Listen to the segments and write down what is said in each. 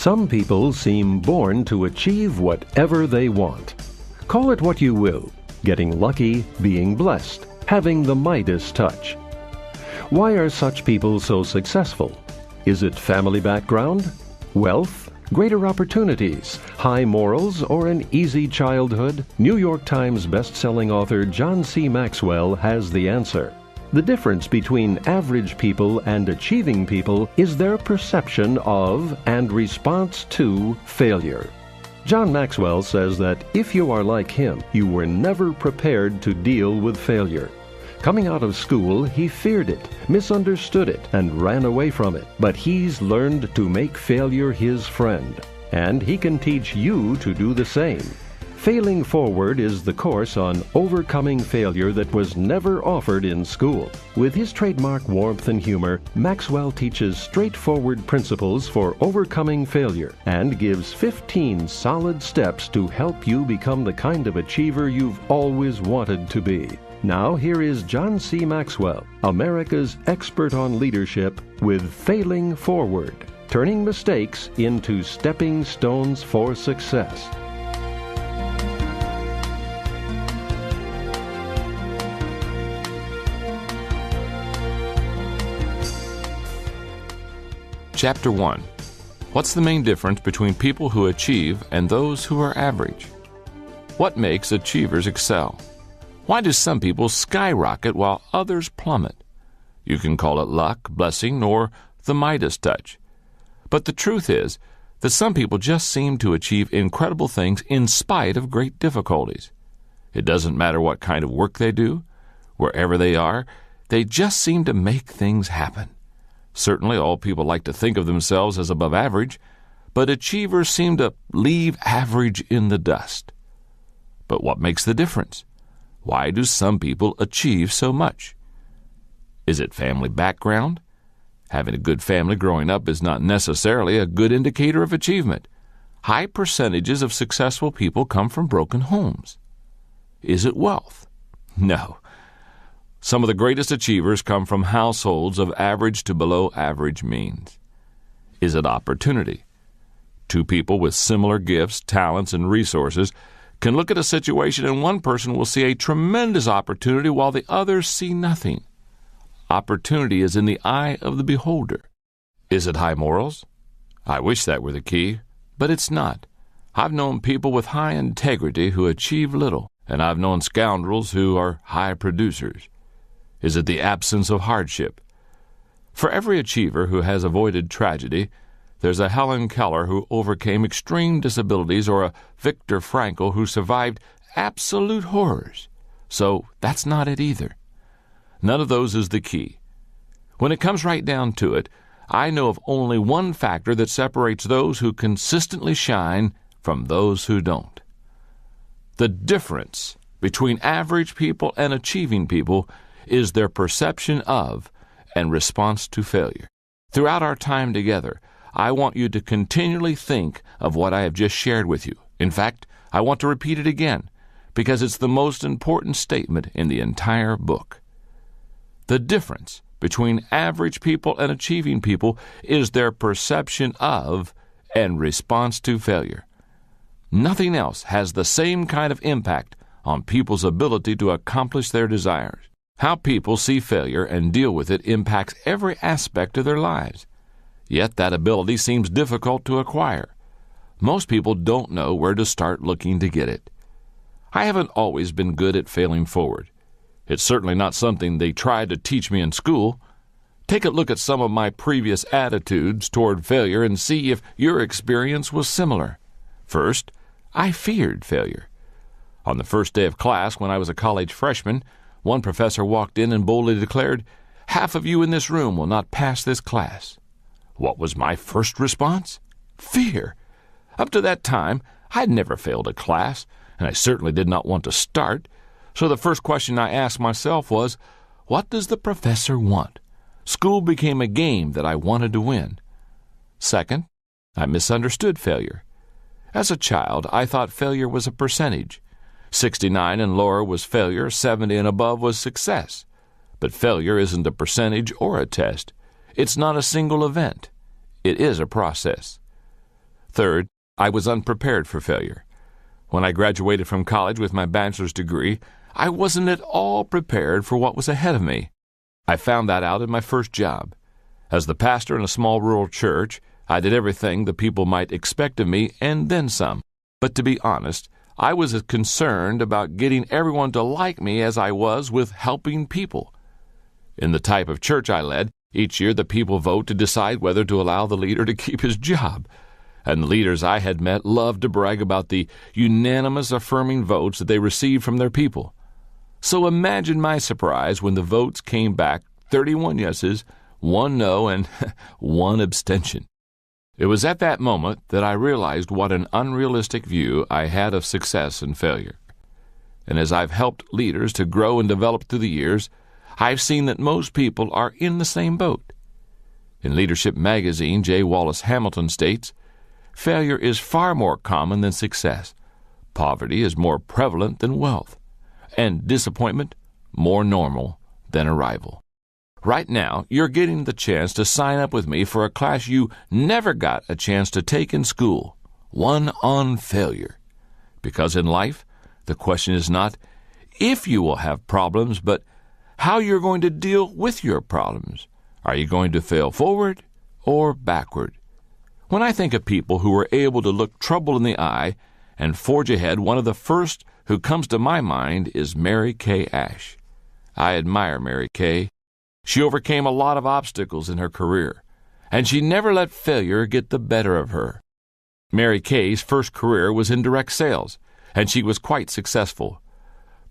Some people seem born to achieve whatever they want. Call it what you will: getting lucky, being blessed, having the Midas touch. Why are such people so successful? Is it family background, wealth, greater opportunities, high morals, or an easy childhood? New York Times best-selling author John C. Maxwell has the answer. The difference between average people and achieving people is their perception of and response to failure. John Maxwell says that if you are like him, you were never prepared to deal with failure. Coming out of school, he feared it, misunderstood it, and ran away from it. But he's learned to make failure his friend, and he can teach you to do the same. Failing Forward is the course on overcoming failure that was never offered in school. With his trademark warmth and humor, Maxwell teaches straightforward principles for overcoming failure and gives 15 solid steps to help you become the kind of achiever you've always wanted to be. Now here is John C. Maxwell, America's expert on leadership, with Failing Forward, turning mistakes into stepping stones for success. Chapter 1. What's the main difference between people who achieve and those who are average? What makes achievers excel? Why do some people skyrocket while others plummet? You can call it luck, blessing, or the Midas touch. But the truth is that some people just seem to achieve incredible things in spite of great difficulties. It doesn't matter what kind of work they do, wherever they are, they just seem to make things happen. Certainly all people like to think of themselves as above average, but achievers seem to leave average in the dust. But what makes the difference? Why do some people achieve so much? Is it family background? Having a good family growing up is not necessarily a good indicator of achievement. High percentages of successful people come from broken homes. Is it wealth? No. Some of the greatest achievers come from households of average to below average means. Is it opportunity? Two people with similar gifts, talents, and resources can look at a situation and one person will see a tremendous opportunity while the others see nothing. Opportunity is in the eye of the beholder. Is it high morals? I wish that were the key, but it's not. I've known people with high integrity who achieve little, and I've known scoundrels who are high producers. Is it the absence of hardship? For every achiever who has avoided tragedy, there's a Helen Keller who overcame extreme disabilities or a Viktor Frankl who survived absolute horrors. So that's not it either. None of those is the key. When it comes right down to it, I know of only one factor that separates those who consistently shine from those who don't. The difference between average people and achieving people is their perception of and response to failure. Throughout our time together, I want you to continually think of what I have just shared with you. In fact, I want to repeat it again, because it's the most important statement in the entire book. The difference between average people and achieving people is their perception of and response to failure. Nothing else has the same kind of impact on people's ability to accomplish their desires. How people see failure and deal with it impacts every aspect of their lives. Yet that ability seems difficult to acquire. Most people don't know where to start looking to get it. I haven't always been good at failing forward. It's certainly not something they tried to teach me in school. Take a look at some of my previous attitudes toward failure and see if your experience was similar. First, I feared failure. On the first day of class, when I was a college freshman, one professor walked in and boldly declared, "Half of you in this room will not pass this class." What was my first response? Fear. Up to that time, I had never failed a class, and I certainly did not want to start. So the first question I asked myself was, what does the professor want? School became a game that I wanted to win. Second, I misunderstood failure. As a child, I thought failure was a percentage. 69 and lower was failure, 70 and above was success. But failure isn't a percentage or a test. It's not a single event. It is a process. Third, I was unprepared for failure. When I graduated from college with my bachelor's degree, I wasn't at all prepared for what was ahead of me. I found that out in my first job. As the pastor in a small rural church, I did everything the people might expect of me and then some. But to be honest, I was as concerned about getting everyone to like me as I was with helping people. In the type of church I led, each year the people vote to decide whether to allow the leader to keep his job. And the leaders I had met loved to brag about the unanimous affirming votes that they received from their people. So imagine my surprise when the votes came back 31 yeses, 1 no, and 1 abstention. It was at that moment that I realized what an unrealistic view I had of success and failure. And as I've helped leaders to grow and develop through the years, I've seen that most people are in the same boat. In Leadership magazine, J. Wallace Hamilton states, "Failure is far more common than success. Poverty is more prevalent than wealth. And disappointment more normal than arrival." Right now, you're getting the chance to sign up with me for a class you never got a chance to take in school, one on failure. Because in life, the question is not if you will have problems, but how you're going to deal with your problems. Are you going to fail forward or backward? When I think of people who are able to look trouble in the eye and forge ahead, one of the first who comes to my mind is Mary Kay Ash. I admire Mary Kay. She overcame a lot of obstacles in her career, and she never let failure get the better of her. Mary Kay's first career was in direct sales, and she was quite successful.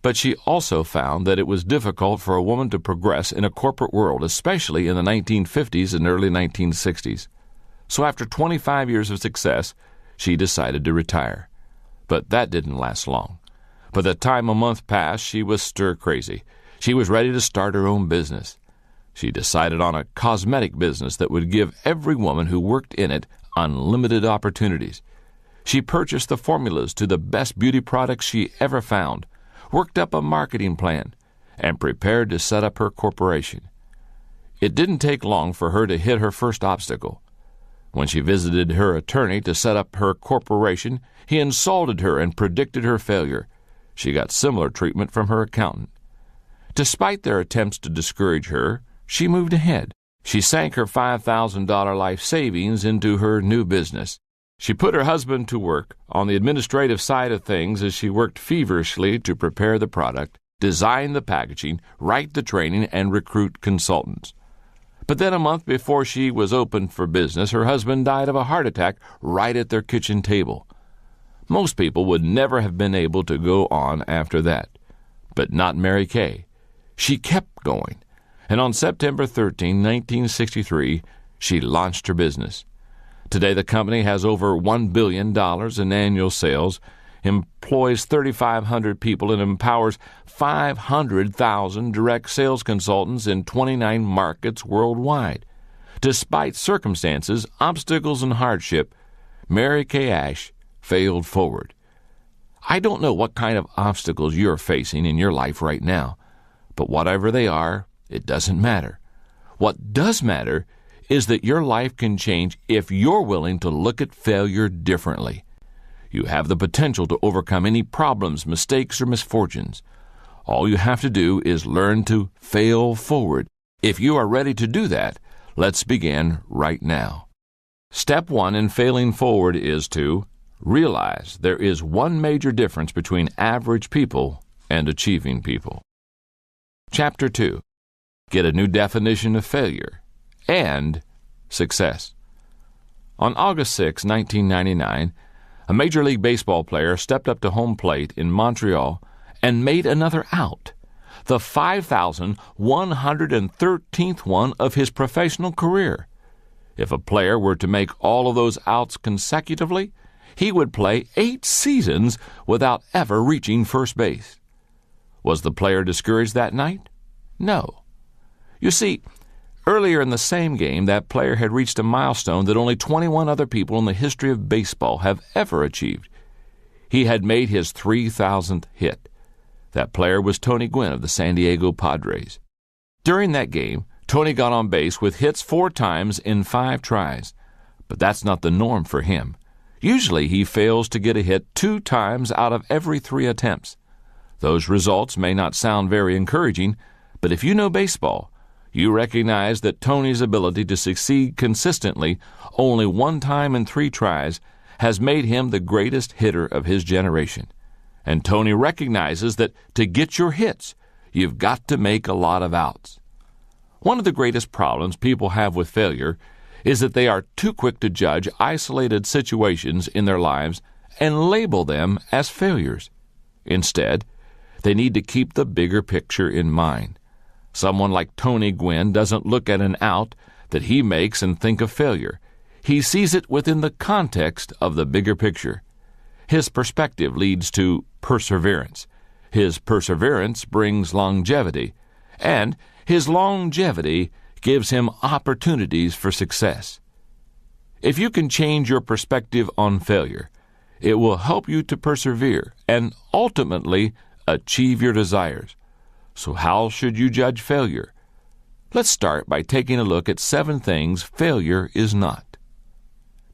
But she also found that it was difficult for a woman to progress in a corporate world, especially in the 1950s and early 1960s. So after 25 years of success, she decided to retire. But that didn't last long. By the time a month passed, she was stir-crazy. She was ready to start her own business. She decided on a cosmetic business that would give every woman who worked in it unlimited opportunities. She purchased the formulas to the best beauty products she ever found, worked up a marketing plan, and prepared to set up her corporation. It didn't take long for her to hit her first obstacle. When she visited her attorney to set up her corporation, he insulted her and predicted her failure. She got similar treatment from her accountant. Despite their attempts to discourage her, she moved ahead. She sank her $5,000 life savings into her new business. She put her husband to work on the administrative side of things as she worked feverishly to prepare the product, design the packaging, write the training, and recruit consultants. But then a month before she was open for business, her husband died of a heart attack right at their kitchen table. Most people would never have been able to go on after that. But not Mary Kay. She kept going. And on September 13, 1963, she launched her business. Today, the company has over $1 billion in annual sales, employs 3,500 people, and empowers 500,000 direct sales consultants in 29 markets worldwide. Despite circumstances, obstacles, and hardship, Mary Kay Ash failed forward. I don't know what kind of obstacles you're facing in your life right now, but whatever they are, it doesn't matter. What does matter is that your life can change if you're willing to look at failure differently. You have the potential to overcome any problems, mistakes, or misfortunes. All you have to do is learn to fail forward. If you are ready to do that, let's begin right now. Step 1 in failing forward is to realize there is one major difference between average people and achieving people. Chapter 2. Get a new definition of failure and success. On August 6, 1999, a Major League Baseball player stepped up to home plate in Montreal and made another out, the 5,113th one of his professional career. If a player were to make all of those outs consecutively, he would play 8 seasons without ever reaching first base. Was the player discouraged that night? No. You see, earlier in the same game, that player had reached a milestone that only 21 other people in the history of baseball have ever achieved. He had made his 3,000th hit. That player was Tony Gwynn of the San Diego Padres. During that game, Tony got on base with hits 4 times in 5 tries. But that's not the norm for him. Usually he fails to get a hit 2 times out of every 3 attempts. Those results may not sound very encouraging, but if you know baseball, you recognize that Tony's ability to succeed consistently only 1 time in 3 tries has made him the greatest hitter of his generation. And Tony recognizes that to get your hits, you've got to make a lot of outs. One of the greatest problems people have with failure is that they are too quick to judge isolated situations in their lives and label them as failures. Instead, they need to keep the bigger picture in mind. Someone like Tony Gwynn doesn't look at an out that he makes and think of failure. He sees it within the context of the bigger picture. His perspective leads to perseverance. His perseverance brings longevity, and his longevity gives him opportunities for success. If you can change your perspective on failure, it will help you to persevere and ultimately achieve your desires. So how should you judge failure? Let's start by taking a look at 7 things failure is not.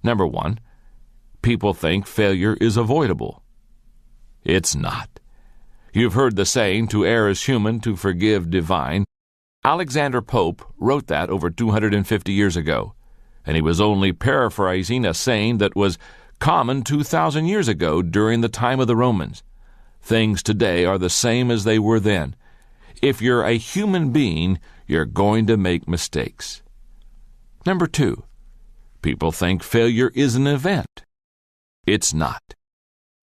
Number 1, people think failure is avoidable. It's not. You've heard the saying, to err is human, to forgive divine. Alexander Pope wrote that over 250 years ago, and he was only paraphrasing a saying that was common 2,000 years ago during the time of the Romans. Things today are the same as they were then. If you're a human being, you're going to make mistakes. Number 2, people think failure is an event. It's not.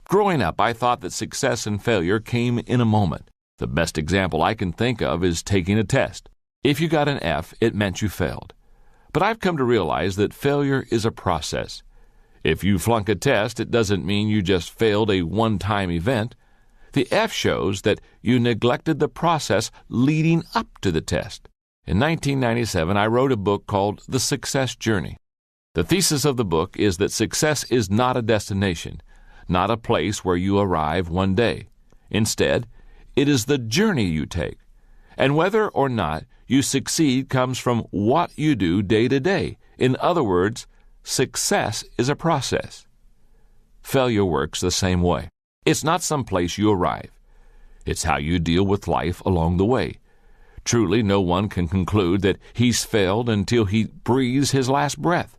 Growing up, I thought that success and failure came in a moment. The best example I can think of is taking a test. If you got an F, it meant you failed. But I've come to realize that failure is a process. If you flunk a test, it doesn't mean you just failed a one-time event. The F shows that you neglected the process leading up to the test. In 1997, I wrote a book called The Success Journey. The thesis of the book is that success is not a destination, not a place where you arrive one day. Instead, it is the journey you take. And whether or not you succeed comes from what you do day to day. In other words, success is a process. Failure works the same way. It's not some place you arrive. It's how you deal with life along the way. Truly, no one can conclude that he's failed until he breathes his last breath.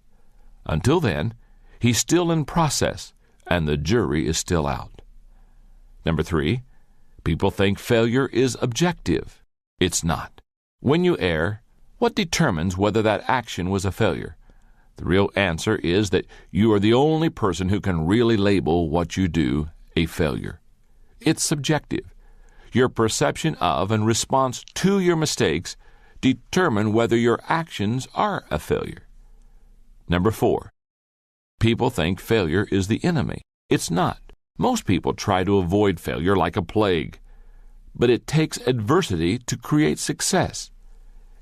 Until then, he's still in process, and the jury is still out. Number 3, people think failure is objective. It's not. When you err, what determines whether that action was a failure? The real answer is that you are the only person who can really label what you do a failure. It's subjective. Your perception of and response to your mistakes determine whether your actions are a failure. Number 4, people think failure is the enemy. It's not. Most people try to avoid failure like a plague, but it takes adversity to create success.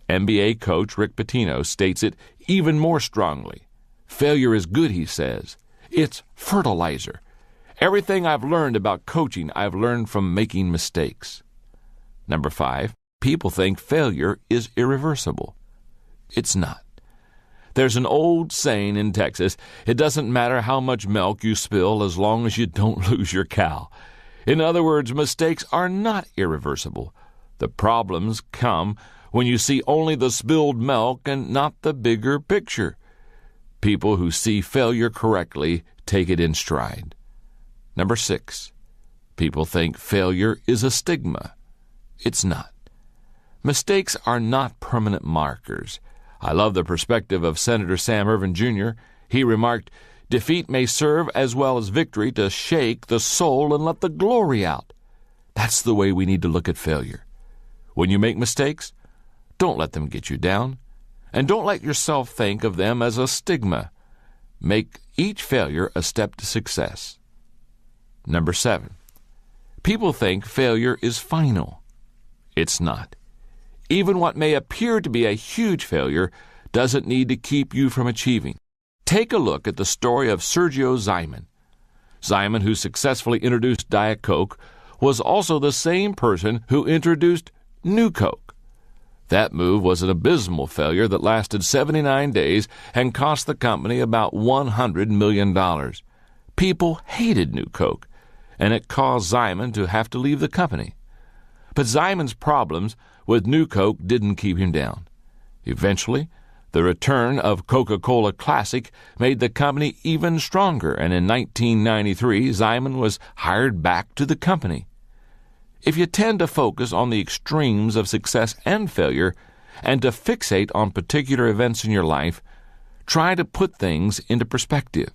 NBA coach Rick Pitino states it even more strongly. Failure is good, he says. It's fertilizer. Everything I've learned about coaching, I've learned from making mistakes. Number 5, people think failure is irreversible. It's not. There's an old saying in Texas, it doesn't matter how much milk you spill as long as you don't lose your cow. In other words, mistakes are not irreversible. The problems come when you see only the spilled milk and not the bigger picture. People who see failure correctly take it in stride. Number 6, people think failure is a stigma. It's not. Mistakes are not permanent markers. I love the perspective of Senator Sam Ervin Jr. He remarked, "Defeat may serve as well as victory to shake the soul and let the glory out." That's the way we need to look at failure. When you make mistakes, don't let them get you down, and don't let yourself think of them as a stigma. Make each failure a step to success. Number 7, people think failure is final. It's not. Even what may appear to be a huge failure doesn't need to keep you from achieving. Take a look at the story of Sergio Zyman. Zyman, who successfully introduced Diet Coke, was also the same person who introduced New Coke. That move was an abysmal failure that lasted 79 days and cost the company about $100 million. People hated New Coke, and it caused Simon to have to leave the company. But Simon's problems with New Coke didn't keep him down. Eventually, the return of Coca-Cola Classic made the company even stronger, and in 1993, Simon was hired back to the company. If you tend to focus on the extremes of success and failure, and to fixate on particular events in your life, try to put things into perspective.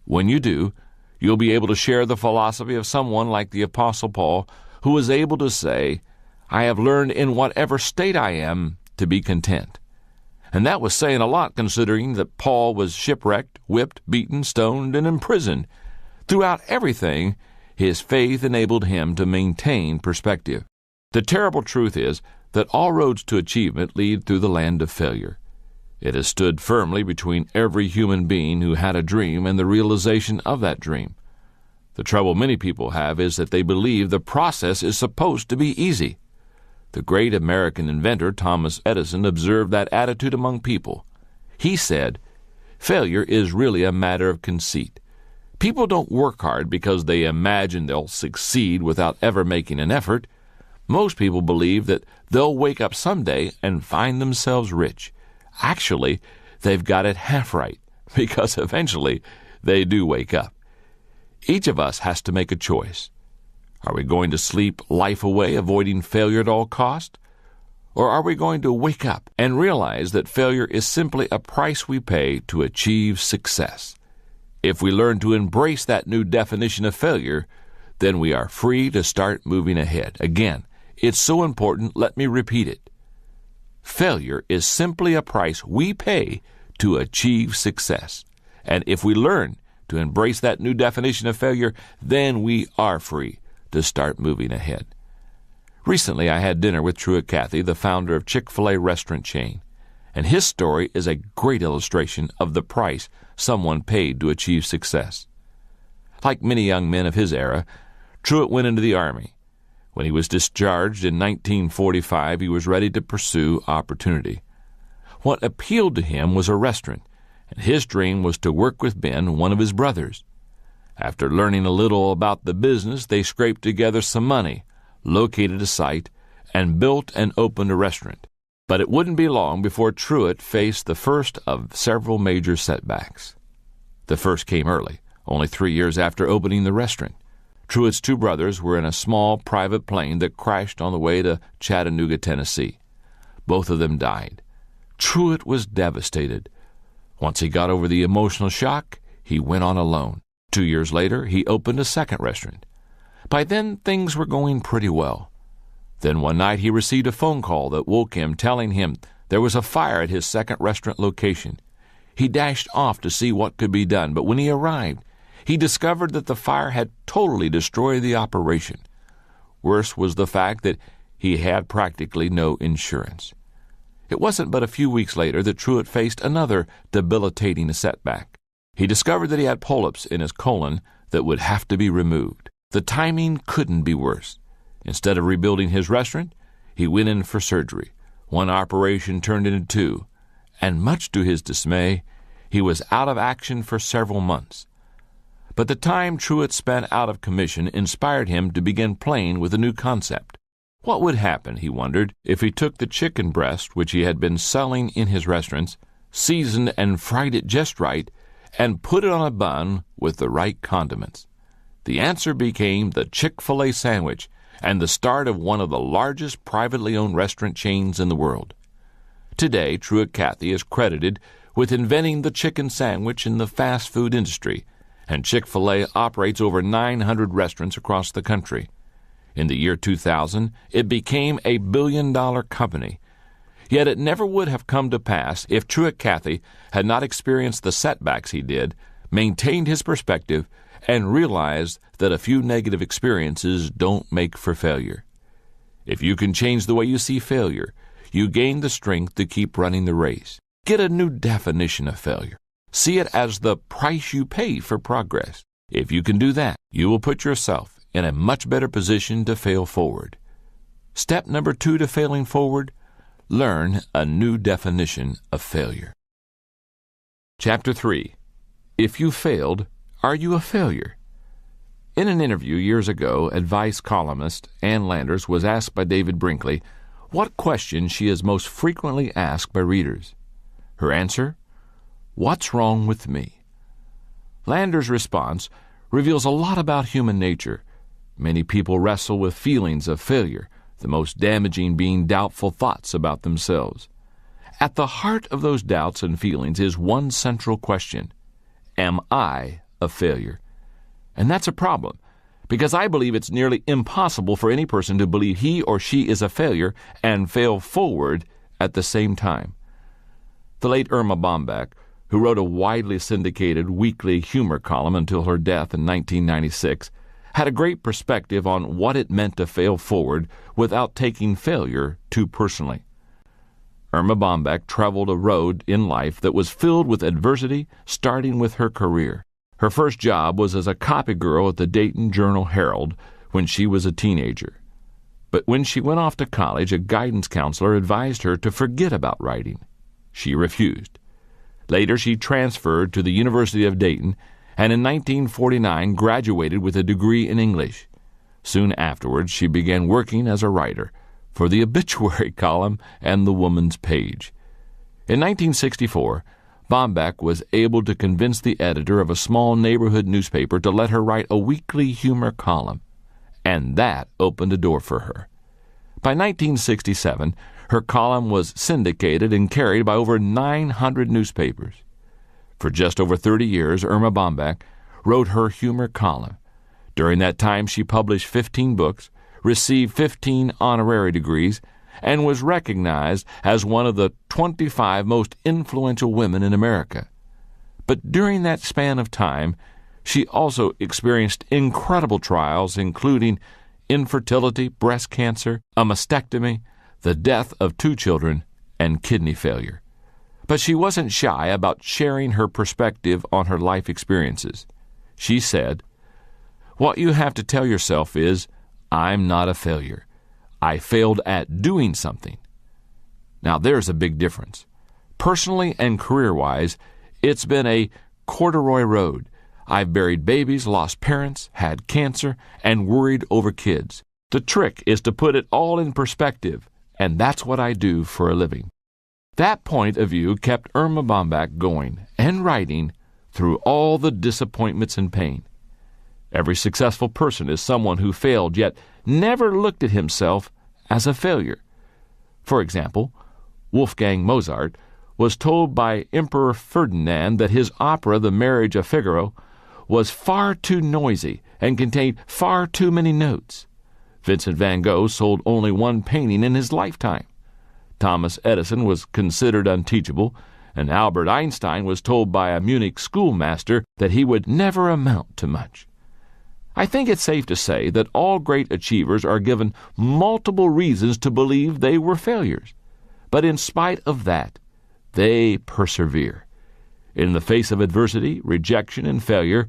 When you do, you'll be able to share the philosophy of someone like the Apostle Paul, who was able to say, "I have learned in whatever state I am to be content." And that was saying a lot, considering that Paul was shipwrecked, whipped, beaten, stoned, and imprisoned. Throughout everything, his faith enabled him to maintain perspective. The terrible truth is that all roads to achievement lead through the land of failure. It has stood firmly between every human being who had a dream and the realization of that dream. The trouble many people have is that they believe the process is supposed to be easy. The great American inventor Thomas Edison observed that attitude among people. He said, "Failure is really a matter of conceit. People don't work hard because they imagine they'll succeed without ever making an effort. Most people believe that they'll wake up someday and find themselves rich. Actually, they've got it half right, because eventually they do wake up." Each of us has to make a choice. Are we going to sleep life away, avoiding failure at all cost? Or are we going to wake up and realize that failure is simply a price we pay to achieve success? If we learn to embrace that new definition of failure, then we are free to start moving ahead. Again, it's so important, let me repeat it. Failure is simply a price we pay to achieve success. And if we learn to embrace that new definition of failure, then we are free to start moving ahead. Recently, I had dinner with Truett Cathy, the founder of Chick-fil-A restaurant chain, and his story is a great illustration of the price someone paid to achieve success. Like many young men of his era, Truett went into the Army. When he was discharged in 1945, he was ready to pursue opportunity. What appealed to him was a restaurant, and his dream was to work with Ben, one of his brothers. After learning a little about the business, they scraped together some money, located a site, and built and opened a restaurant. But it wouldn't be long before Truett faced the first of several major setbacks. The first came early, only 3 years after opening the restaurant. Truett's two brothers were in a small private plane that crashed on the way to Chattanooga, Tennessee. Both of them died. Truett was devastated. Once he got over the emotional shock, he went on alone. 2 years later, he opened a second restaurant. By then, things were going pretty well. Then one night he received a phone call that woke him, telling him there was a fire at his second restaurant location. He dashed off to see what could be done, but when he arrived, he discovered that the fire had totally destroyed the operation. Worse was the fact that he had practically no insurance. It wasn't but a few weeks later that Truett faced another debilitating setback. He discovered that he had polyps in his colon that would have to be removed. The timing couldn't be worse. Instead of rebuilding his restaurant, he went in for surgery. One operation turned into two, and much to his dismay, he was out of action for several months. But the time Truett spent out of commission inspired him to begin playing with a new concept. What would happen, he wondered, if he took the chicken breast which he had been selling in his restaurants, seasoned and fried it just right, and put it on a bun with the right condiments? The answer became the Chick-fil-A sandwich, and the start of one of the largest privately owned restaurant chains in the world. Today, Truett Cathy is credited with inventing the chicken sandwich in the fast food industry, and Chick-fil-A operates over 900 restaurants across the country. In the year 2000, it became a billion-dollar company. Yet it never would have come to pass if Truett Cathy had not experienced the setbacks he did, maintained his perspective, and realized that a few negative experiences don't make for failure. If you can change the way you see failure, you gain the strength to keep running the race. Get a new definition of failure. See it as the price you pay for progress. If you can do that, you will put yourself in a much better position to fail forward. Step number 2 to failing forward: learn a new definition of failure. Chapter 3. If you failed, Are you a failure? In an interview years ago, advice columnist Ann Landers was asked by David Brinkley what question she is most frequently asked by readers. Her answer? What's wrong with me? Landers' response reveals a lot about human nature. Many people wrestle with feelings of failure, the most damaging being doubtful thoughts about themselves. At the heart of those doubts and feelings is one central question: am I a failure? And that's a problem, because I believe it's nearly impossible for any person to believe he or she is a failure and fail forward at the same time. The late Irma Bombeck, who wrote a widely syndicated weekly humor column until her death in 1996, had a great perspective on what it meant to fail forward without taking failure too personally. Irma Bombeck traveled a road in life that was filled with adversity, starting with her career. Her first job was as a copy girl at the Dayton Journal-Herald when she was a teenager. But when she went off to college, a guidance counselor advised her to forget about writing. She refused. Later, she transferred to the University of Dayton and in 1949 graduated with a degree in English. Soon afterwards, she began working as a writer for the obituary column and the Woman's Page. In 1964, Bombeck was able to convince the editor of a small neighborhood newspaper to let her write a weekly humor column, and that opened a door for her. By 1967, her column was syndicated and carried by over 900 newspapers. For just over 30 years, Irma Bombeck wrote her humor column. During that time, she published 15 books, received 15 honorary degrees, and was recognized as one of the 25 most influential women in America. But during that span of time, she also experienced incredible trials, including infertility, breast cancer, a mastectomy, the death of 2 children, and kidney failure. But she wasn't shy about sharing her perspective on her life experiences. She said, "What you have to tell yourself is, I'm not a failure. I failed at doing something." Now there's a big difference. Personally and career-wise, it's been a corduroy road. I've buried babies, lost parents, had cancer, and worried over kids. The trick is to put it all in perspective, and that's what I do for a living. That point of view kept Irma Bombeck going and writing through all the disappointments and pain. Every successful person is someone who failed yet never looked at himself as a failure. For example, Wolfgang Mozart was told by Emperor Ferdinand that his opera, The Marriage of Figaro, was far too noisy and contained far too many notes. Vincent van Gogh sold only 1 painting in his lifetime. Thomas Edison was considered unteachable, and Albert Einstein was told by a Munich schoolmaster that he would never amount to much. I think it's safe to say that all great achievers are given multiple reasons to believe they were failures. But in spite of that, they persevere. In the face of adversity, rejection, and failure,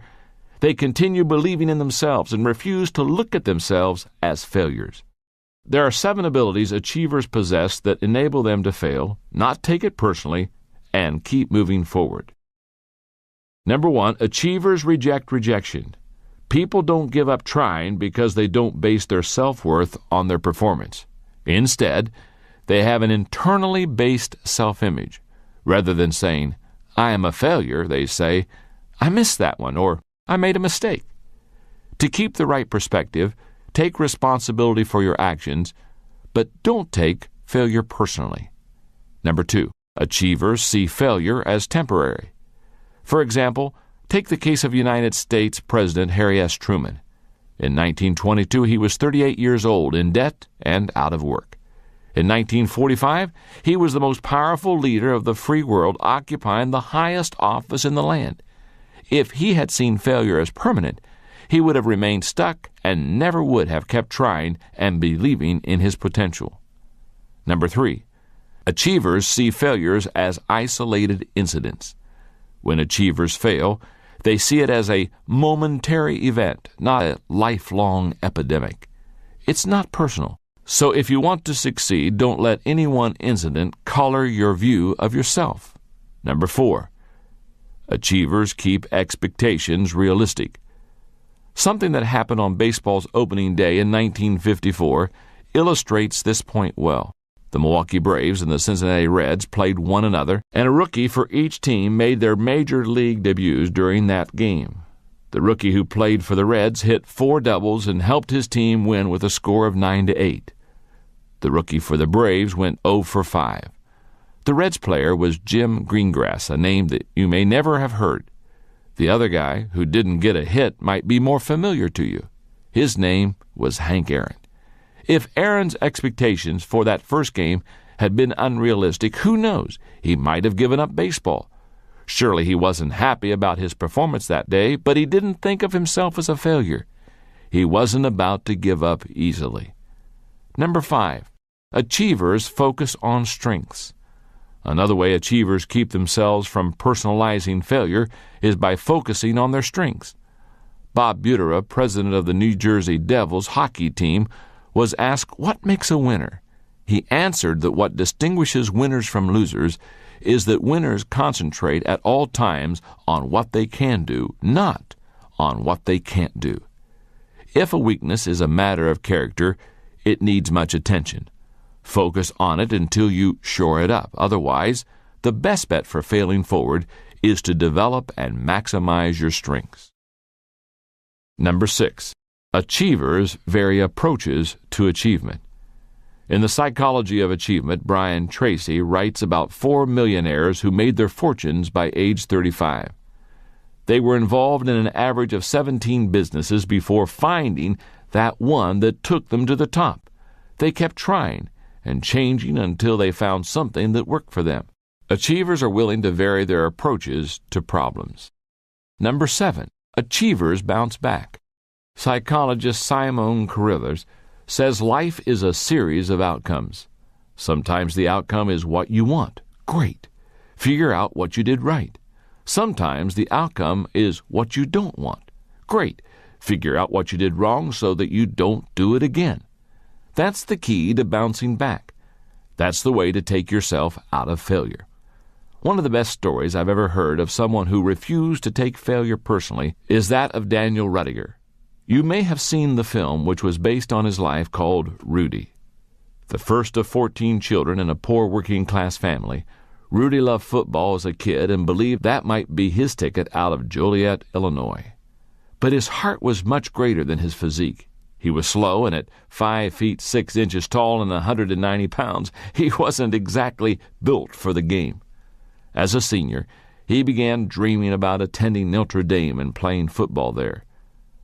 they continue believing in themselves and refuse to look at themselves as failures. There are 7 abilities achievers possess that enable them to fail, not take it personally, and keep moving forward. Number 1, achievers reject rejection. People don't give up trying because they don't base their self-worth on their performance. Instead, they have an internally based self-image. Rather than saying, "I am a failure," they say, "I missed that one," or "I made a mistake." To keep the right perspective, take responsibility for your actions, but don't take failure personally. Number 2, achievers see failure as temporary. For example, take the case of United States President Harry S. Truman. In 1922, he was 38 years old, in debt and out of work. In 1945, he was the most powerful leader of the free world, occupying the highest office in the land. If he had seen failure as permanent, he would have remained stuck and never would have kept trying and believing in his potential. Number 3, achievers see failures as isolated incidents. When achievers fail, they see it as a momentary event, not a lifelong epidemic. It's not personal. So if you want to succeed, don't let any one incident color your view of yourself. Number 4, Achievers keep expectations realistic. Something that happened on baseball's opening day in 1954 illustrates this point well. The Milwaukee Braves and the Cincinnati Reds played one another, and a rookie for each team made their major league debuts during that game. The rookie who played for the Reds hit 4 doubles and helped his team win with a score of 9-8. The rookie for the Braves went 0 for 5. The Reds player was Jim Greengrass, a name that you may never have heard. The other guy, who didn't get a hit, might be more familiar to you. His name was Hank Aaron. If Aaron's expectations for that first game had been unrealistic, who knows? He might have given up baseball. Surely he wasn't happy about his performance that day, but he didn't think of himself as a failure. He wasn't about to give up easily. Number 5, achievers focus on strengths. Another way achievers keep themselves from personalizing failure is by focusing on their strengths. Bob Butera, president of the New Jersey Devils hockey team, was asked what makes a winner. He answered that what distinguishes winners from losers is that winners concentrate at all times on what they can do, not on what they can't do. If a weakness is a matter of character, it needs much attention. Focus on it until you shore it up. Otherwise, the best bet for failing forward is to develop and maximize your strengths. Number 6, achievers vary approaches to achievement. In The Psychology of Achievement, Brian Tracy writes about 4 millionaires who made their fortunes by age 35. They were involved in an average of 17 businesses before finding that one that took them to the top. They kept trying and changing until they found something that worked for them. Achievers are willing to vary their approaches to problems. Number 7, achievers bounce back. Psychologist Simon Carruthers says life is a series of outcomes. Sometimes the outcome is what you want. Great. Figure out what you did right. Sometimes the outcome is what you don't want. Great. Figure out what you did wrong so that you don't do it again. That's the key to bouncing back. That's the way to take yourself out of failure. One of the best stories I've ever heard of someone who refused to take failure personally is that of Daniel Rudiger. You may have seen the film, which was based on his life, called Rudy. The first of 14 children in a poor working-class family, Rudy loved football as a kid and believed that might be his ticket out of Joliet, Illinois. But his heart was much greater than his physique. He was slow, and at 5 feet 6 inches tall and 190 pounds, he wasn't exactly built for the game. As a senior, he began dreaming about attending Notre Dame and playing football there.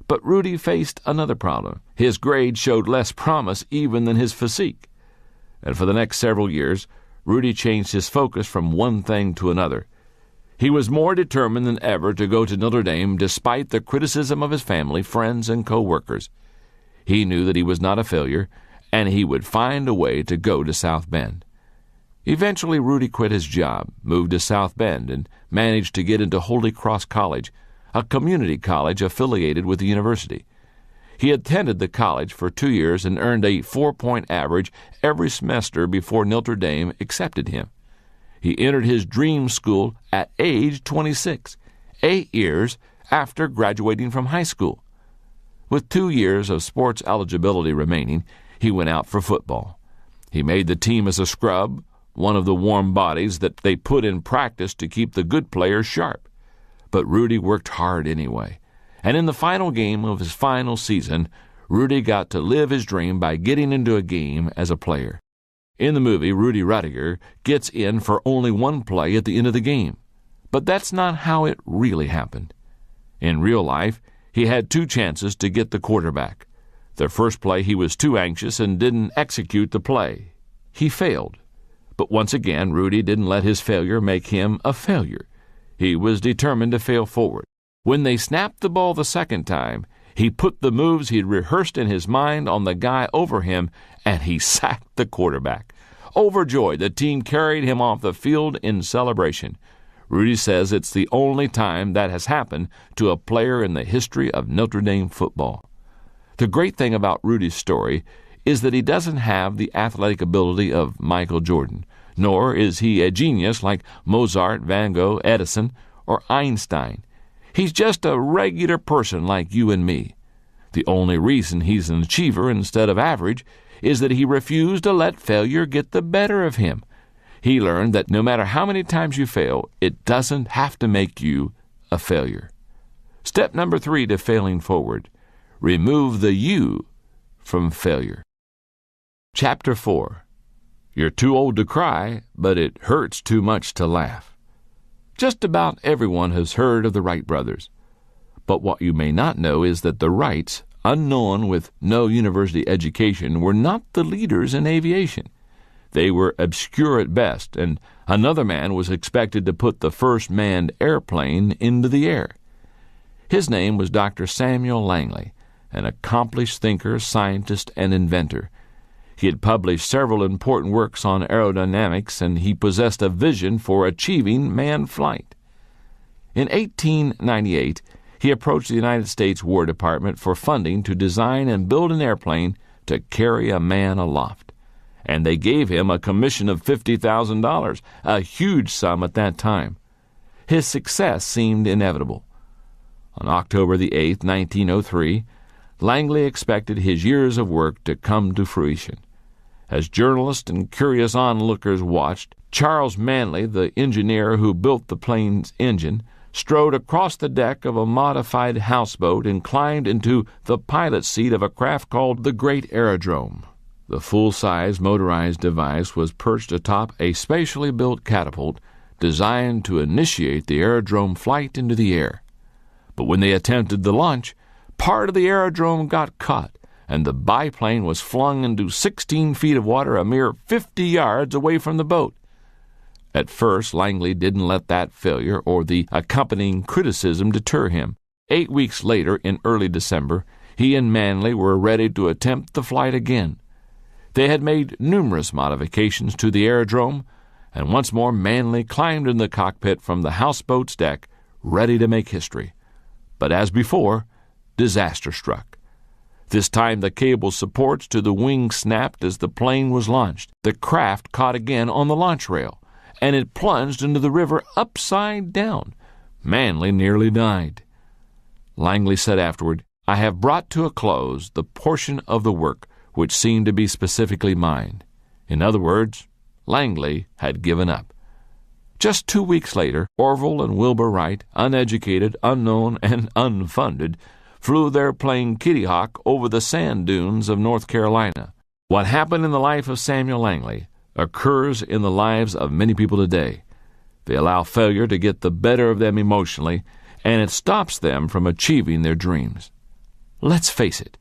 But Rudy faced another problem. His grades showed less promise even than his physique. And for the next several years, Rudy changed his focus from one thing to another. He was more determined than ever to go to Notre Dame despite the criticism of his family, friends, and co-workers. He knew that he was not a failure, and he would find a way to go to South Bend. Eventually, Rudy quit his job, moved to South Bend, and managed to get into Holy Cross College, a community college affiliated with the university. He attended the college for 2 years and earned a 4-point average every semester before Notre Dame accepted him. He entered his dream school at age 26, 8 years after graduating from high school. With 2 years of sports eligibility remaining, he went out for football. He made the team as a scrub, one of the warm bodies that they put in practice to keep the good players sharp. But Rudy worked hard anyway. And in the final game of his final season, Rudy got to live his dream by getting into a game as a player. In the movie, Rudy Rudiger gets in for only one play at the end of the game. But that's not how it really happened. In real life, he had 2 chances to get the quarterback. The first play, he was too anxious and didn't execute the play. He failed. But once again, Rudy didn't let his failure make him a failure. He was determined to fail forward. When they snapped the ball the second time, he put the moves he'd rehearsed in his mind on the guy over him, and he sacked the quarterback. Overjoyed, the team carried him off the field in celebration. Rudy says it's the only time that has happened to a player in the history of Notre Dame football. The great thing about Rudy's story is that he doesn't have the athletic ability of Michael Jordan, nor is he a genius like Mozart, Van Gogh, Edison, or Einstein. He's just a regular person like you and me. The only reason he's an achiever instead of average is that he refused to let failure get the better of him. He learned that no matter how many times you fail, it doesn't have to make you a failure. Step number 3 to failing forward: remove the you from failure. Chapter 4. You're too old to cry, but it hurts too much to laugh. Just about everyone has heard of the Wright brothers. But what you may not know is that the Wrights, unknown with no university education, were not the leaders in aviation. They were obscure at best, and another man was expected to put the first manned airplane into the air. His name was Dr. Samuel Langley, an accomplished thinker, scientist, and inventor. He had published several important works on aerodynamics, and he possessed a vision for achieving manned flight. In 1898, he approached the United States War Department for funding to design and build an airplane to carry a man aloft. And they gave him a commission of $50,000, a huge sum at that time. His success seemed inevitable. On October the 8th, 1903, Langley expected his years of work to come to fruition. As journalists and curious onlookers watched, Charles Manley, the engineer who built the plane's engine, strode across the deck of a modified houseboat and climbed into the pilot's seat of a craft called the Great Aerodrome. The full-size motorized device was perched atop a specially built catapult designed to initiate the aerodrome flight into the air. But when they attempted the launch, part of the aerodrome got caught, and the biplane was flung into 16 feet of water a mere 50 yards away from the boat. At first, Langley didn't let that failure or the accompanying criticism deter him. 8 weeks later, in early December, he and Manley were ready to attempt the flight again. They had made numerous modifications to the aerodrome, and once more Manley climbed in the cockpit from the houseboat's deck, ready to make history. But as before, disaster struck. This time the cable supports to the wing snapped as the plane was launched. The craft caught again on the launch rail, and it plunged into the river upside down. Manley nearly died. Langley said afterward, "I have brought to a close the portion of the work which seemed to be specifically mine." In other words, Langley had given up. Just 2 weeks later, Orville and Wilbur Wright, uneducated, unknown, and unfunded, flew their plane Kitty Hawk over the sand dunes of North Carolina. What happened in the life of Samuel Langley occurs in the lives of many people today. They allow failure to get the better of them emotionally, and it stops them from achieving their dreams. Let's face it,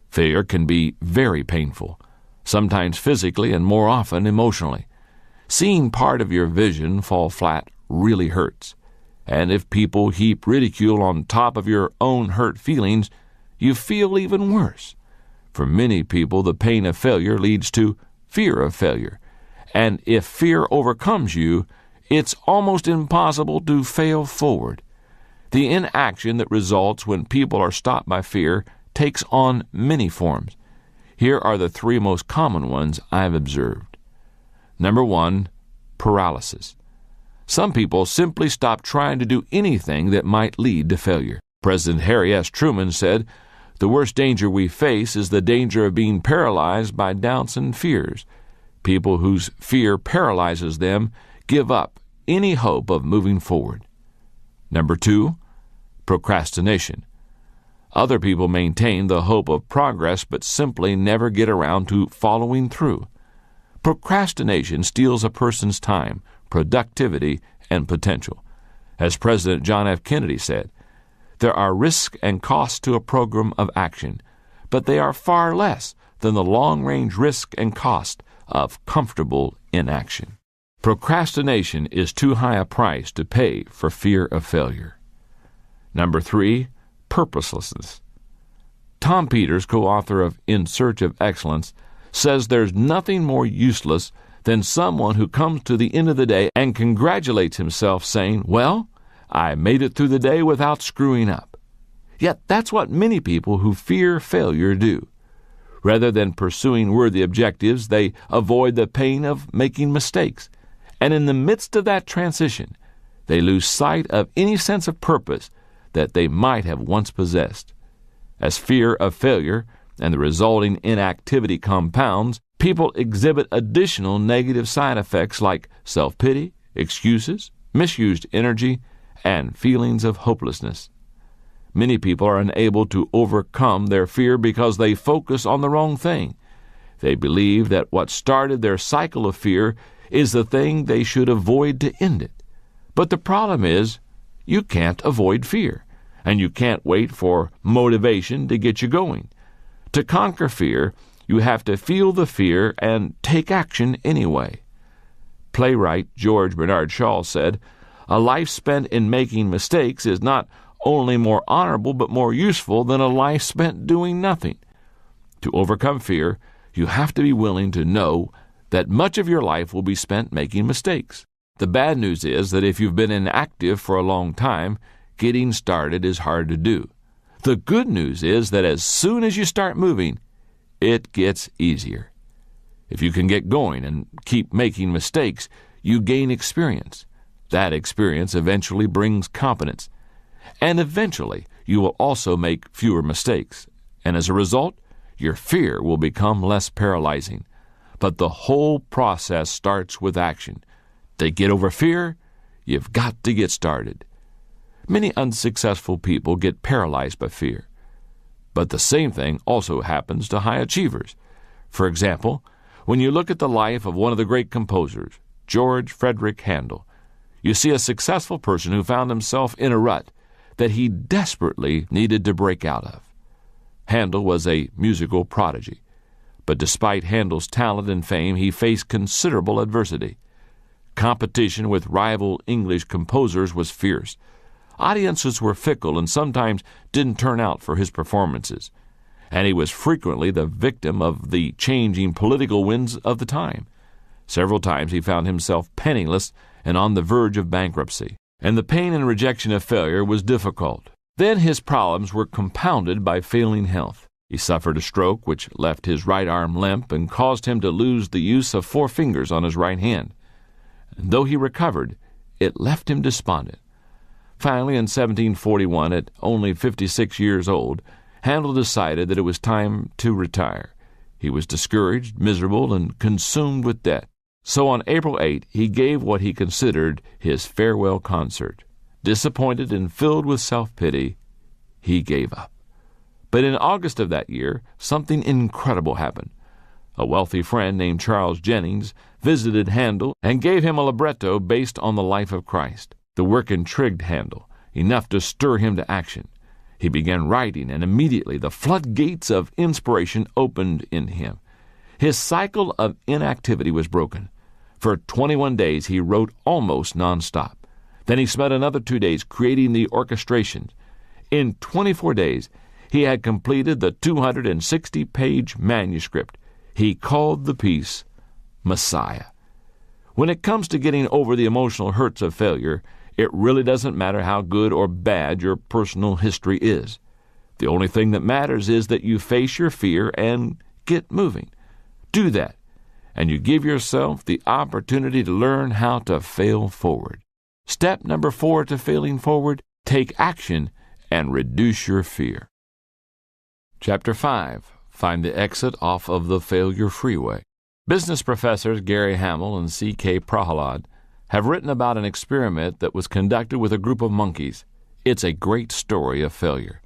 failure can be very painful, sometimes physically and more often emotionally. Seeing part of your vision fall flat really hurts. And if people heap ridicule on top of your own hurt feelings, you feel even worse. For many people, the pain of failure leads to fear of failure. And if fear overcomes you, it's almost impossible to fail forward. The inaction that results when people are stopped by fear takes on many forms. Here are the 3 most common ones I've observed. Number 1, paralysis. Some people simply stop trying to do anything that might lead to failure. President Harry S. Truman said, "The worst danger we face is the danger of being paralyzed by doubts and fears. People whose fear paralyzes them give up any hope of moving forward." Number 2, procrastination. Other people maintain the hope of progress but simply never get around to following through. Procrastination steals a person's time, productivity, and potential. As President John F. Kennedy said, "There are risks and costs to a program of action, but they are far less than the long-range risk and cost of comfortable inaction." Procrastination is too high a price to pay for fear of failure. Number 3, purposelessness. Tom Peters, co-author of In Search of Excellence, says there's nothing more useless than someone who comes to the end of the day and congratulates himself saying, "Well, I made it through the day without screwing up." Yet that's what many people who fear failure do. Rather than pursuing worthy objectives, they avoid the pain of making mistakes. And in the midst of that transition, They lose sight of any sense of purpose that they might have once possessed. As fear of failure and the resulting inactivity compounds, people exhibit additional negative side effects like self-pity, excuses, misused energy, and feelings of hopelessness. Many people are unable to overcome their fear because they focus on the wrong thing. They believe that what started their cycle of fear is the thing they should avoid to end it. But the problem is, you can't avoid fear, and you can't wait for motivation to get you going. To conquer fear, you have to feel the fear and take action anyway. Playwright George Bernard Shaw said, "A life spent in making mistakes is not only more honorable but more useful than a life spent doing nothing." To overcome fear, you have to be willing to know that much of your life will be spent making mistakes. The bad news is that if you've been inactive for a long time, getting started is hard to do. The good news is that as soon as you start moving, it gets easier. If you can get going and keep making mistakes, you gain experience. That experience eventually brings competence. And eventually, you will also make fewer mistakes. And as a result, your fear will become less paralyzing. But the whole process starts with action. To get over fear, you've got to get started. Many unsuccessful people get paralyzed by fear. But the same thing also happens to high achievers. For example, when you look at the life of one of the great composers, George Frederick Handel, you see a successful person who found himself in a rut that he desperately needed to break out of. Handel was a musical prodigy, but despite Handel's talent and fame, he faced considerable adversity. Competition with rival English composers was fierce. Audiences were fickle and sometimes didn't turn out for his performances, and he was frequently the victim of the changing political winds of the time. Several times he found himself penniless and on the verge of bankruptcy, and the pain and rejection of failure was difficult. Then his problems were compounded by failing health. He suffered a stroke which left his right arm limp and caused him to lose the use of 4 fingers on his right hand. And though he recovered, it left him despondent. Finally, in 1741, at only 56 years old, Handel decided that it was time to retire. He was discouraged, miserable, and consumed with debt. So on April 8, he gave what he considered his farewell concert. Disappointed and filled with self-pity, he gave up. But in August of that year, something incredible happened. A wealthy friend named Charles Jennings visited Handel and gave him a libretto based on the life of Christ. The work intrigued Handel, enough to stir him to action. He began writing, and immediately the floodgates of inspiration opened in him. His cycle of inactivity was broken. For 21 days he wrote almost nonstop. Then he spent another 2 days creating the orchestrations. In 24 days, he had completed the 260-page manuscript. He called the piece Messiah. When it comes to getting over the emotional hurts of failure, it really doesn't matter how good or bad your personal history is. The only thing that matters is that you face your fear and get moving. Do that, and you give yourself the opportunity to learn how to fail forward. Step number 4 to failing forward: take action and reduce your fear. Chapter 5. Find the exit off of the failure freeway. Business professors Gary Hamel and C.K. Prahalad have written about an experiment that was conducted with a group of monkeys. It's a great story of failure.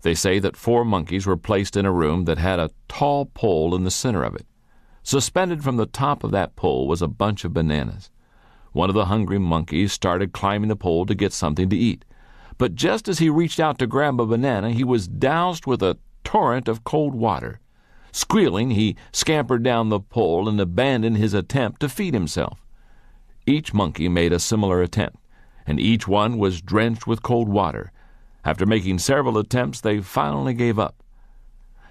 They say that 4 monkeys were placed in a room that had a tall pole in the center of it. Suspended from the top of that pole was a bunch of bananas. One of the hungry monkeys started climbing the pole to get something to eat. But just as he reached out to grab a banana, he was doused with a torrent of cold water. Squealing, he scampered down the pole and abandoned his attempt to feed himself. Each monkey made a similar attempt, and each one was drenched with cold water. After making several attempts, they finally gave up.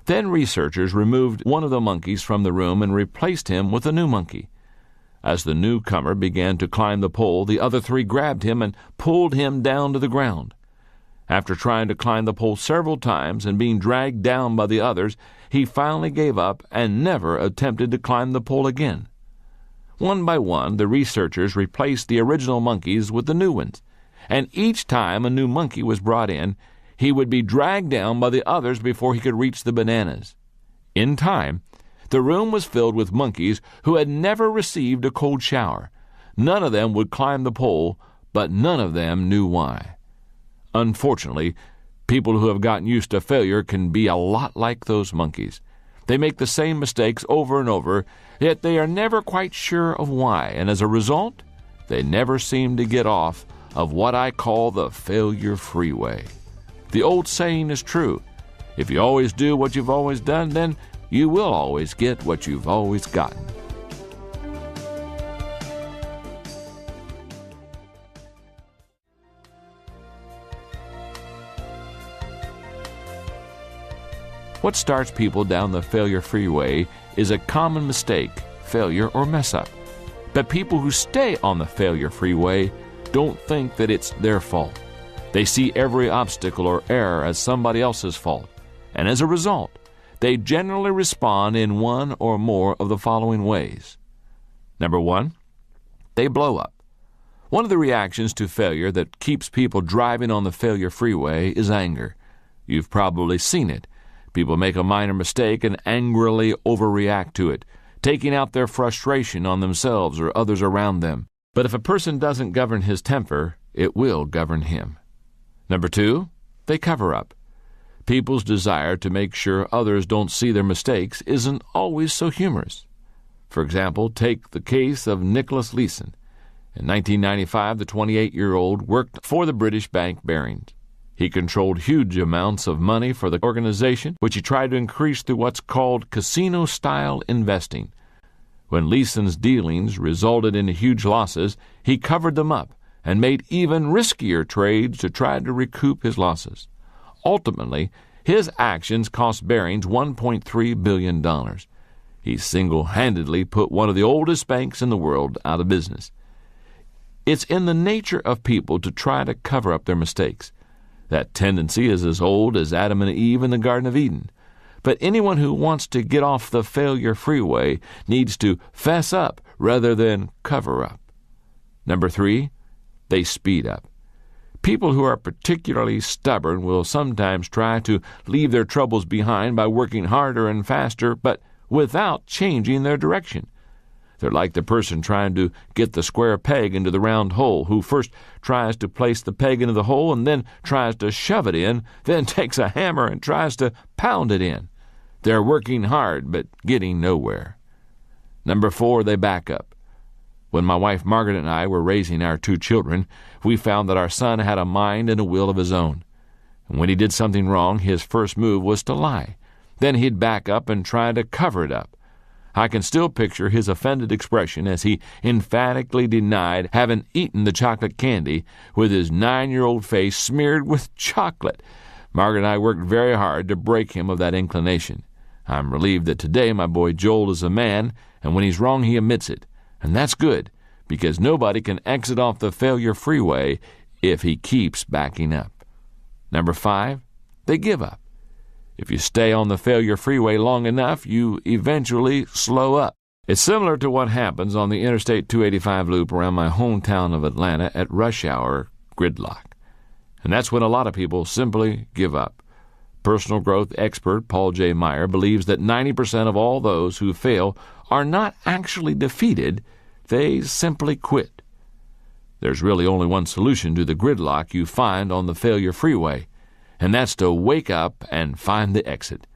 Then researchers removed one of the monkeys from the room and replaced him with a new monkey. As the newcomer began to climb the pole, the other 3 grabbed him and pulled him down to the ground. After trying to climb the pole several times and being dragged down by the others, he finally gave up and never attempted to climb the pole again. One by one, the researchers replaced the original monkeys with the new ones, and each time a new monkey was brought in, he would be dragged down by the others before he could reach the bananas. In time, the room was filled with monkeys who had never received a cold shower. None of them would climb the pole, but none of them knew why. Unfortunately, people who have gotten used to failure can be a lot like those monkeys. They make the same mistakes over and over, yet they are never quite sure of why, and as a result, they never seem to get off of what I call the failure freeway. The old saying is true. If you always do what you've always done, then you will always get what you've always gotten. What starts people down the failure freeway is a common mistake, failure, or mess-up. But people who stay on the failure freeway don't think that it's their fault. They see every obstacle or error as somebody else's fault, and as a result, they generally respond in one or more of the following ways. Number one, they blow up. One of the reactions to failure that keeps people driving on the failure freeway is anger. You've probably seen it. People make a minor mistake and angrily overreact to it, taking out their frustration on themselves or others around them. But if a person doesn't govern his temper, it will govern him. Number two, they cover up. People's desire to make sure others don't see their mistakes isn't always so humorous. For example, take the case of Nicholas Leeson. In 1995, the 28-year-old worked for the British bank Barings. He controlled huge amounts of money for the organization, which he tried to increase through what's called casino-style investing. When Leeson's dealings resulted in huge losses, he covered them up and made even riskier trades to try to recoup his losses. Ultimately, his actions cost Barings $1.3 billion. He single-handedly put one of the oldest banks in the world out of business. It's in the nature of people to try to cover up their mistakes. That tendency is as old as Adam and Eve in the Garden of Eden. But anyone who wants to get off the failure freeway needs to fess up rather than cover up. Number three, they speed up. People who are particularly stubborn will sometimes try to leave their troubles behind by working harder and faster, but without changing their direction. They're like the person trying to get the square peg into the round hole, who first tries to place the peg into the hole and then tries to shove it in, then takes a hammer and tries to pound it in. They're working hard, but getting nowhere. Number four, they back up. When my wife Margaret and I were raising our two children, we found that our son had a mind and a will of his own. And when he did something wrong, his first move was to lie. Then he'd back up and try to cover it up. I can still picture his offended expression as he emphatically denied having eaten the chocolate candy, with his 9-year-old face smeared with chocolate. Margaret and I worked very hard to break him of that inclination. I'm relieved that today my boy Joel is a man, and when he's wrong he admits it. And that's good, because nobody can exit off the failure freeway if he keeps backing up. Number five, they give up. If you stay on the failure freeway long enough, you eventually slow up. It's similar to what happens on the Interstate 285 loop around my hometown of Atlanta at rush hour gridlock. And that's when a lot of people simply give up. Personal growth expert Paul J. Meyer believes that 90% of all those who fail are not actually defeated, they simply quit. There's really only one solution to the gridlock you find on the failure freeway, and that's to wake up and find the exit.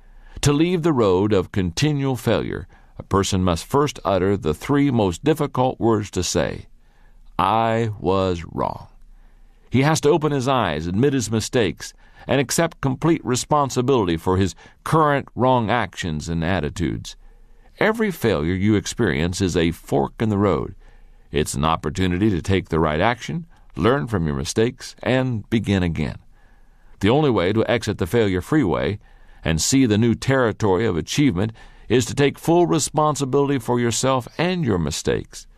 To leave the road of continual failure, a person must first utter the three most difficult words to say: I was wrong. He has to open his eyes, admit his mistakes, and accept complete responsibility for his current wrong actions and attitudes. Every failure you experience is a fork in the road. It's an opportunity to take the right action, learn from your mistakes, and begin again. The only way to exit the failure freeway and see the new territory of achievement is to take full responsibility for yourself and your mistakes.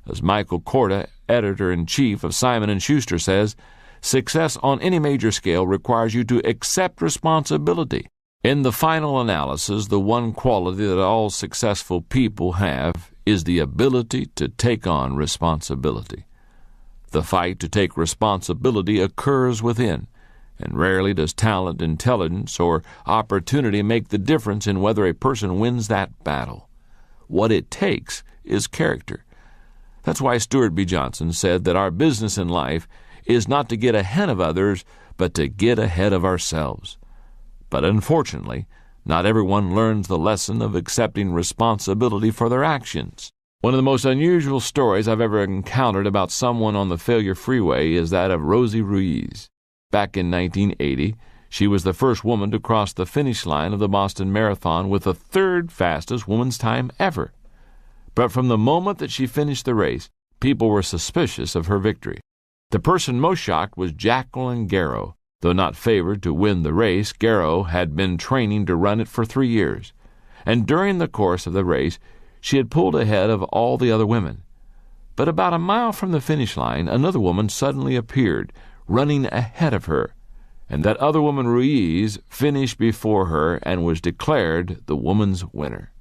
As Michael Korda, editor-in-chief of Simon & Schuster, says, success on any major scale requires you to accept responsibility. In the final analysis, the one quality that all successful people have is the ability to take on responsibility. The fight to take responsibility occurs within, and rarely does talent, intelligence, or opportunity make the difference in whether a person wins that battle. What it takes is character. That's why Stuart B. Johnson said that our business in life is not to get ahead of others, but to get ahead of ourselves. But unfortunately, not everyone learns the lesson of accepting responsibility for their actions. One of the most unusual stories I've ever encountered about someone on the failure freeway is that of Rosie Ruiz. Back in 1980, she was the first woman to cross the finish line of the Boston Marathon with the third fastest woman's time ever. But from the moment that she finished the race, people were suspicious of her victory. The person most shocked was Jacqueline Garrow. Though not favored to win the race, Garrow had been training to run it for 3 years. And during the course of the race, she had pulled ahead of all the other women. But about a mile from the finish line, another woman suddenly appeared, running ahead of her. And that other woman, Ruiz, finished before her and was declared the woman's winner.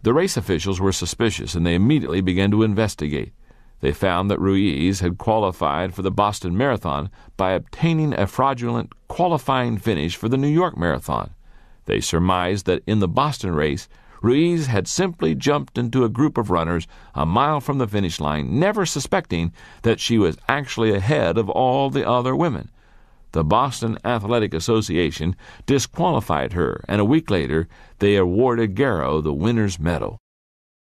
The race officials were suspicious, and they immediately began to investigate. They found that Ruiz had qualified for the Boston Marathon by obtaining a fraudulent qualifying finish for the New York Marathon. They surmised that in the Boston race, Ruiz had simply jumped into a group of runners a mile from the finish line, never suspecting that she was actually ahead of all the other women. The Boston Athletic Association disqualified her, and a week later they awarded Garrow the winner's medal.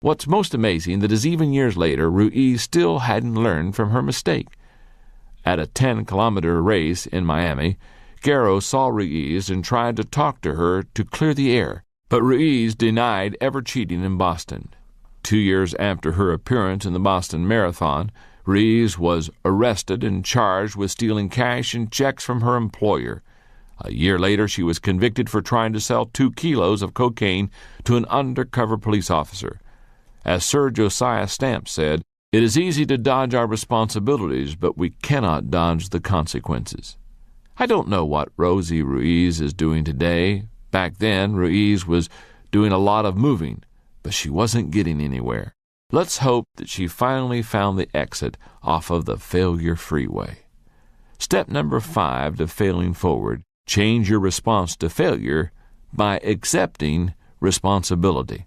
What's most amazing is even years later, Ruiz still hadn't learned from her mistake. At a 10-kilometer race in Miami, Garrow saw Ruiz and tried to talk to her to clear the air, but Ruiz denied ever cheating in Boston. 2 years after her appearance in the Boston Marathon, Ruiz was arrested and charged with stealing cash and checks from her employer. A year later, she was convicted for trying to sell 2 kilos of cocaine to an undercover police officer. As Sir Josiah Stamp said, "It is easy to dodge our responsibilities, but we cannot dodge the consequences." I don't know what Rosie Ruiz is doing today. Back then, Ruiz was doing a lot of moving, but she wasn't getting anywhere. Let's hope that she finally found the exit off of the failure freeway. Step number 5 to failing forward: change your response to failure by accepting responsibility.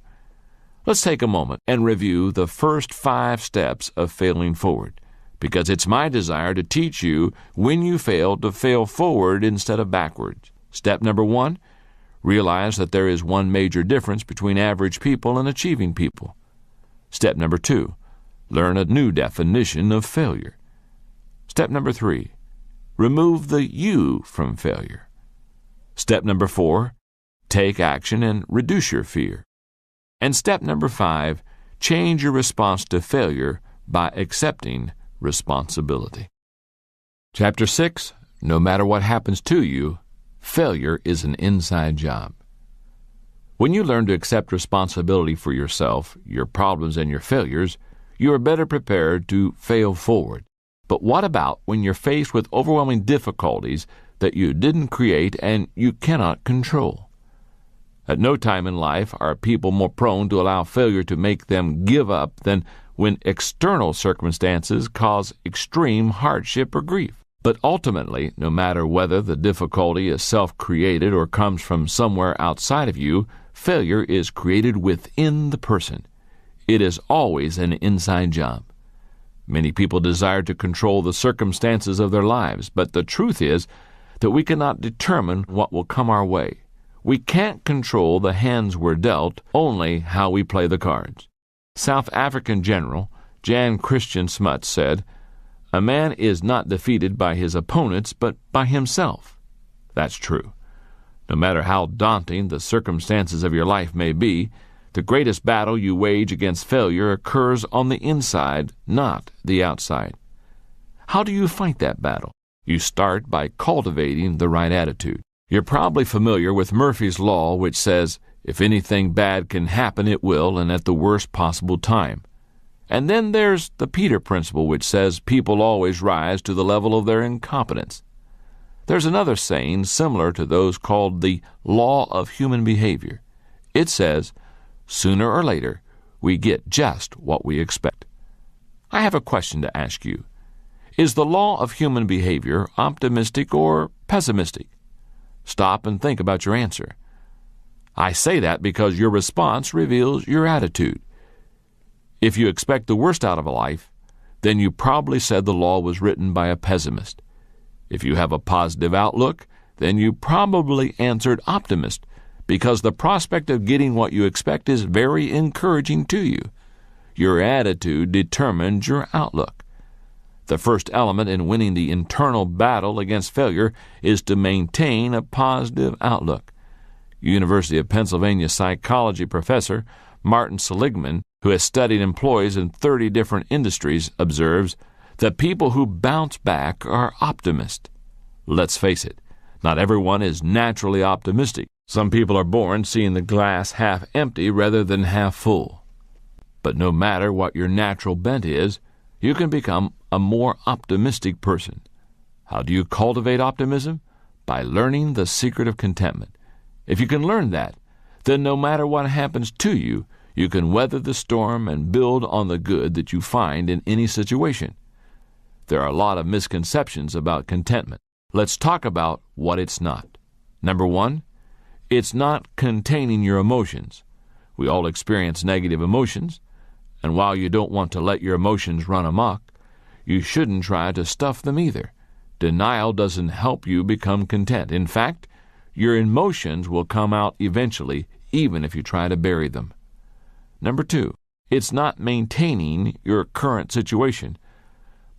Let's take a moment and review the first 5 steps of failing forward, because it's my desire to teach you when you fail to fail forward instead of backwards. Step number 1, realize that there is one major difference between average people and achieving people. Step number 2, learn a new definition of failure. Step number 3, remove the you from failure. Step number 4, take action and reduce your fear. And step number 5, change your response to failure by accepting responsibility. Chapter 6, no matter what happens to you, failure is an inside job. When you learn to accept responsibility for yourself, your problems, and your failures, you are better prepared to fail forward. But what about when you're faced with overwhelming difficulties that you didn't create and you cannot control? At no time in life are people more prone to allow failure to make them give up than when external circumstances cause extreme hardship or grief. But ultimately, no matter whether the difficulty is self-created or comes from somewhere outside of you, failure is created within the person. It is always an inside job. Many people desire to control the circumstances of their lives, but the truth is that we cannot determine what will come our way. We can't control the hands we're dealt, only how we play the cards. South African General Jan Christian Smuts said, "A man is not defeated by his opponents, but by himself." That's true. No matter how daunting the circumstances of your life may be, the greatest battle you wage against failure occurs on the inside, not the outside. How do you fight that battle? You start by cultivating the right attitude. You're probably familiar with Murphy's Law, which says, if anything bad can happen, it will, and at the worst possible time. And then there's the Peter Principle, which says people always rise to the level of their incompetence. There's another saying similar to those called the Law of Human Behavior. It says, sooner or later, we get just what we expect. I have a question to ask you. Is the law of human behavior optimistic or pessimistic? Stop and think about your answer. I say that because your response reveals your attitude. If you expect the worst out of a life, then you probably said the law was written by a pessimist. If you have a positive outlook, then you probably answered optimist, because the prospect of getting what you expect is very encouraging to you. Your attitude determines your outlook. The first element in winning the internal battle against failure is to maintain a positive outlook. University of Pennsylvania psychology professor Martin Seligman, who has studied employees in 30 different industries, observes that people who bounce back are optimists. Let's face it, not everyone is naturally optimistic. Some people are born seeing the glass half empty rather than half full. But no matter what your natural bent is, you can become a more optimistic person. How do you cultivate optimism? By learning the secret of contentment. If you can learn that, then no matter what happens to you, you can weather the storm and build on the good that you find in any situation. There are a lot of misconceptions about contentment. Let's talk about what it's not. Number one, it's not containing your emotions. We all experience negative emotions, and while you don't want to let your emotions run amok, you shouldn't try to stuff them either. Denial doesn't help you become content. In fact, your emotions will come out eventually, even if you try to bury them. Number two, it's not maintaining your current situation.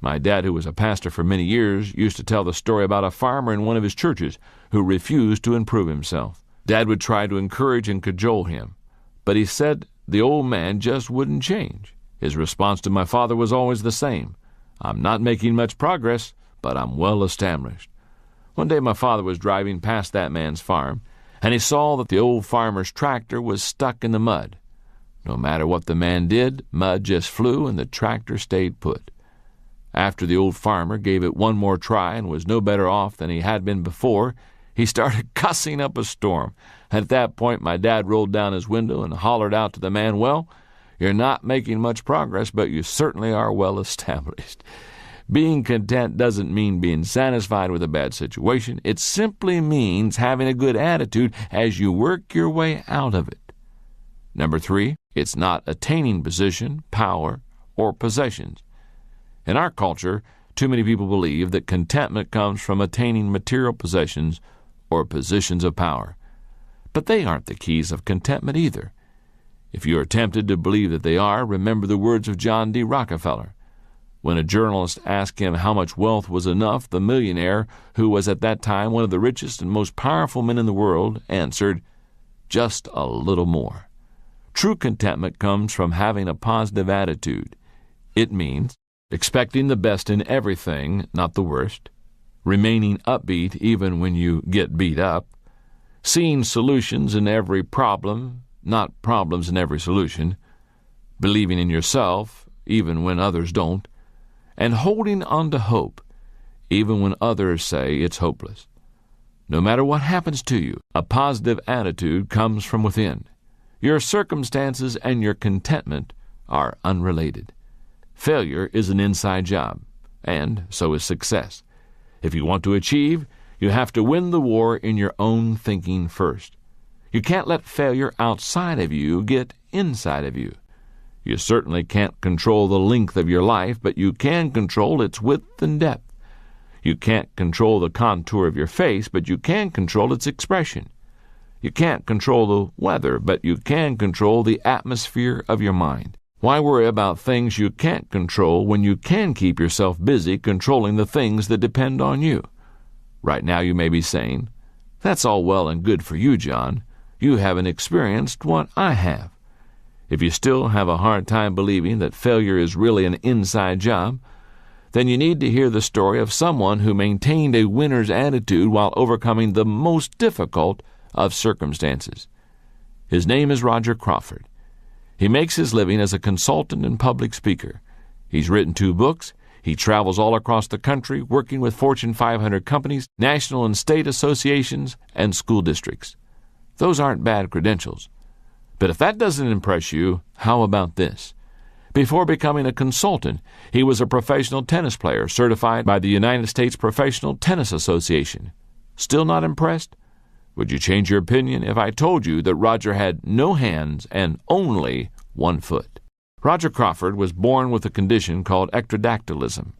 My dad, who was a pastor for many years, used to tell the story about a farmer in one of his churches who refused to improve himself. Dad would try to encourage and cajole him, but he said the old man just wouldn't change. His response to my father was always the same. I'm not making much progress, but I'm well established. One day my father was driving past that man's farm, and he saw that the old farmer's tractor was stuck in the mud. No matter what the man did, mud just flew and the tractor stayed put. After the old farmer gave it one more try and was no better off than he had been before, he started cussing up a storm. At that point, my dad rolled down his window and hollered out to the man, "Well, you're not making much progress, but you certainly are well established." Being content doesn't mean being satisfied with a bad situation. It simply means having a good attitude as you work your way out of it. Number three, it's not attaining position, power, or possessions. In our culture, too many people believe that contentment comes from attaining material possessions or positions of power. But they aren't the keys of contentment either. If you are tempted to believe that they are, remember the words of John D. Rockefeller. When a journalist asked him how much wealth was enough, the millionaire, who was at that time one of the richest and most powerful men in the world, answered, "Just a little more." True contentment comes from having a positive attitude. It means expecting the best in everything, not the worst, remaining upbeat even when you get beat up, seeing solutions in every problem, not problems in every solution, believing in yourself even when others don't, and holding on to hope even when others say it's hopeless. No matter what happens to you, a positive attitude comes from within. Your circumstances and your contentment are unrelated. Failure is an inside job, and so is success. If you want to achieve, you have to win the war in your own thinking first. You can't let failure outside of you get inside of you. You certainly can't control the length of your life, but you can control its width and depth. You can't control the contour of your face, but you can control its expression. You can't control the weather, but you can control the atmosphere of your mind. Why worry about things you can't control when you can keep yourself busy controlling the things that depend on you? Right now you may be saying, "That's all well and good for you, John. You haven't experienced what I have." If you still have a hard time believing that failure is really an inside job, then you need to hear the story of someone who maintained a winner's attitude while overcoming the most difficult of circumstances. His name is Roger Crawford. He makes his living as a consultant and public speaker. He's written 2 books. He travels all across the country working with Fortune 500 companies, national and state associations, and school districts. Those aren't bad credentials. But if that doesn't impress you, how about this? Before becoming a consultant, he was a professional tennis player certified by the United States Professional Tennis Association. Still not impressed? Would you change your opinion if I told you that Roger had no hands and only one foot? Roger Crawford was born with a condition called ectrodactylism.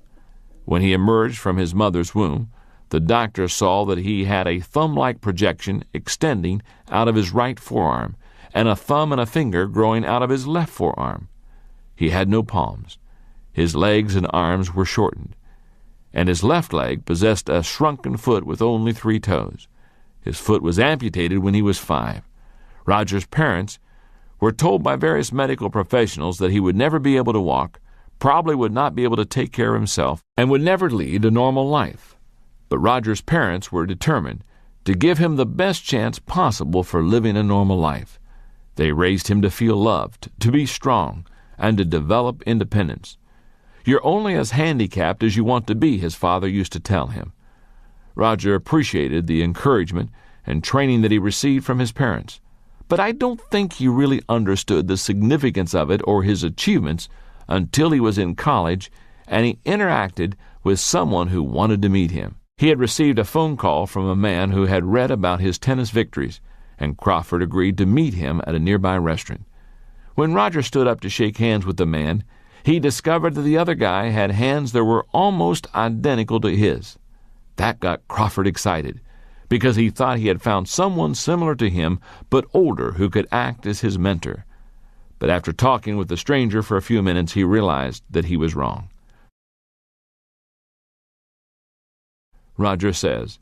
When he emerged from his mother's womb, the doctor saw that he had a thumb-like projection extending out of his right forearm and a thumb and a finger growing out of his left forearm. He had no palms. His legs and arms were shortened, and his left leg possessed a shrunken foot with only 3 toes. His foot was amputated when he was 5. Roger's parents were told by various medical professionals that he would never be able to walk, probably would not be able to take care of himself, and would never lead a normal life. But Roger's parents were determined to give him the best chance possible for living a normal life. They raised him to feel loved, to be strong, and to develop independence. You're only as handicapped as you want to be, his father used to tell him. Roger appreciated the encouragement and training that he received from his parents, but I don't think he really understood the significance of it or his achievements until he was in college and he interacted with someone who wanted to meet him. He had received a phone call from a man who had read about his tennis victories, and Crawford agreed to meet him at a nearby restaurant. When Roger stood up to shake hands with the man, he discovered that the other guy had hands that were almost identical to his. That got Crawford excited, because he thought he had found someone similar to him, but older, who could act as his mentor. But after talking with the stranger for a few minutes, he realized that he was wrong. Roger says,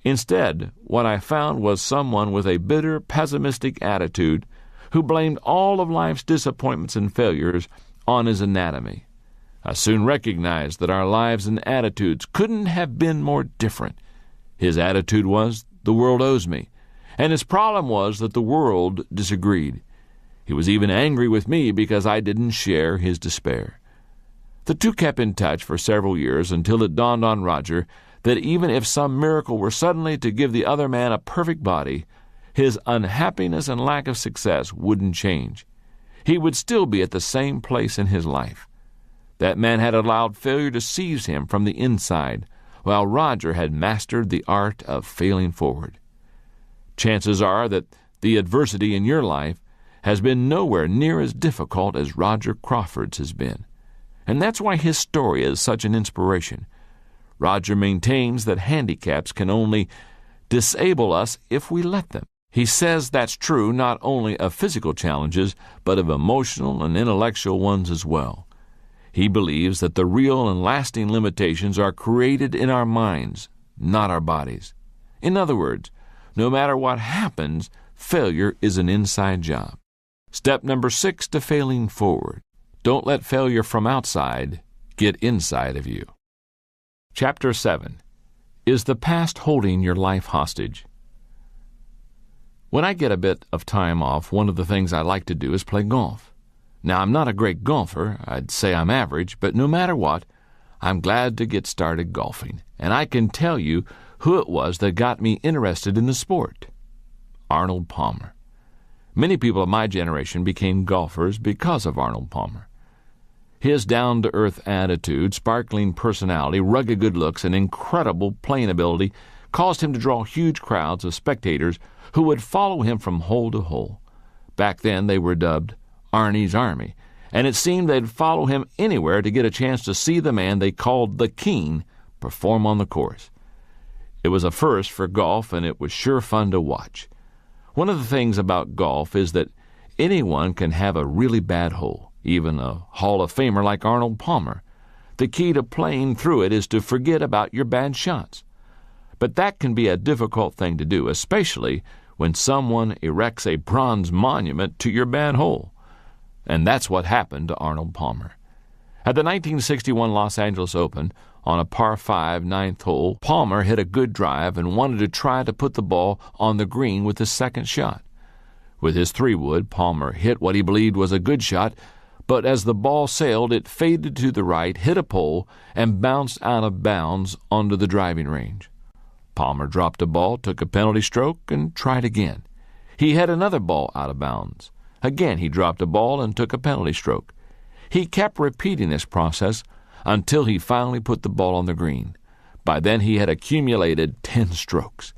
"Instead, what I found was someone with a bitter, pessimistic attitude who blamed all of life's disappointments and failures on his anatomy. I soon recognized that our lives and attitudes couldn't have been more different. His attitude was, the world owes me, and his problem was that the world disagreed. He was even angry with me because I didn't share his despair." The two kept in touch for several years until it dawned on Roger that even if some miracle were suddenly to give the other man a perfect body, his unhappiness and lack of success wouldn't change. He would still be at the same place in his life. That man had allowed failure to seize him from the inside, while Roger had mastered the art of failing forward. Chances are that the adversity in your life has been nowhere near as difficult as Roger Crawford's has been. And that's why his story is such an inspiration. Roger maintains that handicaps can only disable us if we let them. He says that's true not only of physical challenges, but of emotional and intellectual ones as well. He believes that the real and lasting limitations are created in our minds, not our bodies. In other words, no matter what happens, failure is an inside job. Step number 6 to failing forward. Don't let failure from outside get inside of you. Chapter 7. Is the past holding your life hostage? When I get a bit of time off, one of the things I like to do is play golf. Now, I'm not a great golfer. I'd say I'm average, but no matter what, I'm glad to get started golfing, and I can tell you who it was that got me interested in the sport. Arnold Palmer. Many people of my generation became golfers because of Arnold Palmer. His down-to-earth attitude, sparkling personality, rugged good looks, and incredible playing ability caused him to draw huge crowds of spectators who would follow him from hole to hole. Back then they were dubbed Arnie's Army, and it seemed they'd follow him anywhere to get a chance to see the man they called the King perform on the course. It was a first for golf, and it was sure fun to watch. One of the things about golf is that anyone can have a really bad hole, even a Hall of Famer like Arnold Palmer. The key to playing through it is to forget about your bad shots. But that can be a difficult thing to do, especially when someone erects a bronze monument to your bad hole. And that's what happened to Arnold Palmer. At the 1961 Los Angeles Open, on a par 5 ninth hole, Palmer hit a good drive and wanted to try to put the ball on the green with his second shot. With his 3-wood, Palmer hit what he believed was a good shot, but as the ball sailed, it faded to the right, hit a pole, and bounced out of bounds onto the driving range. Palmer dropped the ball, took a penalty stroke, and tried again. He had another ball out of bounds. Again, he dropped a ball and took a penalty stroke. He kept repeating this process until he finally put the ball on the green. By then, he had accumulated 10 strokes.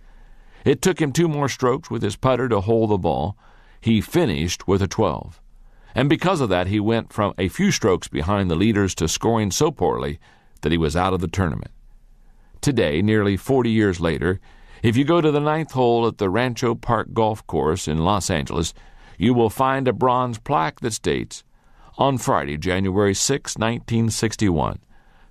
It took him 2 more strokes with his putter to hold the ball. He finished with a 12. And because of that, he went from a few strokes behind the leaders to scoring so poorly that he was out of the tournament. Today, nearly 40 years later, if you go to the 9th hole at the Rancho Park Golf Course in Los Angeles, you will find a bronze plaque that states, "On Friday, January 6, 1961,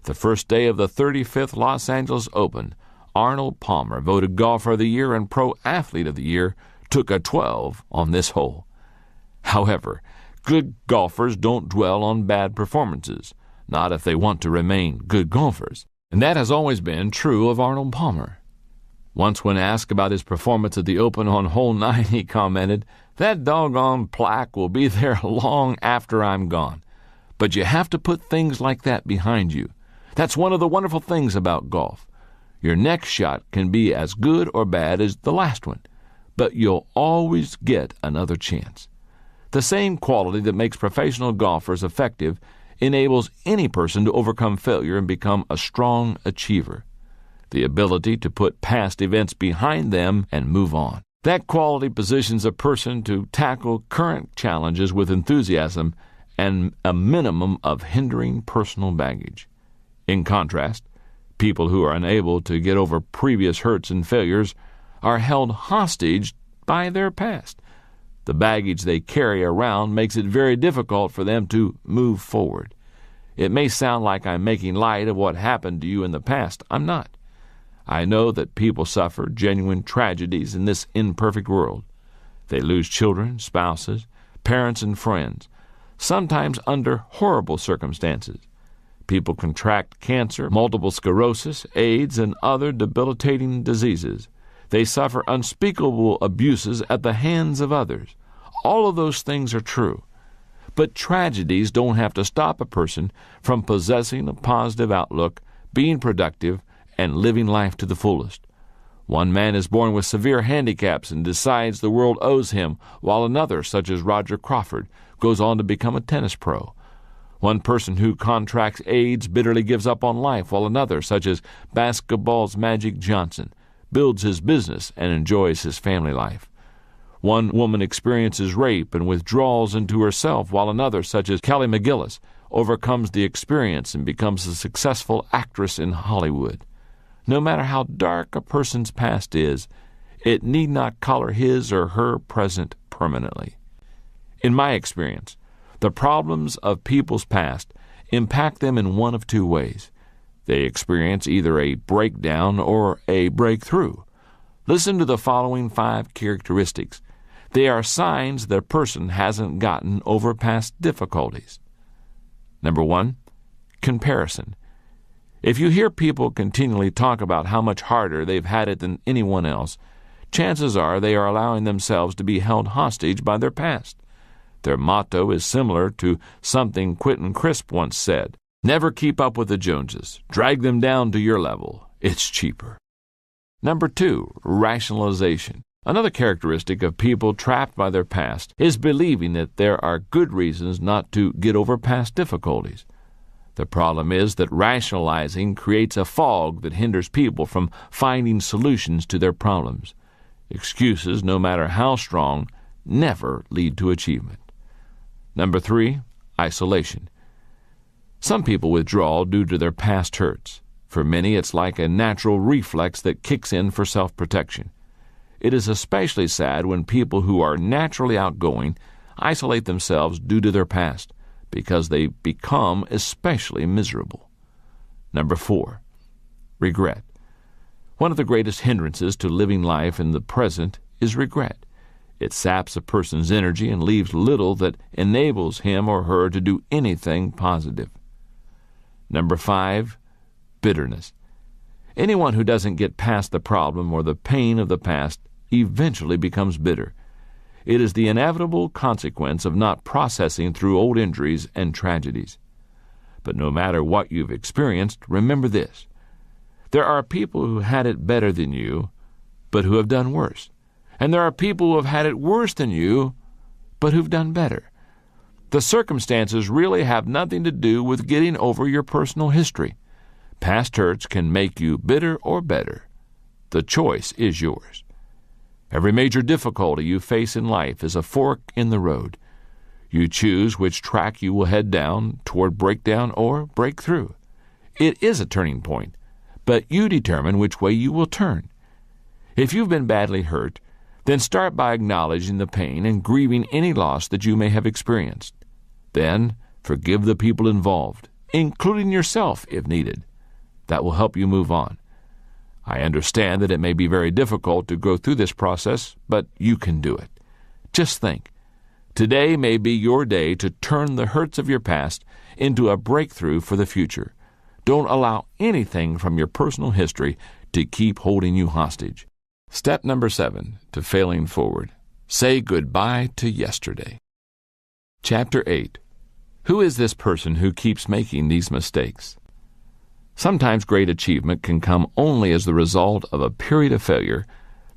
the first day of the 35th Los Angeles Open, Arnold Palmer, voted Golfer of the Year and Pro Athlete of the Year, took a 12 on this hole." However, good golfers don't dwell on bad performances, not if they want to remain good golfers. And that has always been true of Arnold Palmer. Once when asked about his performance at the Open on hole 9, he commented, "That doggone plaque will be there long after I'm gone." But you have to put things like that behind you. That's one of the wonderful things about golf. Your next shot can be as good or bad as the last one, but you'll always get another chance. The same quality that makes professional golfers effective enables any person to overcome failure and become a strong achiever. The ability to put past events behind them and move on. That quality positions a person to tackle current challenges with enthusiasm and a minimum of hindering personal baggage. In contrast, people who are unable to get over previous hurts and failures are held hostage by their past. The baggage they carry around makes it very difficult for them to move forward. It may sound like I'm making light of what happened to you in the past. I'm not. I know that people suffer genuine tragedies in this imperfect world. They lose children, spouses, parents, and friends, sometimes under horrible circumstances. People contract cancer, multiple sclerosis, AIDS, and other debilitating diseases. They suffer unspeakable abuses at the hands of others. All of those things are true. But tragedies don't have to stop a person from possessing a positive outlook, being productive, and living life to the fullest. One man is born with severe handicaps and decides the world owes him, while another, such as Roger Crawford, goes on to become a tennis pro. One person who contracts AIDS bitterly gives up on life, while another, such as basketball's Magic Johnson, builds his business and enjoys his family life. One woman experiences rape and withdraws into herself, while another, such as Kelly McGillis, overcomes the experience and becomes a successful actress in Hollywood. No matter how dark a person's past is, it need not color his or her present permanently. In my experience, the problems of people's past impact them in one of 2 ways. They experience either a breakdown or a breakthrough. Listen to the following 5 characteristics. They are signs that a person hasn't gotten over past difficulties. Number 1, comparison. If you hear people continually talk about how much harder they've had it than anyone else, chances are they are allowing themselves to be held hostage by their past. Their motto is similar to something Quentin Crisp once said, "Never keep up with the Joneses. Drag them down to your level. It's cheaper." Number 2, rationalization. Another characteristic of people trapped by their past is believing that there are good reasons not to get over past difficulties. The problem is that rationalizing creates a fog that hinders people from finding solutions to their problems. Excuses, no matter how strong, never lead to achievement. Number 3, isolation. Some people withdraw due to their past hurts. For many, it's like a natural reflex that kicks in for self-protection. It is especially sad when people who are naturally outgoing isolate themselves due to their past, because they become especially miserable. Number 4, regret. One of the greatest hindrances to living life in the present is regret. It saps a person's energy and leaves little that enables him or her to do anything positive. Number 5, bitterness. Anyone who doesn't get past the problem or the pain of the past eventually becomes bitter. It is the inevitable consequence of not processing through old injuries and tragedies. But no matter what you've experienced, remember this. There are people who had it better than you, but who have done worse. And there are people who have had it worse than you, but who've done better. The circumstances really have nothing to do with getting over your personal history. Past hurts can make you bitter or better. The choice is yours. Every major difficulty you face in life is a fork in the road. You choose which track you will head down toward breakdown or breakthrough. It is a turning point, but you determine which way you will turn. If you've been badly hurt, then start by acknowledging the pain and grieving any loss that you may have experienced. Then forgive the people involved, including yourself if needed. That will help you move on. I understand that it may be very difficult to go through this process, but you can do it. Just think, today may be your day to turn the hurts of your past into a breakthrough for the future. Don't allow anything from your personal history to keep holding you hostage. Step number 7 to failing forward. Say goodbye to yesterday. Chapter 8. Who is this person who keeps making these mistakes? Sometimes great achievement can come only as the result of a period of failure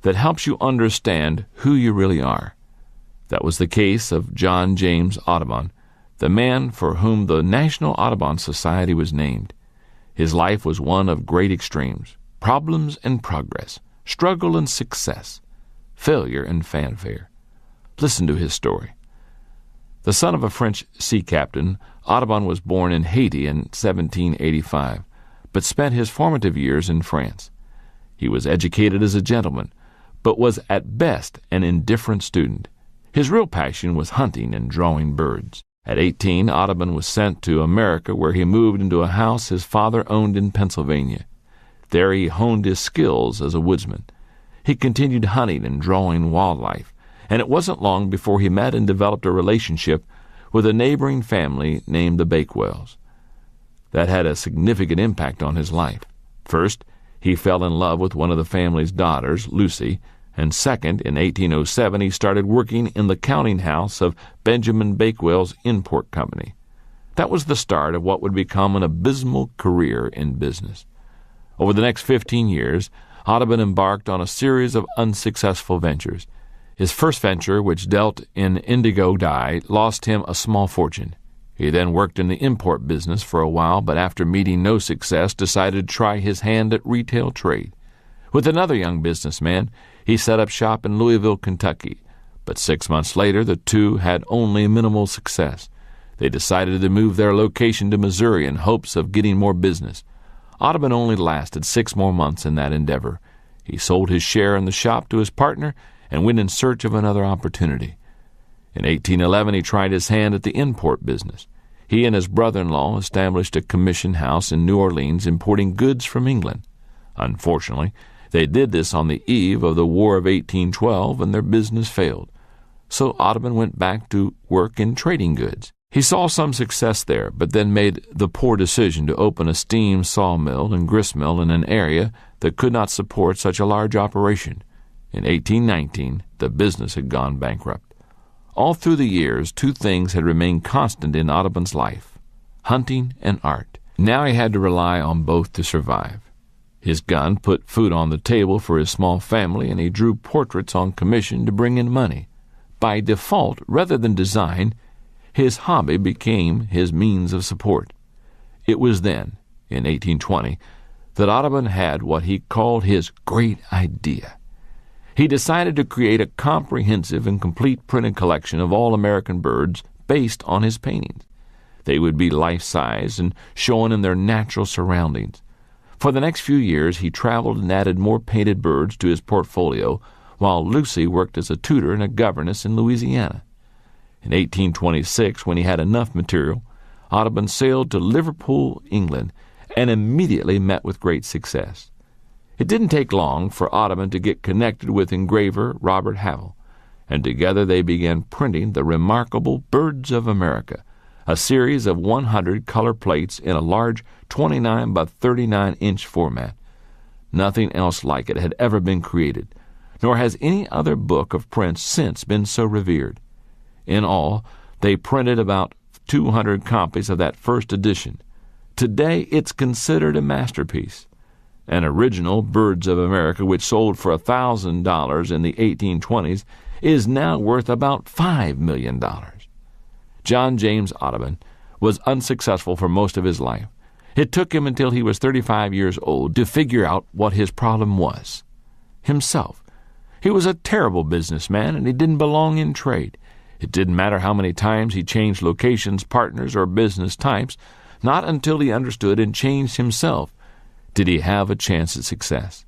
that helps you understand who you really are. That was the case of John James Audubon, the man for whom the National Audubon Society was named. His life was one of great extremes, problems and progress, struggle and success, failure and fanfare. Listen to his story. The son of a French sea captain, Audubon was born in Haiti in 1785, but spent his formative years in France. He was educated as a gentleman, but was at best an indifferent student. His real passion was hunting and drawing birds. At 18, Audubon was sent to America, where he moved into a house his father owned in Pennsylvania. There he honed his skills as a woodsman. He continued hunting and drawing wildlife, and it wasn't long before he met and developed a relationship with a neighboring family named the Bakewells. That had a significant impact on his life. First, he fell in love with one of the family's daughters, Lucy, and second, in 1807, he started working in the counting house of Benjamin Bakewell's Import Company. That was the start of what would become an abysmal career in business. Over the next 15 years, Audubon embarked on a series of unsuccessful ventures. His first venture, which dealt in indigo dye, lost him a small fortune. He then worked in the import business for a while, but after meeting no success, decided to try his hand at retail trade. With another young businessman, he set up shop in Louisville, Kentucky, but 6 months later the two had only minimal success. They decided to move their location to Missouri in hopes of getting more business. Audubon only lasted 6 more months in that endeavor. He sold his share in the shop to his partner and went in search of another opportunity. In 1811, he tried his hand at the import business. He and his brother-in-law established a commission house in New Orleans importing goods from England. Unfortunately, they did this on the eve of the War of 1812, and their business failed. So Audubon went back to work in trading goods. He saw some success there, but then made the poor decision to open a steam sawmill and gristmill in an area that could not support such a large operation. In 1819, the business had gone bankrupt. All through the years, 2 things had remained constant in Audubon's life: hunting and art. Now he had to rely on both to survive. His gun put food on the table for his small family, and he drew portraits on commission to bring in money. By default, rather than design, his hobby became his means of support. It was then, in 1820, that Audubon had what he called his great idea. He decided to create a comprehensive and complete printed collection of all American birds based on his paintings. They would be life-size and shown in their natural surroundings. For the next few years, he traveled and added more painted birds to his portfolio, while Lucy worked as a tutor and a governess in Louisiana. In 1826, when he had enough material, Audubon sailed to Liverpool, England, and immediately met with great success. It didn't take long for Audubon to get connected with engraver Robert Havell, and together they began printing the remarkable Birds of America, a series of 100 color plates in a large 29 by 39-inch format. Nothing else like it had ever been created, nor has any other book of prints since been so revered. In all, they printed about 200 copies of that first edition. Today, it's considered a masterpiece. An original, Birds of America, which sold for $1,000 in the 1820s, is now worth about $5 million. John James Audubon was unsuccessful for most of his life. It took him until he was 35 years old to figure out what his problem was. Himself. He was a terrible businessman, and he didn't belong in trade. It didn't matter how many times he changed locations, partners, or business types. Not until he understood and changed himself did he have a chance at success.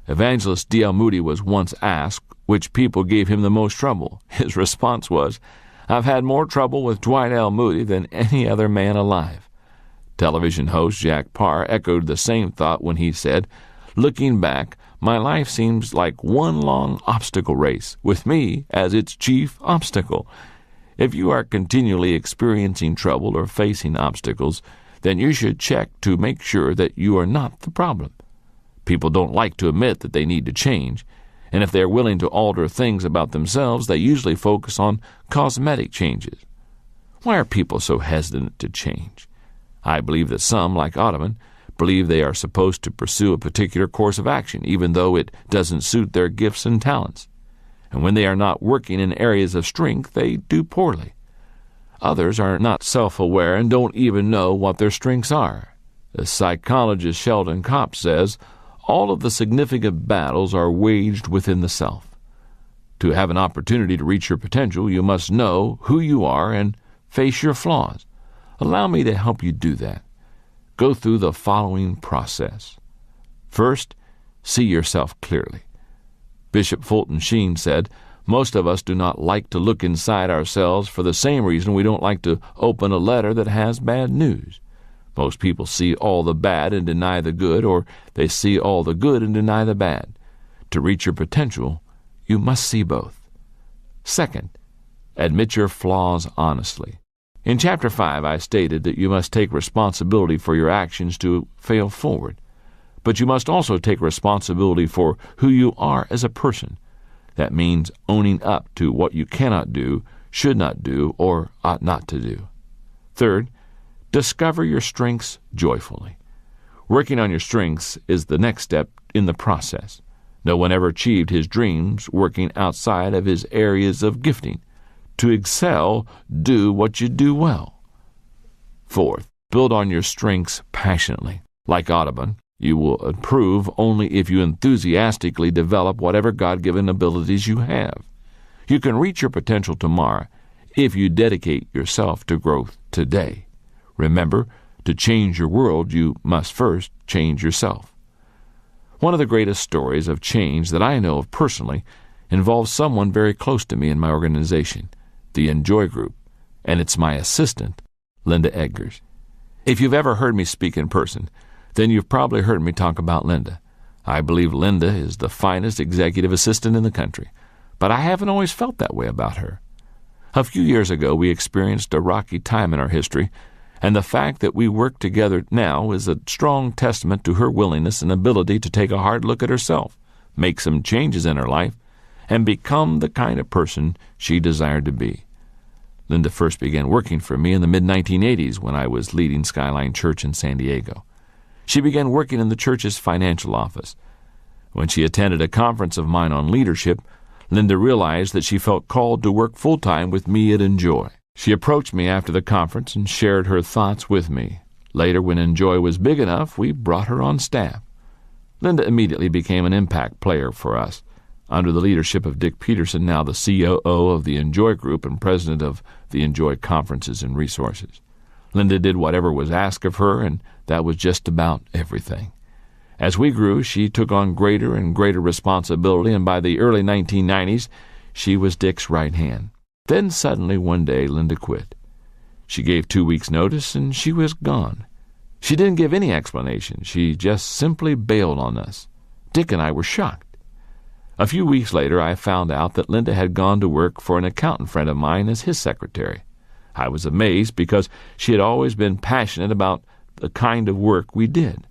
Evangelist D.L. Moody was once asked which people gave him the most trouble. His response was, "I've had more trouble with Dwight L. Moody than any other man alive." Television host Jack Parr echoed the same thought when he said, "Looking back, my life seems like one long obstacle race, with me as its chief obstacle." If you are continually experiencing trouble or facing obstacles, then you should check to make sure that you are not the problem. People don't like to admit that they need to change, and if they are willing to alter things about themselves, they usually focus on cosmetic changes. Why are people so hesitant to change? I believe that some, like Audubon, believe they are supposed to pursue a particular course of action, even though it doesn't suit their gifts and talents. And when they are not working in areas of strength, they do poorly. Others are not self-aware and don't even know what their strengths are. The psychologist Sheldon Kopp says, all of the significant battles are waged within the self. To have an opportunity to reach your potential, you must know who you are and face your flaws. Allow me to help you do that. Go through the following process. First, see yourself clearly. Bishop Fulton Sheen said, "Most of us do not like to look inside ourselves for the same reason we don't like to open a letter that has bad news. Most people see all the bad and deny the good, or they see all the good and deny the bad. To reach your potential, you must see both." Second, admit your flaws honestly. In Chapter 5, I stated that you must take responsibility for your actions to fail forward. But you must also take responsibility for who you are as a person. That means owning up to what you cannot do, should not do, or ought not to do. Third, discover your strengths joyfully. Working on your strengths is the next step in the process. No one ever achieved his dreams working outside of his areas of gifting. To excel, do what you do well. Fourth, build on your strengths passionately. Like Audubon, you will improve only if you enthusiastically develop whatever God-given abilities you have. You can reach your potential tomorrow if you dedicate yourself to growth today. Remember, to change your world, you must first change yourself. One of the greatest stories of change that I know of personally involves someone very close to me in my organization, the Enjoy Group, and it's my assistant, Linda Edgars. If you've ever heard me speak in person, then you've probably heard me talk about Linda. I believe Linda is the finest executive assistant in the country, but I haven't always felt that way about her. A few years ago, we experienced a rocky time in our history, and the fact that we work together now is a strong testament to her willingness and ability to take a hard look at herself, make some changes in her life, and become the kind of person she desired to be. Linda first began working for me in the mid-1980s when I was leading Skyline Church in San Diego. She began working in the church's financial office. When she attended a conference of mine on leadership, Linda realized that she felt called to work full-time with me at Enjoy. She approached me after the conference and shared her thoughts with me. Later, when Enjoy was big enough, we brought her on staff. Linda immediately became an impact player for us. Under the leadership of Dick Peterson, now the COO of the Enjoy Group and president of the Enjoy Conferences and Resources. Linda did whatever was asked of her, and that was just about everything. As we grew, she took on greater and greater responsibility, and by the early 1990s, she was Dick's right hand. Then suddenly one day, Linda quit. She gave 2 weeks' notice, and she was gone. She didn't give any explanation. She just simply bailed on us. Dick and I were shocked. A few weeks later, I found out that Linda had gone to work for an accountant friend of mine as his secretary. I was amazed because she had always been passionate about the kind of work we did.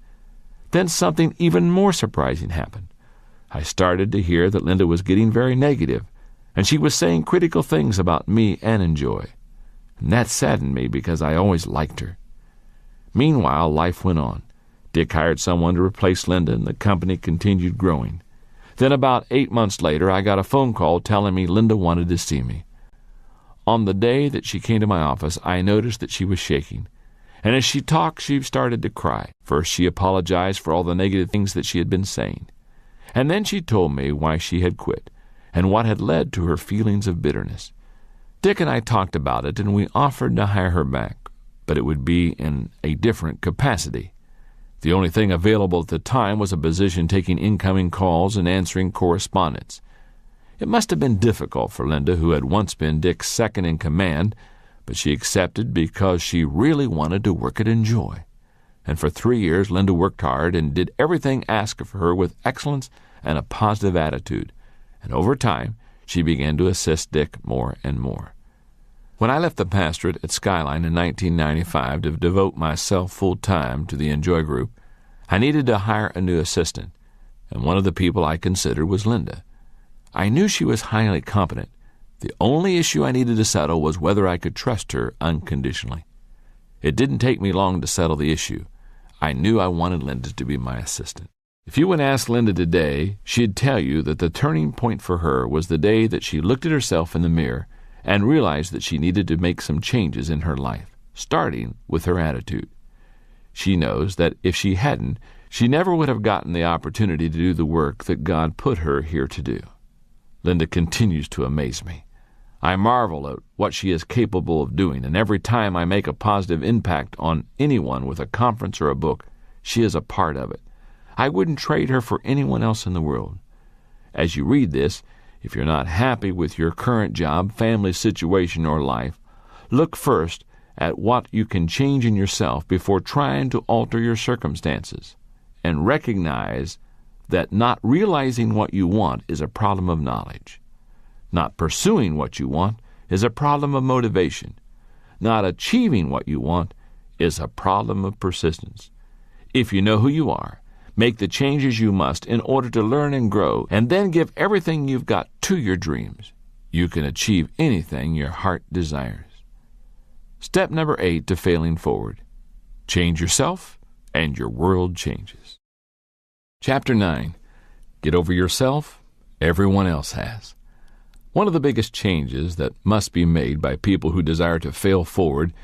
Then something even more surprising happened. I started to hear that Linda was getting very negative, and she was saying critical things about me and Enjoy. And that saddened me because I always liked her. Meanwhile, life went on. Dick hired someone to replace Linda, and the company continued growing. Then about 8 months later, I got a phone call telling me Linda wanted to see me. On the day that she came to my office, I noticed that she was shaking. And as she talked, she started to cry. First, she apologized for all the negative things that she had been saying. And then she told me why she had quit and what had led to her feelings of bitterness. Dick and I talked about it, and we offered to hire her back, but it would be in a different capacity. The only thing available at the time was a position taking incoming calls and answering correspondence. It must have been difficult for Linda, who had once been Dick's second in command, but she accepted because she really wanted to work it in joy. And for 3 years, Linda worked hard and did everything asked of her with excellence and a positive attitude. And over time, she began to assist Dick more and more. When I left the pastorate at Skyline in 1995 to devote myself full-time to the Enjoy Group, I needed to hire a new assistant, and one of the people I considered was Linda. I knew she was highly competent. The only issue I needed to settle was whether I could trust her unconditionally. It didn't take me long to settle the issue. I knew I wanted Linda to be my assistant. If you would ask Linda today, she'd tell you that the turning point for her was the day that she looked at herself in the mirror and realized that she needed to make some changes in her life, starting with her attitude. She knows that if she hadn't, she never would have gotten the opportunity to do the work that God put her here to do. Linda continues to amaze me. I marvel at what she is capable of doing, and every time I make a positive impact on anyone with a conference or a book, she is a part of it. I wouldn't trade her for anyone else in the world. As you read this, if you're not happy with your current job, family situation, or life, look first at what you can change in yourself before trying to alter your circumstances, and recognize that not realizing what you want is a problem of knowledge. Not pursuing what you want is a problem of motivation. Not achieving what you want is a problem of persistence. If you know who you are, make the changes you must in order to learn and grow, and then give everything you've got to your dreams. You can achieve anything your heart desires. Step number 8 to failing forward. Change yourself, and your world changes. Chapter 9. Get over yourself. Everyone else has. One of the biggest changes that must be made by people who desire to fail forward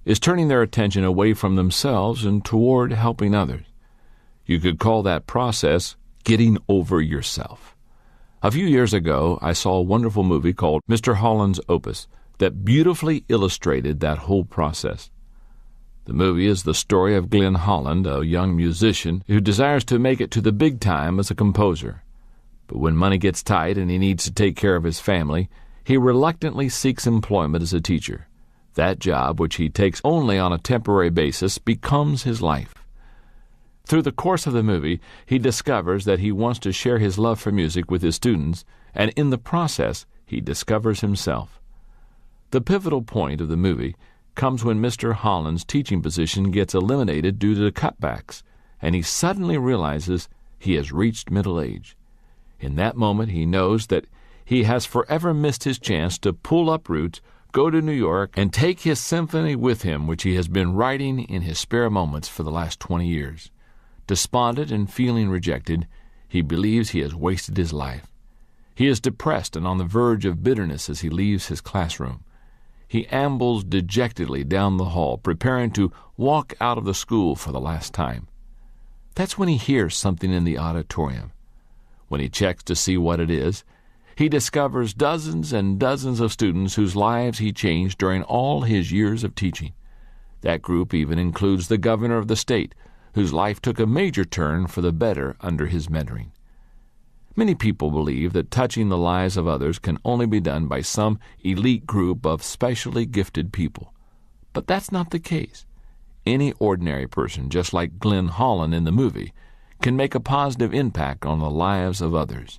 is turning their attention away from themselves and toward helping others. You could call that process getting over yourself. A few years ago, I saw a wonderful movie called Mr. Holland's Opus that beautifully illustrated that whole process. The movie is the story of Glenn Holland, a young musician who desires to make it to the big time as a composer. But when money gets tight and he needs to take care of his family, he reluctantly seeks employment as a teacher. That job, which he takes only on a temporary basis, becomes his life. Through the course of the movie, he discovers that he wants to share his love for music with his students, and in the process, he discovers himself. The pivotal point of the movie comes when Mr. Holland's teaching position gets eliminated due to cutbacks, and he suddenly realizes he has reached middle age. In that moment, he knows that he has forever missed his chance to pull up roots, go to New York, and take his symphony with him, which he has been writing in his spare moments for the last 20 years. Despondent and feeling rejected, he believes he has wasted his life. He is depressed and on the verge of bitterness as he leaves his classroom. He ambles dejectedly down the hall, preparing to walk out of the school for the last time. That's when he hears something in the auditorium. When he checks to see what it is, he discovers dozens and dozens of students whose lives he changed during all his years of teaching. That group even includes the governor of the state, whose life took a major turn for the better under his mentoring. Many people believe that touching the lives of others can only be done by some elite group of specially gifted people. But that's not the case. Any ordinary person, just like Glenn Holland in the movie, can make a positive impact on the lives of others.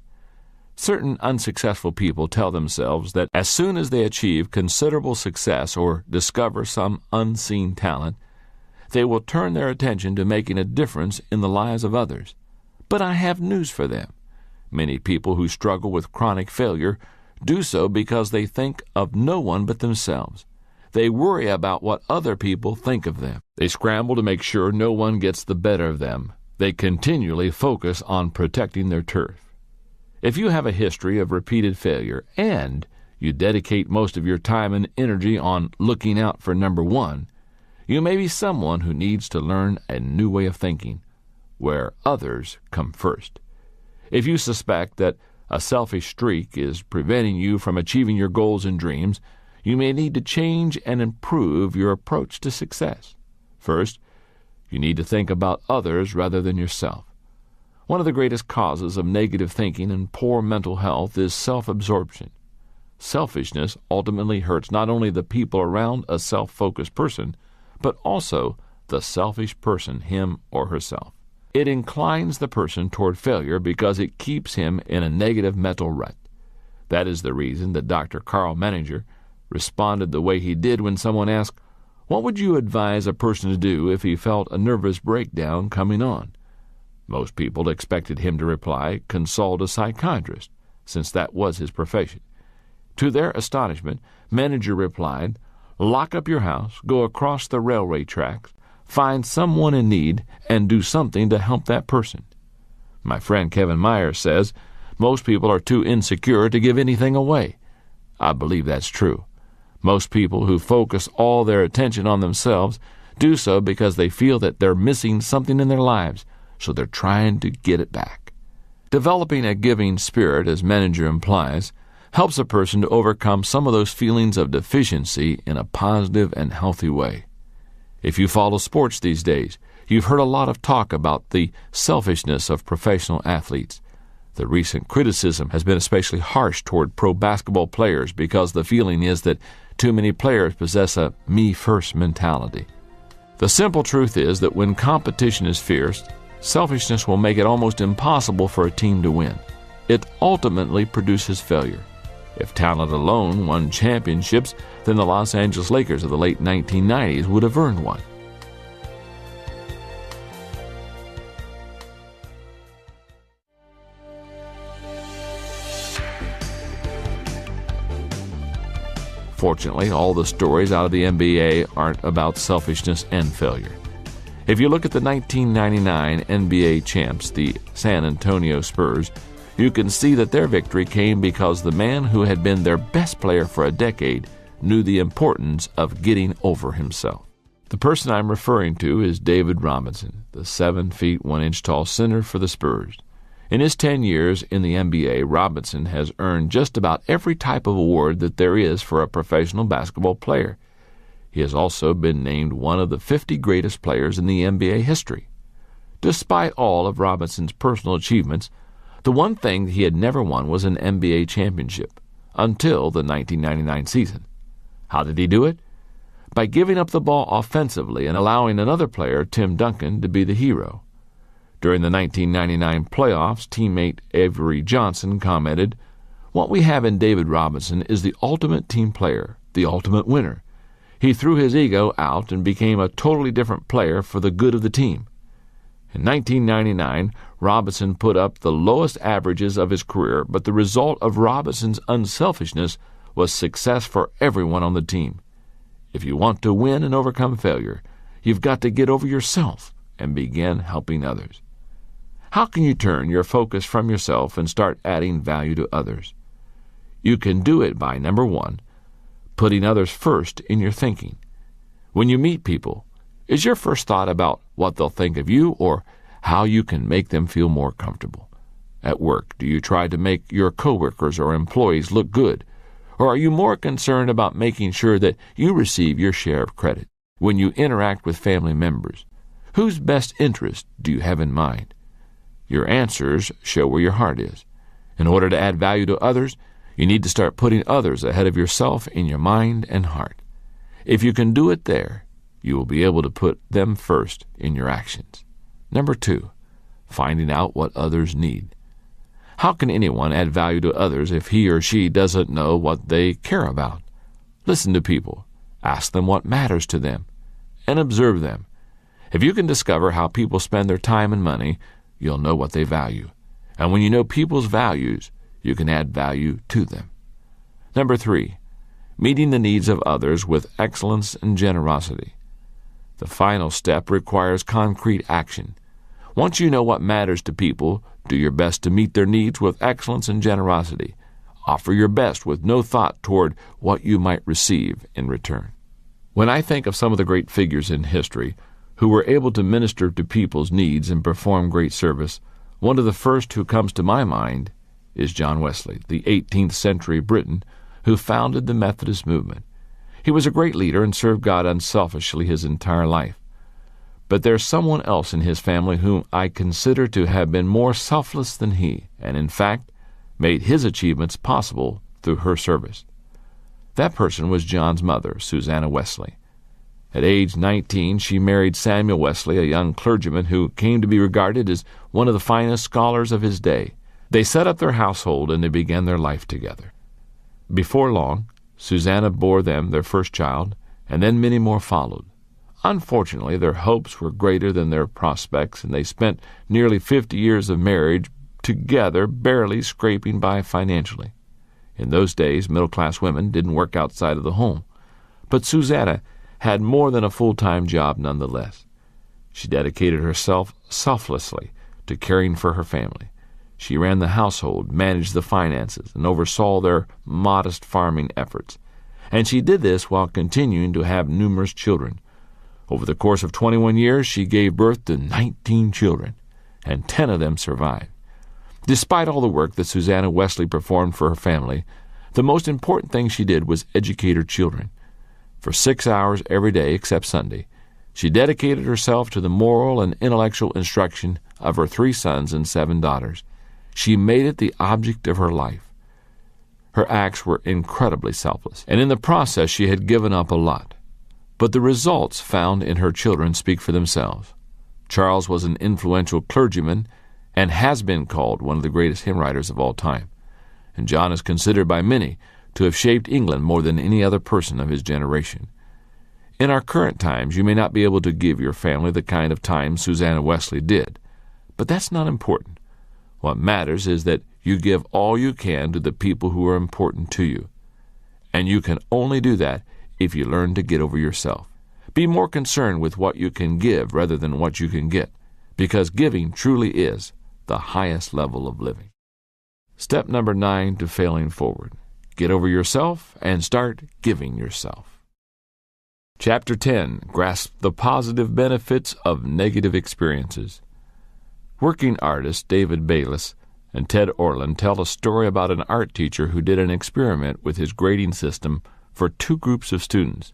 Certain unsuccessful people tell themselves that as soon as they achieve considerable success or discover some unseen talent, they will turn their attention to making a difference in the lives of others. But I have news for them. Many people who struggle with chronic failure do so because they think of no one but themselves. They worry about what other people think of them. They scramble to make sure no one gets the better of them. They continually focus on protecting their turf. If you have a history of repeated failure and you dedicate most of your time and energy on looking out for number one, you may be someone who needs to learn a new way of thinking, where others come first. If you suspect that a selfish streak is preventing you from achieving your goals and dreams, you may need to change and improve your approach to success. First, you need to think about others rather than yourself. One of the greatest causes of negative thinking and poor mental health is self-absorption. Selfishness ultimately hurts not only the people around a self-focused person, but also the selfish person, him or herself. It inclines the person toward failure because it keeps him in a negative mental rut. That is the reason that Dr. Carl Menninger responded the way he did when someone asked, "What would you advise a person to do if he felt a nervous breakdown coming on?" Most people expected him to reply, "Consult a psychiatrist," since that was his profession. To their astonishment, Menninger replied, "Lock up your house, go across the railway tracks, find someone in need, and do something to help that person." My friend Kevin Myers says, "Most people are too insecure to give anything away." I believe that's true. Most people who focus all their attention on themselves do so because they feel that they're missing something in their lives, so they're trying to get it back. Developing a giving spirit, as Menninger implies, helps a person to overcome some of those feelings of deficiency in a positive and healthy way. If you follow sports these days, you've heard a lot of talk about the selfishness of professional athletes. The recent criticism has been especially harsh toward pro basketball players because the feeling is that too many players possess a me-first mentality. The simple truth is that when competition is fierce, selfishness will make it almost impossible for a team to win. It ultimately produces failure. If talent alone won championships, then the Los Angeles Lakers of the late 1990s would have earned one. Fortunately, all the stories out of the NBA aren't about selfishness and failure. If you look at the 1999 NBA champs, the San Antonio Spurs, you can see that their victory came because the man who had been their best player for a decade knew the importance of getting over himself. The person I'm referring to is David Robinson, the 7 feet 1 inch tall center for the Spurs. In his 10 years in the NBA, Robinson has earned just about every type of award that there is for a professional basketball player. He has also been named one of the 50 greatest players in the NBA history. Despite all of Robinson's personal achievements, the one thing he had never won was an NBA championship, until the 1999 season. How did he do it? By giving up the ball offensively and allowing another player, Tim Duncan, to be the hero. During the 1999 playoffs, teammate Avery Johnson commented, "What we have in David Robinson is the ultimate team player, the ultimate winner. He threw his ego out and became a totally different player for the good of the team." In 1999, Robinson put up the lowest averages of his career, but the result of Robinson's unselfishness was success for everyone on the team. If you want to win and overcome failure, you've got to get over yourself and begin helping others. How can you turn your focus from yourself and start adding value to others? You can do it by, number one, putting others first in your thinking. When you meet people, is your first thought about what they'll think of you or how you can make them feel more comfortable? At work, do you try to make your coworkers or employees look good? Or are you more concerned about making sure that you receive your share of credit? When you interact with family members, whose best interest do you have in mind? Your answers show where your heart is. In order to add value to others, you need to start putting others ahead of yourself in your mind and heart. If you can do it there, you will be able to put them first in your actions. Number two, finding out what others need. How can anyone add value to others if he or she doesn't know what they care about? Listen to people, ask them what matters to them, and observe them. If you can discover how people spend their time and money, you'll know what they value. And when you know people's values, you can add value to them. Number three, meeting the needs of others with excellence and generosity. The final step requires concrete action. Once you know what matters to people, do your best to meet their needs with excellence and generosity. Offer your best with no thought toward what you might receive in return. When I think of some of the great figures in history who were able to minister to people's needs and perform great service, one of the first who comes to my mind is John Wesley, the 18th century Briton who founded the Methodist movement. He was a great leader and served God unselfishly his entire life. But there's someone else in his family whom I consider to have been more selfless than he, and in fact made his achievements possible through her service. That person was John's mother, Susanna Wesley. At age 19, she married Samuel Wesley, a young clergyman who came to be regarded as one of the finest scholars of his day. They set up their household and they began their life together. Before long, Susanna bore them their first child, and then many more followed. Unfortunately, their hopes were greater than their prospects, and they spent nearly 50 years of marriage together, barely scraping by financially. In those days, middle-class women didn't work outside of the home. But Susanna had more than a full-time job nonetheless. She dedicated herself selflessly to caring for her family. She ran the household, managed the finances, and oversaw their modest farming efforts. And she did this while continuing to have numerous children. Over the course of 21 years, she gave birth to 19 children, and 10 of them survived. Despite all the work that Susanna Wesley performed for her family, the most important thing she did was educate her children. For 6 hours every day except Sunday, she dedicated herself to the moral and intellectual instruction of her 3 sons and 7 daughters. She made it the object of her life. Her acts were incredibly selfless, and in the process she had given up a lot. But the results found in her children speak for themselves. Charles was an influential clergyman and has been called one of the greatest hymn writers of all time. And John is considered by many to have shaped England more than any other person of his generation. In our current times, you may not be able to give your family the kind of time Susanna Wesley did, but that's not important. What matters is that you give all you can to the people who are important to you. And you can only do that if you learn to get over yourself. Be more concerned with what you can give rather than what you can get, because giving truly is the highest level of living. Step number 9 to failing forward. Get over yourself and start giving yourself. Chapter 10. Grasp the positive benefits of negative experiences. Working artists David Bayless and Ted Orland tell a story about an art teacher who did an experiment with his grading system for 2 groups of students.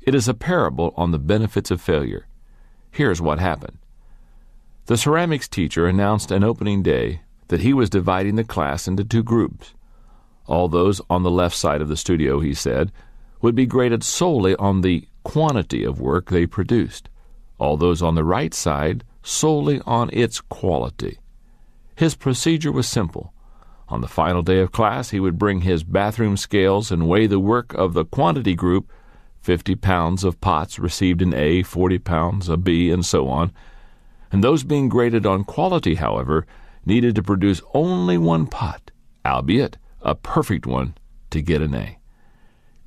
It is a parable on the benefits of failure. Here's what happened. The ceramics teacher announced an opening day that he was dividing the class into 2 groups. All those on the left side of the studio, he said, would be graded solely on the quantity of work they produced. All those on the right side solely on its quality. His procedure was simple. On the final day of class, he would bring his bathroom scales and weigh the work of the quantity group. 50 pounds of pots received an A, 40 pounds a B, and so on. And those being graded on quality, however, needed to produce only 1 pot, albeit a perfect one, to get an A.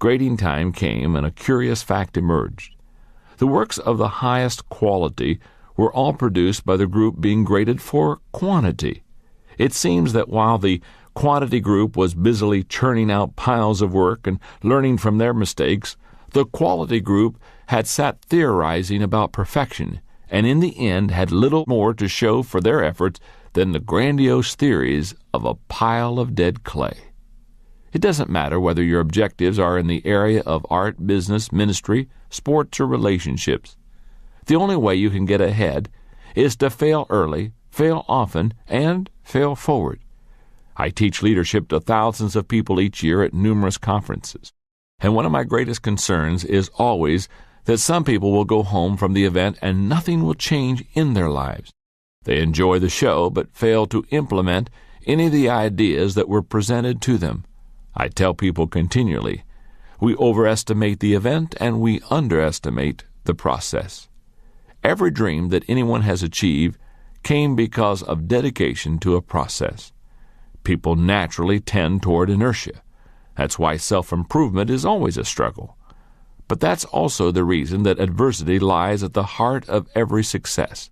Grading time came, and a curious fact emerged. The works of the highest quality were all produced by the group being graded for quantity. It seems that while the quantity group was busily churning out piles of work and learning from their mistakes, the quality group had sat theorizing about perfection, and in the end had little more to show for their efforts than the grandiose theories of a pile of dead clay. It doesn't matter whether your objectives are in the area of art, business, ministry, sports, or relationships. The only way you can get ahead is to fail early, fail often, and fail forward. I teach leadership to thousands of people each year at numerous conferences. And one of my greatest concerns is always that some people will go home from the event and nothing will change in their lives. They enjoy the show but fail to implement any of the ideas that were presented to them. I tell people continually, we overestimate the event and we underestimate the process. Every dream that anyone has achieved came because of dedication to a process. People naturally tend toward inertia. That's why self-improvement is always a struggle. But that's also the reason that adversity lies at the heart of every success.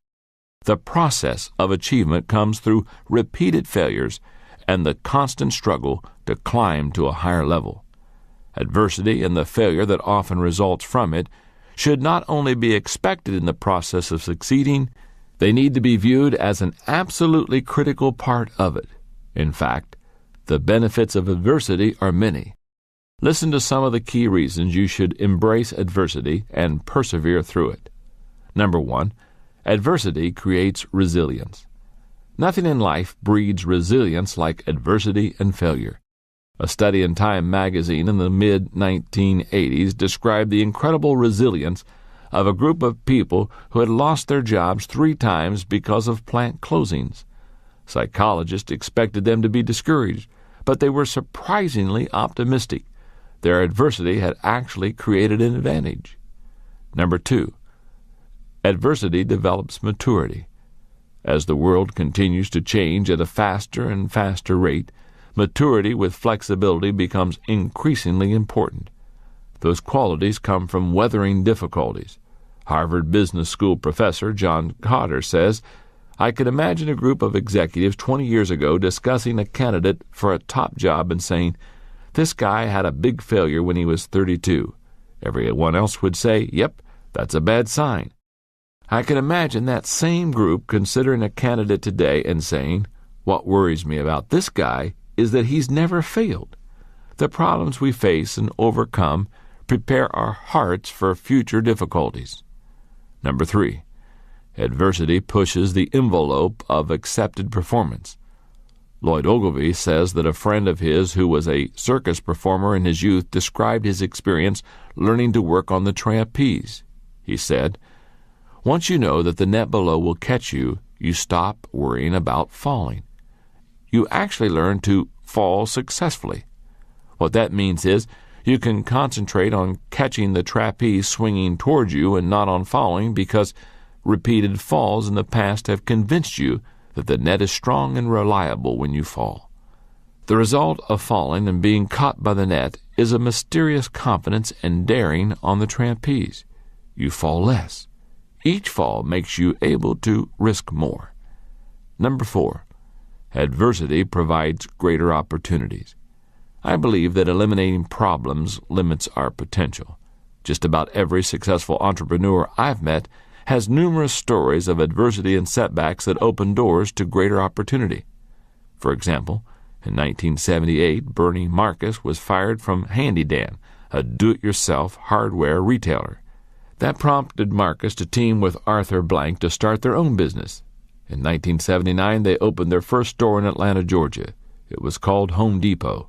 The process of achievement comes through repeated failures and the constant struggle to climb to a higher level. Adversity and the failure that often results from it should not only be expected in the process of succeeding, they need to be viewed as an absolutely critical part of it. In fact, the benefits of adversity are many. Listen to some of the key reasons you should embrace adversity and persevere through it. Number 1, adversity creates resilience. Nothing in life breeds resilience like adversity and failure. A study in Time magazine in the mid-1980s described the incredible resilience of a group of people who had lost their jobs 3 times because of plant closings. Psychologists expected them to be discouraged, but they were surprisingly optimistic. Their adversity had actually created an advantage. Number 2, adversity develops maturity. As the world continues to change at a faster and faster rate, maturity with flexibility becomes increasingly important. Those qualities come from weathering difficulties. Harvard Business School professor John Cotter says, "I can imagine a group of executives 20 years ago discussing a candidate for a top job and saying, 'This guy had a big failure when he was 32. Everyone else would say, 'Yep, that's a bad sign.' I can imagine that same group considering a candidate today and saying, 'What worries me about this guy is that he's never failed.' The problems we face and overcome prepare our hearts for future difficulties." Number 3, adversity pushes the envelope of accepted performance. Lloyd Ogilvy says that a friend of his who was a circus performer in his youth described his experience learning to work on the trapeze. He said, "Once you know that the net below will catch you, you stop worrying about falling. You actually learn to fall successfully. What that means is you can concentrate on catching the trapeze swinging towards you and not on falling because repeated falls in the past have convinced you that the net is strong and reliable when you fall. The result of falling and being caught by the net is a mysterious confidence and daring on the trapeze. You fall less. Each fall makes you able to risk more." Number 4, adversity provides greater opportunities. I believe that eliminating problems limits our potential. Just about every successful entrepreneur I've met has numerous stories of adversity and setbacks that open doors to greater opportunity. For example, in 1978, Bernie Marcus was fired from Handy Dan, a do-it-yourself hardware retailer. That prompted Marcus to team with Arthur Blank to start their own business. In 1979, they opened their first store in Atlanta, Georgia. It was called Home Depot.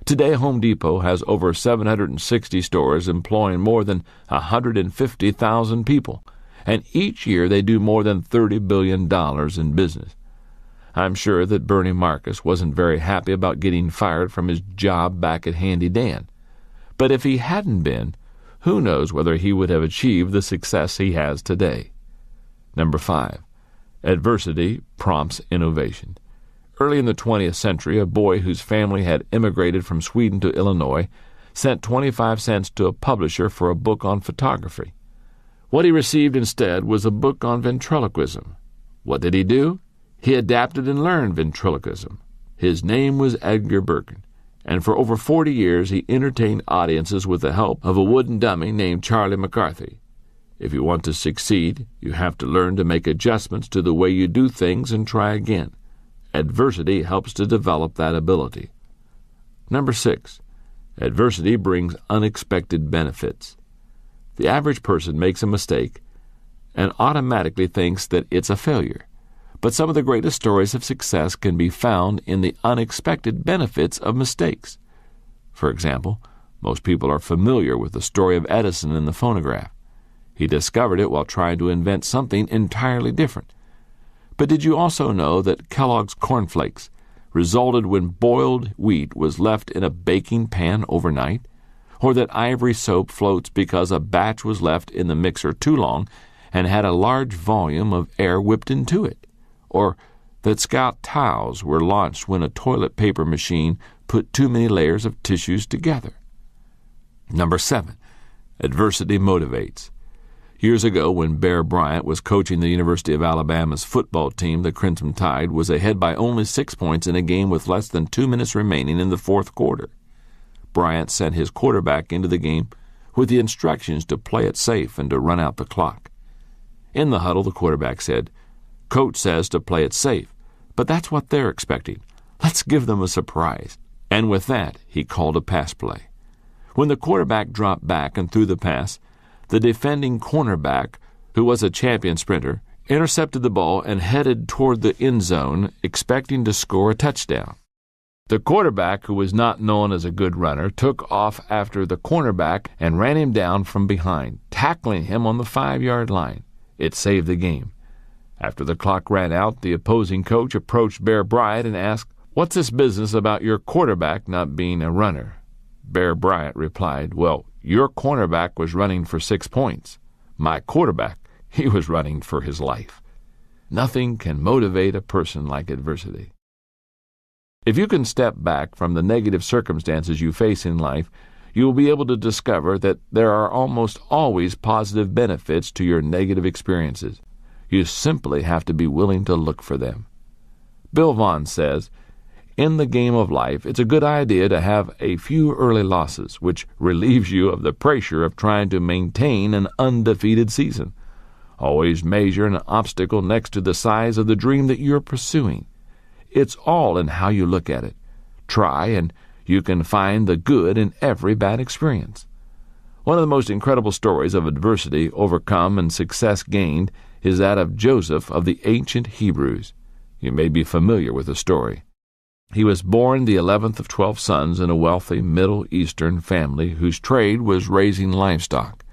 Today, Home Depot has over 760 stores employing more than 150,000 people, and each year they do more than $30 billion in business. I'm sure that Bernie Marcus wasn't very happy about getting fired from his job back at Handy Dan. But if he hadn't been, who knows whether he would have achieved the success he has today. Number 5, adversity prompts innovation. Early in the 20th century, a boy whose family had immigrated from Sweden to Illinois sent 25 cents to a publisher for a book on photography. What he received instead was a book on ventriloquism. What did he do? He adapted and learned ventriloquism. His name was Edgar Birkin, and for over 40 years he entertained audiences with the help of a wooden dummy named Charlie McCarthy. If you want to succeed, you have to learn to make adjustments to the way you do things and try again. Adversity helps to develop that ability. Number 6, adversity brings unexpected benefits. The average person makes a mistake and automatically thinks that it's a failure. But some of the greatest stories of success can be found in the unexpected benefits of mistakes. For example, most people are familiar with the story of Edison and the phonograph. He discovered it while trying to invent something entirely different. But did you also know that Kellogg's cornflakes resulted when boiled wheat was left in a baking pan overnight? Or that ivory soap floats because a batch was left in the mixer too long and had a large volume of air whipped into it? Or that Scout tiles were launched when a toilet paper machine put too many layers of tissues together. Number 7, adversity motivates. Years ago, when Bear Bryant was coaching the University of Alabama's football team, the Crimson Tide was ahead by only 6 points in a game with less than 2 minutes remaining in the fourth quarter. Bryant sent his quarterback into the game with the instructions to play it safe and to run out the clock. In the huddle, the quarterback said, "Coach says to play it safe, but that's what they're expecting. Let's give them a surprise." And with that, he called a pass play. When the quarterback dropped back and threw the pass, the defending cornerback, who was a champion sprinter, intercepted the ball and headed toward the end zone, expecting to score a touchdown. The quarterback, who was not known as a good runner, took off after the cornerback and ran him down from behind, tackling him on the 5-yard line. It saved the game. After the clock ran out, the opposing coach approached Bear Bryant and asked, "What's this business about your quarterback not being a runner?" Bear Bryant replied, "Well, your cornerback was running for 6 points. My quarterback, he was running for his life." Nothing can motivate a person like adversity. If you can step back from the negative circumstances you face in life, you will be able to discover that there are almost always positive benefits to your negative experiences. You simply have to be willing to look for them. Bill Vaughn says, "In the game of life, it's a good idea to have a few early losses, which relieves you of the pressure of trying to maintain an undefeated season. Always measure an obstacle next to the size of the dream that you're pursuing. It's all in how you look at it. Try, and you can find the good in every bad experience." One of the most incredible stories of adversity overcome and success gained is that of Joseph of the ancient Hebrews. You may be familiar with the story. He was born the 11th of 12 sons in a wealthy Middle Eastern family whose trade was raising livestock.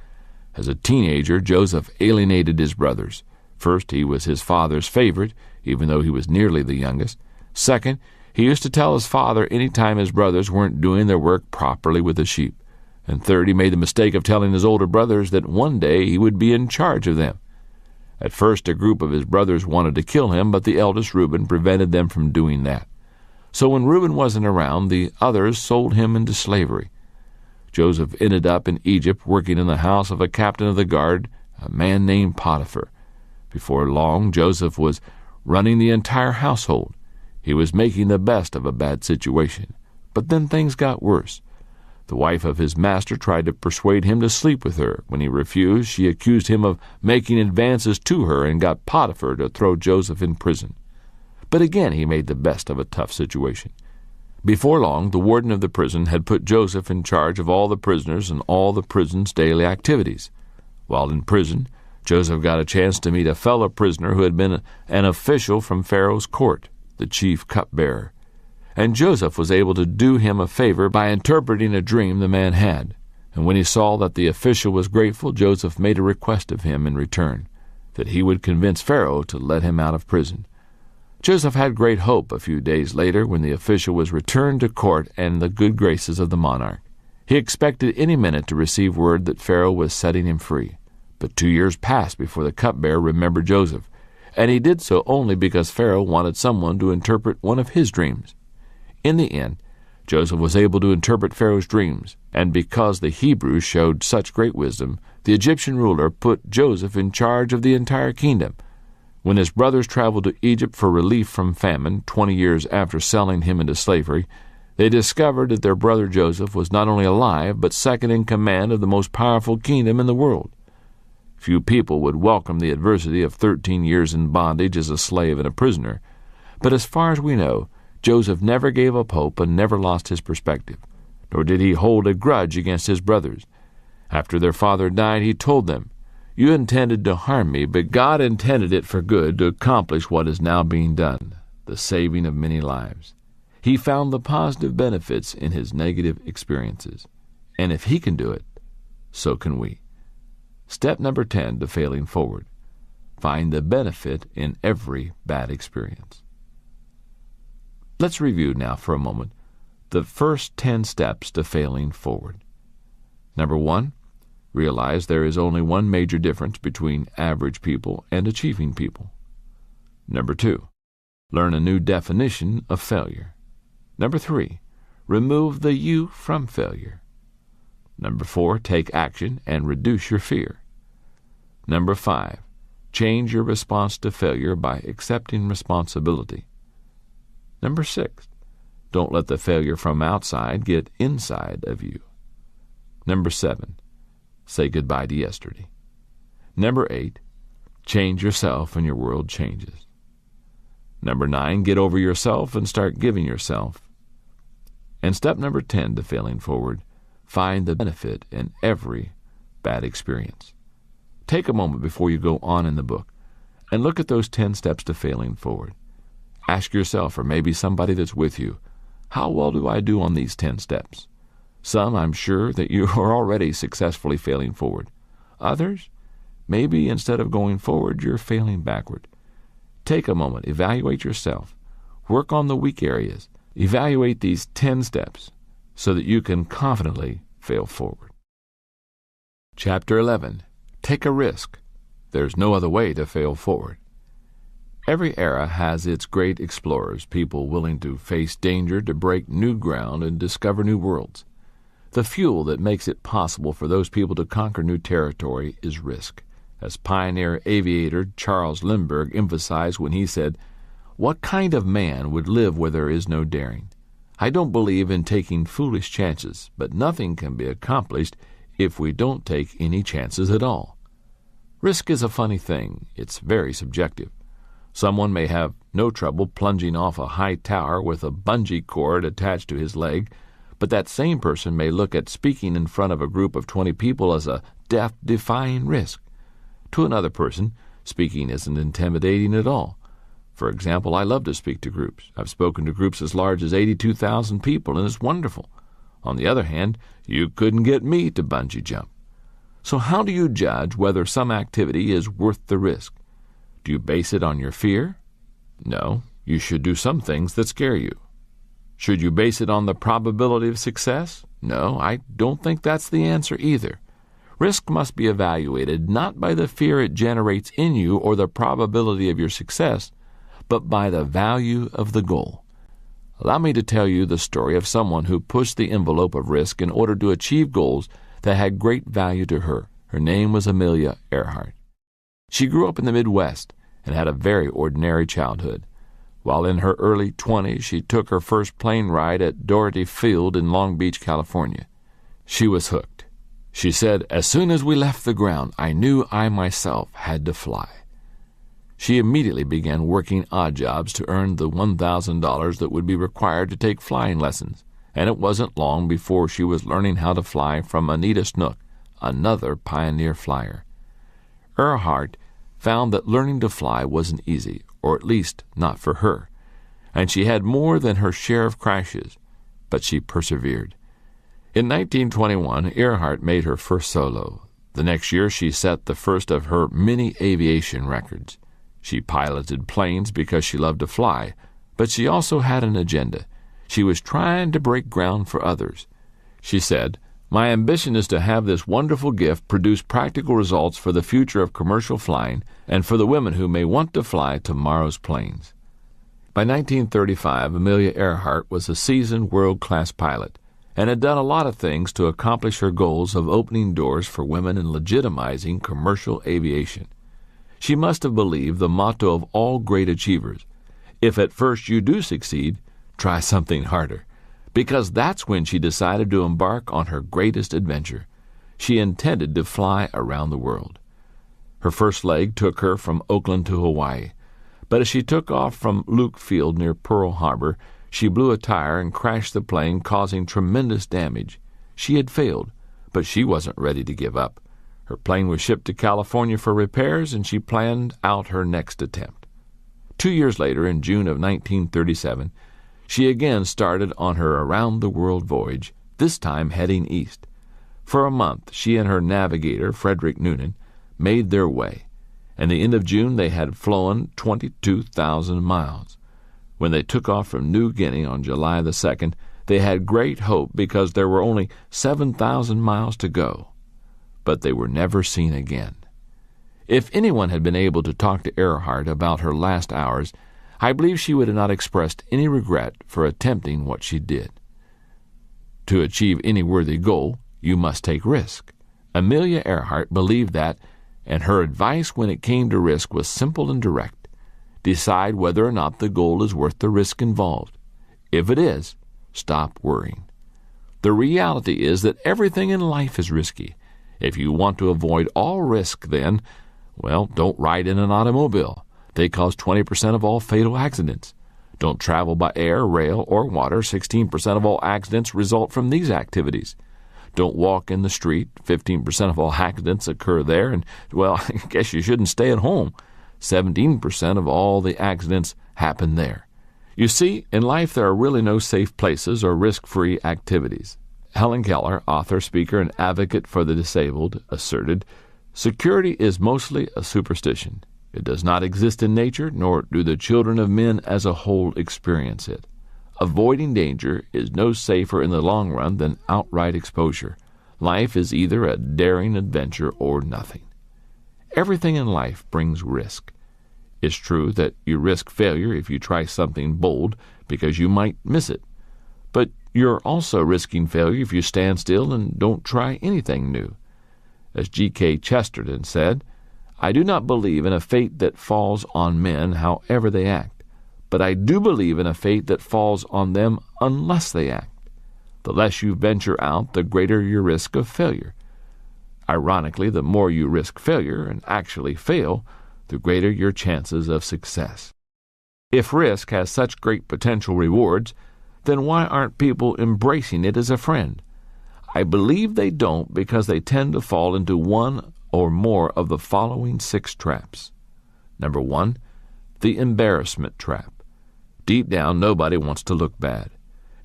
As a teenager, Joseph alienated his brothers. First, he was his father's favorite, even though he was nearly the youngest. Second, he used to tell his father any time his brothers weren't doing their work properly with the sheep. And third, he made the mistake of telling his older brothers that one day he would be in charge of them. At first, a group of his brothers wanted to kill him, but the eldest Reuben prevented them from doing that. So when Reuben wasn't around, the others sold him into slavery. Joseph ended up in Egypt working in the house of a captain of the guard, a man named Potiphar. Before long, Joseph was running the entire household. He was making the best of a bad situation. But then things got worse. The wife of his master tried to persuade him to sleep with her. When he refused, she accused him of making advances to her and got Potiphar to throw Joseph in prison. But again he made the best of a tough situation. Before long, the warden of the prison had put Joseph in charge of all the prisoners and all the prison's daily activities. While in prison, Joseph got a chance to meet a fellow prisoner who had been an official from Pharaoh's court, the chief cupbearer. And Joseph was able to do him a favor by interpreting a dream the man had. And when he saw that the official was grateful, Joseph made a request of him in return, that he would convince Pharaoh to let him out of prison. Joseph had great hope a few days later when the official was returned to court and the good graces of the monarch. He expected any minute to receive word that Pharaoh was setting him free. But 2 years passed before the cupbearer remembered Joseph, and he did so only because Pharaoh wanted someone to interpret one of his dreams. In the end, Joseph was able to interpret Pharaoh's dreams, and because the Hebrews showed such great wisdom, the Egyptian ruler put Joseph in charge of the entire kingdom. When his brothers traveled to Egypt for relief from famine 20 years after selling him into slavery, they discovered that their brother Joseph was not only alive, but second in command of the most powerful kingdom in the world. Few people would welcome the adversity of 13 years in bondage as a slave and a prisoner. But as far as we know, Joseph never gave up hope and never lost his perspective, nor did he hold a grudge against his brothers. After their father died, he told them, "You intended to harm me, but God intended it for good to accomplish what is now being done, the saving of many lives." He found the positive benefits in his negative experiences. And if he can do it, so can we. Step number 10 to failing forward. Find the benefit in every bad experience. Let's review now for a moment the first 10 steps to failing forward. Number 1, realize there is only one major difference between average people and achieving people. Number 2, Learn a new definition of failure. Number 3, remove the you from failure. Number 4, take action and reduce your fear. Number 5, change your response to failure by accepting responsibility. Number 6, don't let the failure from outside get inside of you. Number 7, say goodbye to yesterday. Number 8, change yourself and your world changes. Number 9, get over yourself and start giving yourself. And step number 10 to failing forward, find the benefit in every bad experience. Take a moment before you go on in the book and look at those 10 steps to failing forward. Ask yourself, or maybe somebody that's with you, how well do I do on these 10 steps? Some, I'm sure that you are already successfully failing forward. Others, maybe instead of going forward, you're failing backward. Take a moment, evaluate yourself, work on the weak areas, evaluate these 10 steps so that you can confidently fail forward. Chapter 11. Take a risk. There's no other way to fail forward. Every era has its great explorers, people willing to face danger to break new ground and discover new worlds. The fuel that makes it possible for those people to conquer new territory is risk, as pioneer aviator Charles Lindbergh emphasized when he said, "What kind of man would live where there is no daring? I don't believe in taking foolish chances, but nothing can be accomplished if we don't take any chances at all." Risk is a funny thing. It's very subjective. Someone may have no trouble plunging off a high tower with a bungee cord attached to his leg, but that same person may look at speaking in front of a group of 20 people as a death-defying risk. To another person, speaking isn't intimidating at all. For example, I love to speak to groups. I've spoken to groups as large as 82,000 people, and it's wonderful. On the other hand, you couldn't get me to bungee jump. So how do you judge whether some activity is worth the risk? Do you base it on your fear? No, you should do some things that scare you. Should you base it on the probability of success? No, I don't think that's the answer either. Risk must be evaluated not by the fear it generates in you or the probability of your success, but by the value of the goal. Allow me to tell you the story of someone who pushed the envelope of risk in order to achieve goals that had great value to her. Her name was Amelia Earhart. She grew up in the Midwest and had a very ordinary childhood. While in her early 20s, she took her first plane ride at Doherty Field in Long Beach, California. She was hooked. She said, "As soon as we left the ground, I knew I myself had to fly." She immediately began working odd jobs to earn the $1,000 that would be required to take flying lessons, and it wasn't long before she was learning how to fly from Anita Snook, another pioneer flyer. Earhart found that learning to fly wasn't easy, or at least not for her, and she had more than her share of crashes, but she persevered. In 1921, Earhart made her first solo. The next year, she set the first of her many aviation records. She piloted planes because she loved to fly, but she also had an agenda. She was trying to break ground for others. She said, "My ambition is to have this wonderful gift produce practical results for the future of commercial flying and for the women who may want to fly tomorrow's planes." By 1935, Amelia Earhart was a seasoned world-class pilot and had done a lot of things to accomplish her goals of opening doors for women and legitimizing commercial aviation. She must have believed the motto of all great achievers: if at first you do succeed, try something harder, because that's when she decided to embark on her greatest adventure. She intended to fly around the world. Her first leg took her from Oakland to Hawaii, but as she took off from Luke Field near Pearl Harbor, she blew a tire and crashed the plane, causing tremendous damage. She had failed, but she wasn't ready to give up. Her plane was shipped to California for repairs, and she planned out her next attempt. 2 years later, in June of 1937, she again started on her around-the-world voyage, this time heading east. For a month, she and her navigator, Frederick Noonan, made their way. At the end of June, they had flown 22,000 miles. When they took off from New Guinea on July the 2nd, they had great hope because there were only 7,000 miles to go. But they were never seen again. If anyone had been able to talk to Earhart about her last hours, I believe she would have not expressed any regret for attempting what she did. To achieve any worthy goal, you must take risk. Amelia Earhart believed that, and her advice when it came to risk was simple and direct. Decide whether or not the goal is worth the risk involved. If it is, stop worrying. The reality is that everything in life is risky. If you want to avoid all risk, then, well, don't ride in an automobile. They cause 20% of all fatal accidents. Don't travel by air, rail, or water. 16% of all accidents result from these activities. Don't walk in the street. 15% of all accidents occur there. And, well, I guess you shouldn't stay at home. 17% of all the accidents happen there. You see, in life there are really no safe places or risk-free activities. Helen Keller, author, speaker, and advocate for the disabled, asserted, "Security is mostly a superstition. It does not exist in nature, nor do the children of men as a whole experience it. Avoiding danger is no safer in the long run than outright exposure. Life is either a daring adventure or nothing." Everything in life brings risk. It's true that you risk failure if you try something bold because you might miss it. But you're also risking failure if you stand still and don't try anything new. As G.K. Chesterton said, "I do not believe in a fate that falls on men however they act, but I do believe in a fate that falls on them unless they act. The less you venture out, the greater your risk of failure. Ironically, the more you risk failure and actually fail, the greater your chances of success." If risk has such great potential rewards, then why aren't people embracing it as a friend? I believe they don't because they tend to fall into one or more of the following 6 traps. Number 1, the embarrassment trap. Deep down, nobody wants to look bad.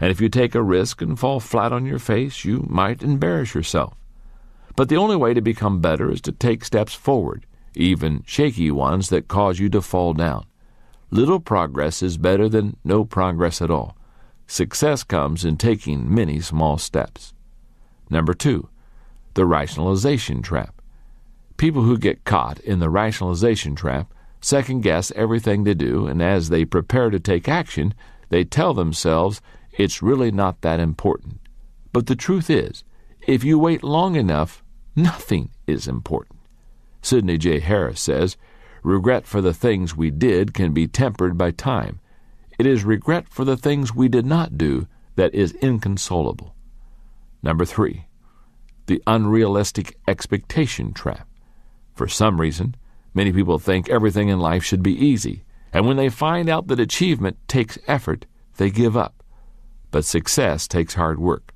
And if you take a risk and fall flat on your face, you might embarrass yourself. But the only way to become better is to take steps forward, even shaky ones that cause you to fall down. Little progress is better than no progress at all. Success comes in taking many small steps. Number 2, the rationalization trap. People who get caught in the rationalization trap second-guess everything they do, and as they prepare to take action, they tell themselves it's really not that important. But the truth is, if you wait long enough, nothing is important. Sidney J. Harris says, "Regret for the things we did can be tempered by time. It is regret for the things we did not do that is inconsolable." Number 3, the unrealistic expectation trap. For some reason, many people think everything in life should be easy, and when they find out that achievement takes effort, they give up. But success takes hard work.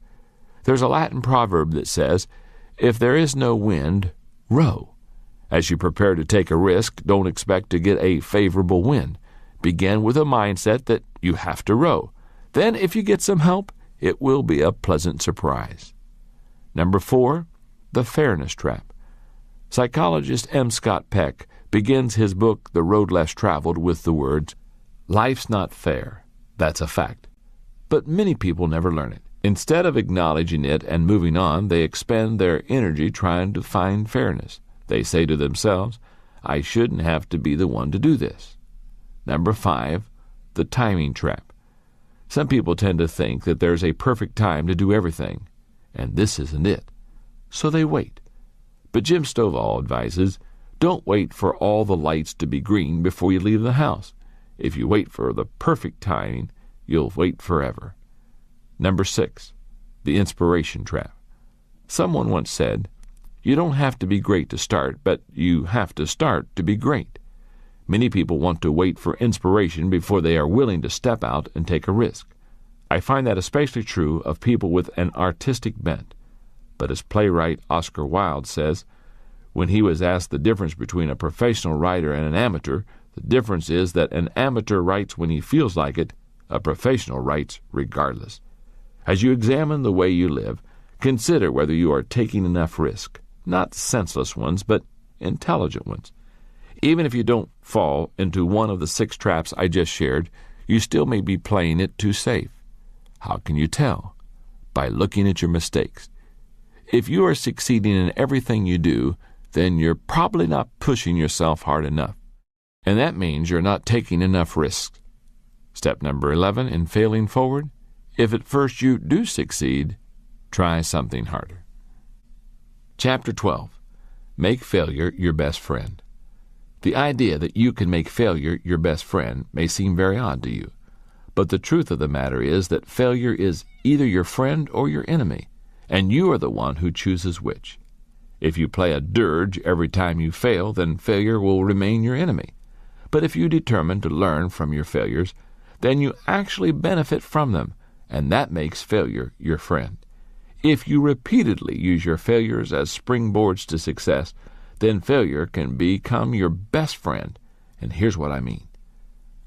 There's a Latin proverb that says, "If there is no wind, row." As you prepare to take a risk, don't expect to get a favorable wind. Begin with a mindset that you have to row. Then, if you get some help, it will be a pleasant surprise. Number 4, the fairness trap. Psychologist M. Scott Peck begins his book, The Road Less Traveled, with the words, "Life's not fair. That's a fact." But many people never learn it. Instead of acknowledging it and moving on, they expend their energy trying to find fairness. They say to themselves, "I shouldn't have to be the one to do this." Number 5, the timing trap. Some people tend to think that there's a perfect time to do everything, and this isn't it. So they wait. But Jim Stovall advises, don't wait for all the lights to be green before you leave the house. If you wait for the perfect timing, you'll wait forever. Number 6, the inspiration trap. Someone once said, "You don't have to be great to start, but you have to start to be great." Many people want to wait for inspiration before they are willing to step out and take a risk. I find that especially true of people with an artistic bent. But as playwright Oscar Wilde says, when he was asked the difference between a professional writer and an amateur, the difference is that an amateur writes when he feels like it, a professional writes regardless. As you examine the way you live, consider whether you are taking enough risk, not senseless ones, but intelligent ones. Even if you don't fall into one of the 6 traps I just shared, you still may be playing it too safe. How can you tell? By looking at your mistakes. If you are succeeding in everything you do, then you're probably not pushing yourself hard enough. And that means you're not taking enough risks. Step number 11 in failing forward: if at first you do succeed, try something harder. Chapter 12. Make failure your best friend. The idea that you can make failure your best friend may seem very odd to you, but the truth of the matter is that failure is either your friend or your enemy, and you are the one who chooses which. If you play a dirge every time you fail, then failure will remain your enemy. But if you determine to learn from your failures, then you actually benefit from them, and that makes failure your friend. If you repeatedly use your failures as springboards to success, then failure can become your best friend. And here's what I mean.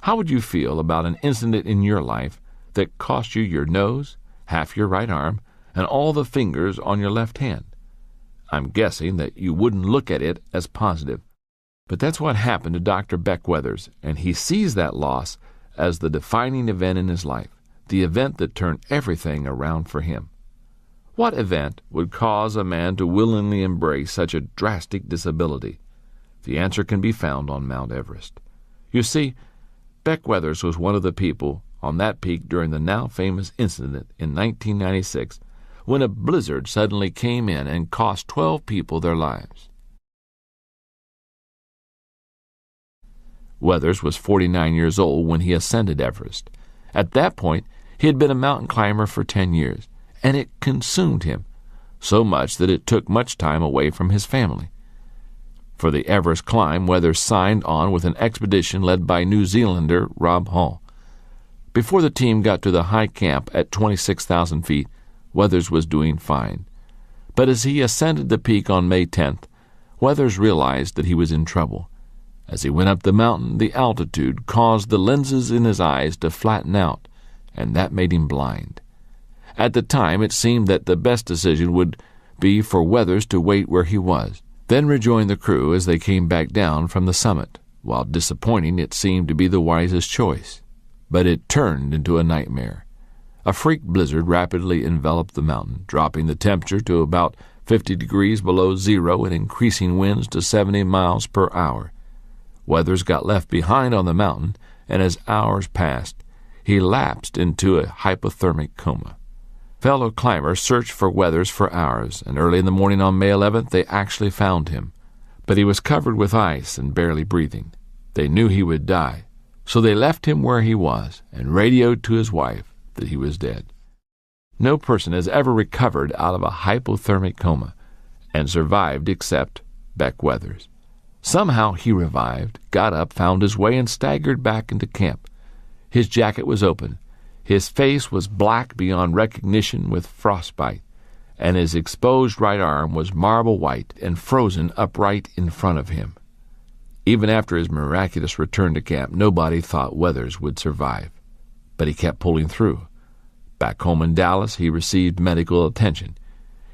How would you feel about an incident in your life that cost you your nose, half your right arm, and all the fingers on your left hand? I'm guessing that you wouldn't look at it as positive. But that's what happened to Dr. Beck Weathers, and he sees that loss as the defining event in his life, the event that turned everything around for him. What event would cause a man to willingly embrace such a drastic disability? The answer can be found on Mount Everest. You see, Beck Weathers was one of the people on that peak during the now famous incident in 1996 when a blizzard suddenly came in and cost 12 people their lives. Weathers was 49 years old when he ascended Everest. At that point, he had been a mountain climber for 10 years, and it consumed him, so much that it took much time away from his family. For the Everest climb, Weathers signed on with an expedition led by New Zealander Rob Hall. Before the team got to the high camp at 26,000 feet, Weathers was doing fine. But as he ascended the peak on May 10th, Weathers realized that he was in trouble. As he went up the mountain, the altitude caused the lenses in his eyes to flatten out, and that made him blind. At the time, it seemed that the best decision would be for Weathers to wait where he was, then rejoin the crew as they came back down from the summit. While disappointing, it seemed to be the wisest choice. But it turned into a nightmare. A freak blizzard rapidly enveloped the mountain, dropping the temperature to about 50 degrees below zero and increasing winds to 70 miles per hour. Weathers got left behind on the mountain, and as hours passed, he lapsed into a hypothermic coma. Fellow climbers searched for Weathers for hours, and early in the morning on May 11th they actually found him. But he was covered with ice and barely breathing. They knew he would die, so they left him where he was and radioed to his wife that he was dead. No person has ever recovered out of a hypothermic coma and survived except Beck Weathers. Somehow he revived, got up, found his way, and staggered back into camp. His jacket was open. His face was black beyond recognition with frostbite, and his exposed right arm was marble white and frozen upright in front of him. Even after his miraculous return to camp, nobody thought Weathers would survive. But he kept pulling through. Back home in Dallas, he received medical attention.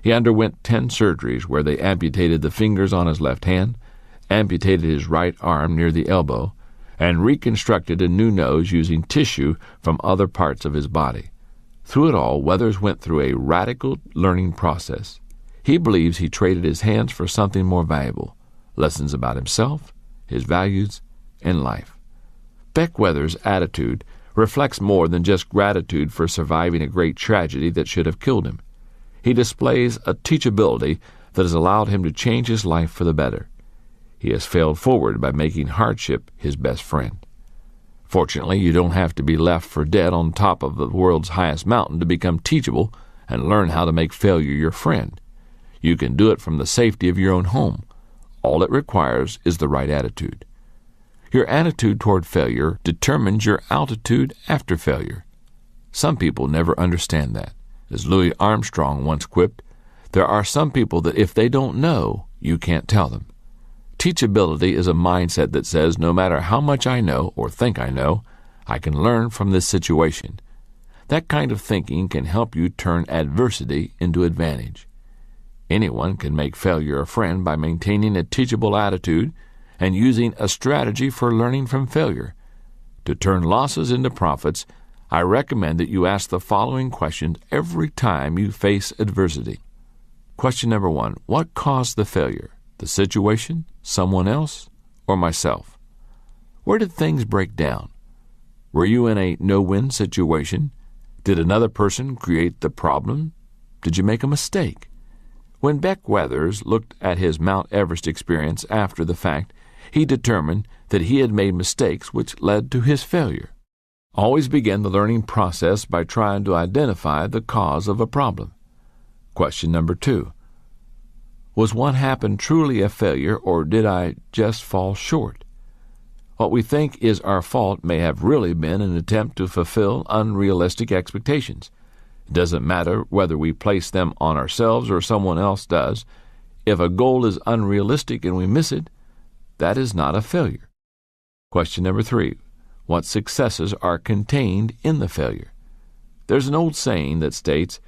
He underwent 10 surgeries where they amputated the fingers on his left hand, amputated his right arm near the elbow, and reconstructed a new nose using tissue from other parts of his body. Through it all, Weathers went through a radical learning process. He believes he traded his hands for something more valuable: lessons about himself, his values, and life. Beck Weathers' attitude reflects more than just gratitude for surviving a great tragedy that should have killed him. He displays a teachability that has allowed him to change his life for the better. He has failed forward by making hardship his best friend. Fortunately, you don't have to be left for dead on top of the world's highest mountain to become teachable and learn how to make failure your friend. You can do it from the safety of your own home. All it requires is the right attitude. Your attitude toward failure determines your altitude after failure. Some people never understand that. As Louis Armstrong once quipped, there are some people that if they don't know, you can't tell them. Teachability is a mindset that says no matter how much I know or think I know, I can learn from this situation. That kind of thinking can help you turn adversity into advantage. Anyone can make failure a friend by maintaining a teachable attitude and using a strategy for learning from failure. To turn losses into profits, I recommend that you ask the following questions every time you face adversity. Question number 1, what caused the failure? The situation, someone else, or myself? Where did things break down? Were you in a no-win situation? Did another person create the problem? Did you make a mistake? When Beck Weathers looked at his Mount Everest experience after the fact, he determined that he had made mistakes which led to his failure. Always begin the learning process by trying to identify the cause of a problem. Question number 2. Was what happened truly a failure, or did I just fall short? What we think is our fault may have really been an attempt to fulfill unrealistic expectations. It doesn't matter whether we place them on ourselves or someone else does. If a goal is unrealistic and we miss it, that is not a failure. Question number 3. What successes are contained in the failure? There's an old saying that states,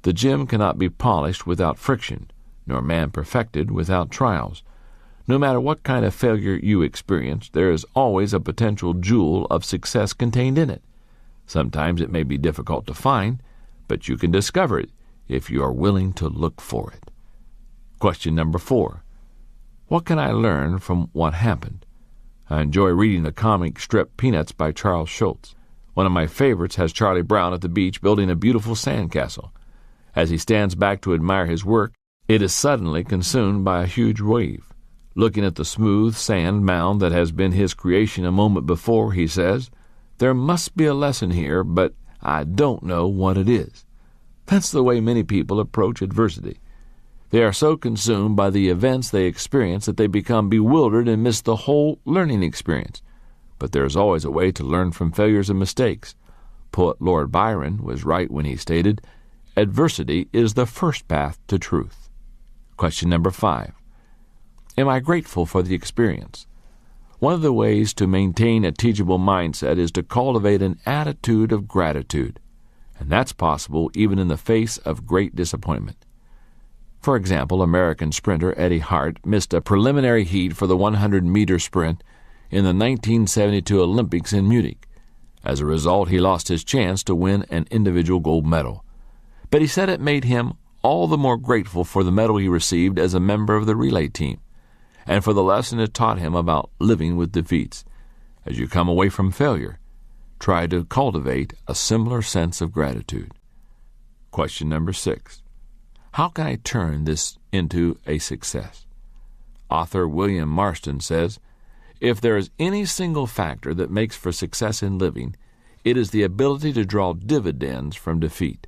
"The gem cannot be polished without friction, nor man perfected without trials." No matter what kind of failure you experience, there is always a potential jewel of success contained in it. Sometimes it may be difficult to find, but you can discover it if you are willing to look for it. Question number 4. What can I learn from what happened? I enjoy reading the comic strip Peanuts by Charles Schulz. One of my favorites has Charlie Brown at the beach building a beautiful sandcastle. As he stands back to admire his work, it is suddenly consumed by a huge wave. Looking at the smooth sand mound that has been his creation a moment before, he says, "There must be a lesson here, but I don't know what it is." That's the way many people approach adversity. They are so consumed by the events they experience that they become bewildered and miss the whole learning experience. But there is always a way to learn from failures and mistakes. Poet Lord Byron was right when he stated, "Adversity is the first path to truth." Question number 5. Am I grateful for the experience? One of the ways to maintain a teachable mindset is to cultivate an attitude of gratitude, and that's possible even in the face of great disappointment. For example, American sprinter Eddie Hart missed a preliminary heat for the 100-meter sprint in the 1972 Olympics in Munich. As a result, he lost his chance to win an individual gold medal. But he said it made him all the more grateful for the medal he received as a member of the relay team, and for the lesson it taught him about living with defeats. As you come away from failure, try to cultivate a similar sense of gratitude. Question number 6. How can I turn this into a success? Author William Marston says, "If there is any single factor that makes for success in living, it is the ability to draw dividends from defeat.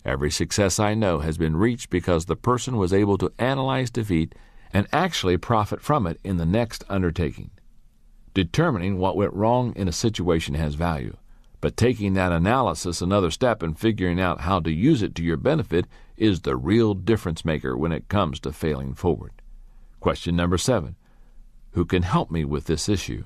Every success I know has been reached because the person was able to analyze defeat and actually profit from it in the next undertaking. Determining what went wrong in a situation has value, but taking that analysis another step and figuring out how to use it to your benefit is the real difference maker when it comes to failing forward." Question number 7. Who can help me with this issue?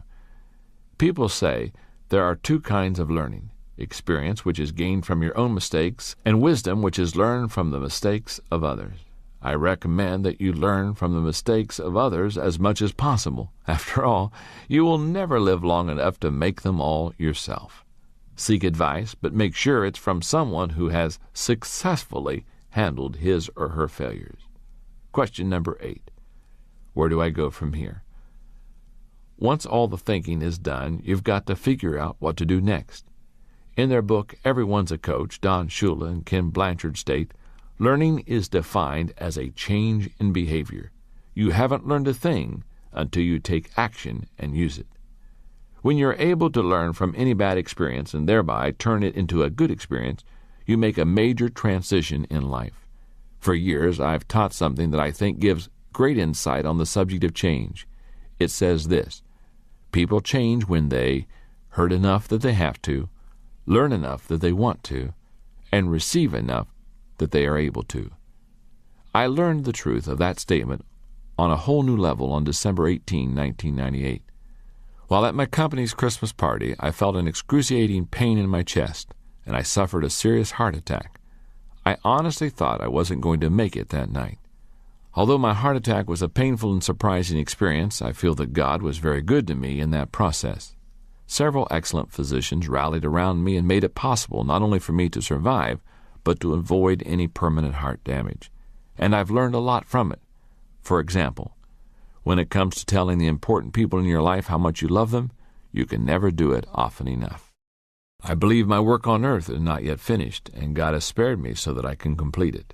People say there are 2 kinds of learning: experience, which is gained from your own mistakes, and wisdom, which is learned from the mistakes of others. I recommend that you learn from the mistakes of others as much as possible. After all, you will never live long enough to make them all yourself. Seek advice, but make sure it's from someone who has successfully handled his or her failures. Question number 8. Where do I go from here? Once all the thinking is done, you've got to figure out what to do next. In their book, Everyone's a Coach, Don Shula and Ken Blanchard state, learning is defined as a change in behavior. You haven't learned a thing until you take action and use it. When you're able to learn from any bad experience and thereby turn it into a good experience, you make a major transition in life. For years, I've taught something that I think gives great insight on the subject of change. It says this: people change when they hurt enough that they have to, learn enough that they want to, and receive enough that they are able to. I learned the truth of that statement on a whole new level on December 18, 1998. While at my company's Christmas party, I felt an excruciating pain in my chest, and I suffered a serious heart attack. I honestly thought I wasn't going to make it that night. Although my heart attack was a painful and surprising experience, I feel that God was very good to me in that process. Several excellent physicians rallied around me and made it possible not only for me to survive, but to avoid any permanent heart damage. And I've learned a lot from it. For example, when it comes to telling the important people in your life how much you love them, you can never do it often enough. I believe my work on earth is not yet finished, and God has spared me so that I can complete it.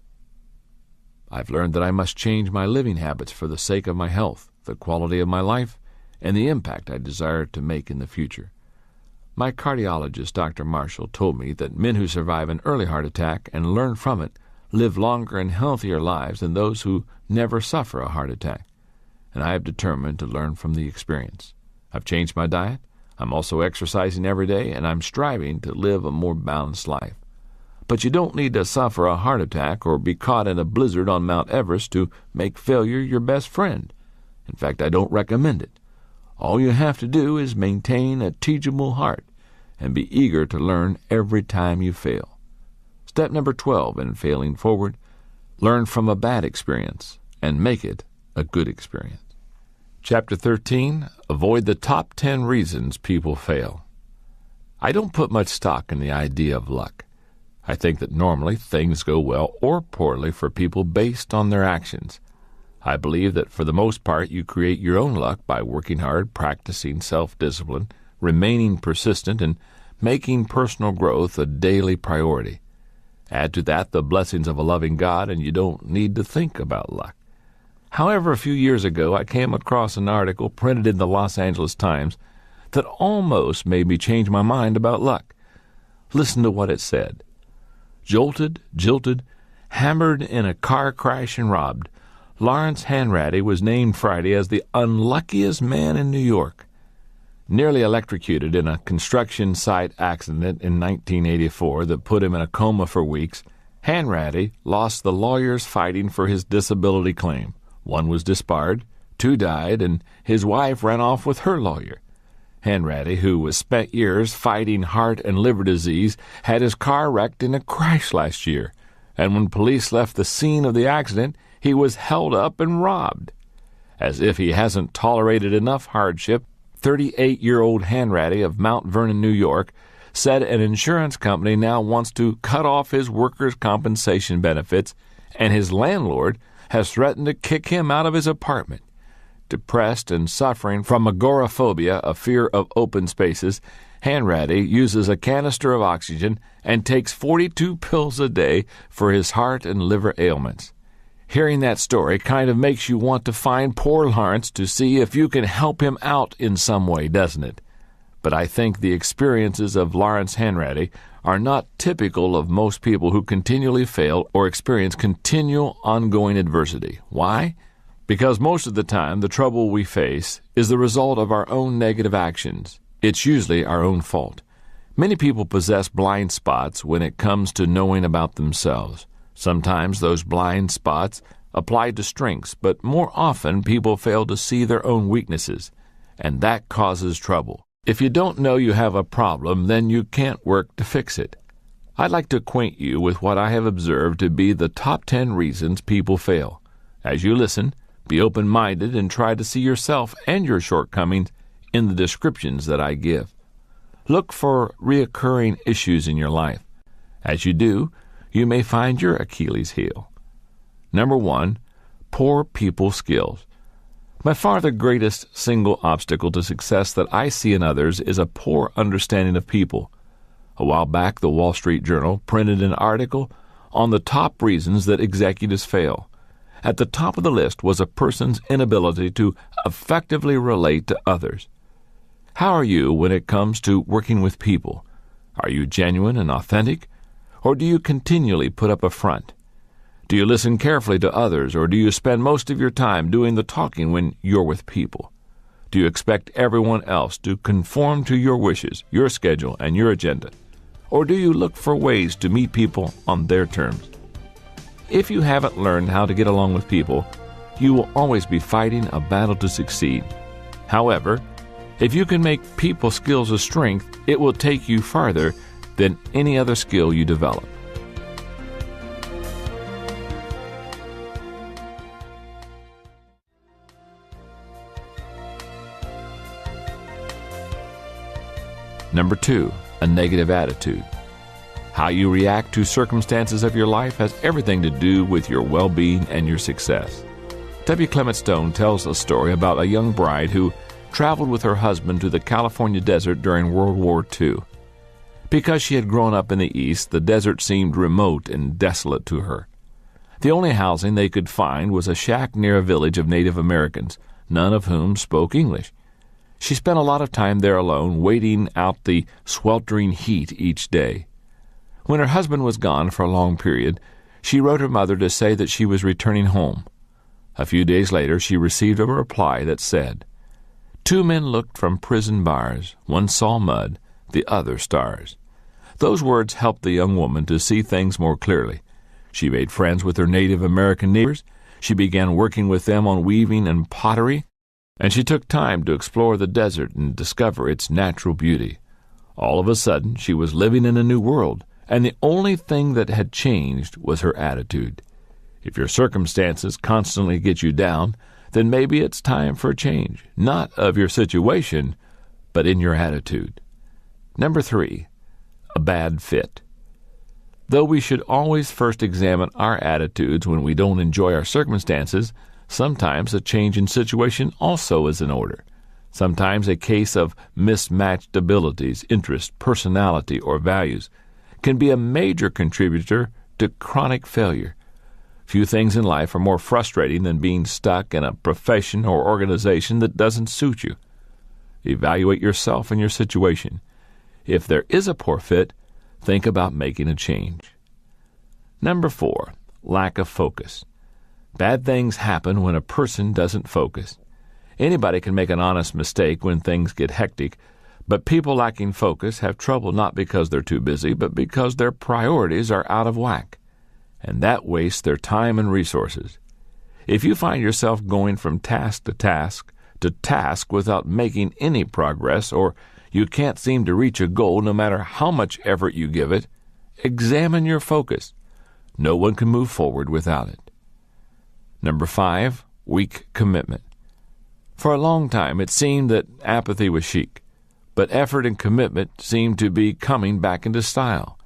I've learned that I must change my living habits for the sake of my health, the quality of my life, and the impact I desire to make in the future. My cardiologist, Dr. Marshall, told me that men who survive an early heart attack and learn from it live longer and healthier lives than those who never suffer a heart attack, and I have determined to learn from the experience. I've changed my diet. I'm also exercising every day, and I'm striving to live a more balanced life. But you don't need to suffer a heart attack or be caught in a blizzard on Mount Everest to make failure your best friend. In fact, I don't recommend it. All you have to do is maintain a teachable heart and be eager to learn every time you fail. Step number 12 in failing forward: learn from a bad experience and make it a good experience. Chapter 13, avoid the top 10 reasons people fail. I don't put much stock in the idea of luck. I think that normally things go well or poorly for people based on their actions. I believe that for the most part you create your own luck by working hard, practicing self-discipline, remaining persistent, and making personal growth a daily priority. Add to that the blessings of a loving God, and you don't need to think about luck. However, a few years ago I came across an article printed in the Los Angeles Times that almost made me change my mind about luck. Listen to what it said. Jolted, jilted, hammered in a car crash and robbed, Lawrence Hanratty was named Friday as the unluckiest man in New York. Nearly electrocuted in a construction site accident in 1984 that put him in a coma for weeks, Hanratty lost the lawyers fighting for his disability claim. One was disbarred, 2 died, and his wife ran off with her lawyer. Hanratty, who was spent years fighting heart and liver disease, had his car wrecked in a crash last year, and when police left the scene of the accident, he was held up and robbed. As if he hasn't tolerated enough hardship, 38-year-old Hanratty of Mount Vernon, New York, said an insurance company now wants to cut off his workers' compensation benefits, and his landlord has threatened to kick him out of his apartment. Depressed and suffering from agoraphobia, a fear of open spaces, Hanratty uses a canister of oxygen and takes 42 pills a day for his heart and liver ailments. Hearing that story kind of makes you want to find poor Lawrence to see if you can help him out in some way, doesn't it? But I think the experiences of Lawrence Hanratty are not typical of most people who continually fail or experience continual ongoing adversity. Why? Because most of the time the trouble we face is the result of our own negative actions. It's usually our own fault. Many people possess blind spots when it comes to knowing about themselves. Sometimes those blind spots apply to strengths, but more often people fail to see their own weaknesses, and that causes trouble. If you don't know you have a problem, then you can't work to fix it. I'd like to acquaint you with what I have observed to be the top 10 reasons people fail. As you listen, be open-minded and try to see yourself and your shortcomings in the descriptions that I give. Look for reoccurring issues in your life. As you do, you may find your Achilles heel. Number 1, poor people skills. By far the greatest single obstacle to success that I see in others is a poor understanding of people. A while back, the Wall Street Journal printed an article on the top reasons that executives fail. At the top of the list was a person's inability to effectively relate to others. How are you when it comes to working with people? Are you genuine and authentic, or do you continually put up a front? Do you listen carefully to others, or do you spend most of your time doing the talking when you're with people? Do you expect everyone else to conform to your wishes, your schedule, and your agenda? Or do you look for ways to meet people on their terms? If you haven't learned how to get along with people, you will always be fighting a battle to succeed. However, if you can make people skills a strength, it will take you farther than any other skill you develop. Number 2, a negative attitude. How you react to circumstances of your life has everything to do with your well-being and your success. W. Clement Stone tells a story about a young bride who traveled with her husband to the California desert during World War II. Because she had grown up in the East, the desert seemed remote and desolate to her. The only housing they could find was a shack near a village of Native Americans, none of whom spoke English. She spent a lot of time there alone, waiting out the sweltering heat each day. When her husband was gone for a long period, she wrote her mother to say that she was returning home. A few days later, she received a reply that said, "Two men looked from prison bars. One saw mud, the other stars." Those words helped the young woman to see things more clearly. She made friends with her Native American neighbors. She began working with them on weaving and pottery, and she took time to explore the desert and discover its natural beauty. All of a sudden, she was living in a new world, and the only thing that had changed was her attitude. If your circumstances constantly get you down, then maybe it's time for a change, not of your situation, but in your attitude. Number 3, a bad fit. Though we should always first examine our attitudes when we don't enjoy our circumstances, sometimes a change in situation also is in order. Sometimes a case of mismatched abilities, interests, personality, or values can be a major contributor to chronic failure. Few things in life are more frustrating than being stuck in a profession or organization that doesn't suit you. Evaluate yourself and your situation. If there is a poor fit, think about making a change. Number 4, lack of focus. Bad things happen when a person doesn't focus. Anybody can make an honest mistake when things get hectic, but people lacking focus have trouble not because they're too busy, but because their priorities are out of whack, and that wastes their time and resources. If you find yourself going from task to task without making any progress, or you can't seem to reach a goal no matter how much effort you give it, examine your focus. No one can move forward without it. Number 5, weak commitment. For a long time, it seemed that apathy was chic, but effort and commitment seemed to be coming back into style.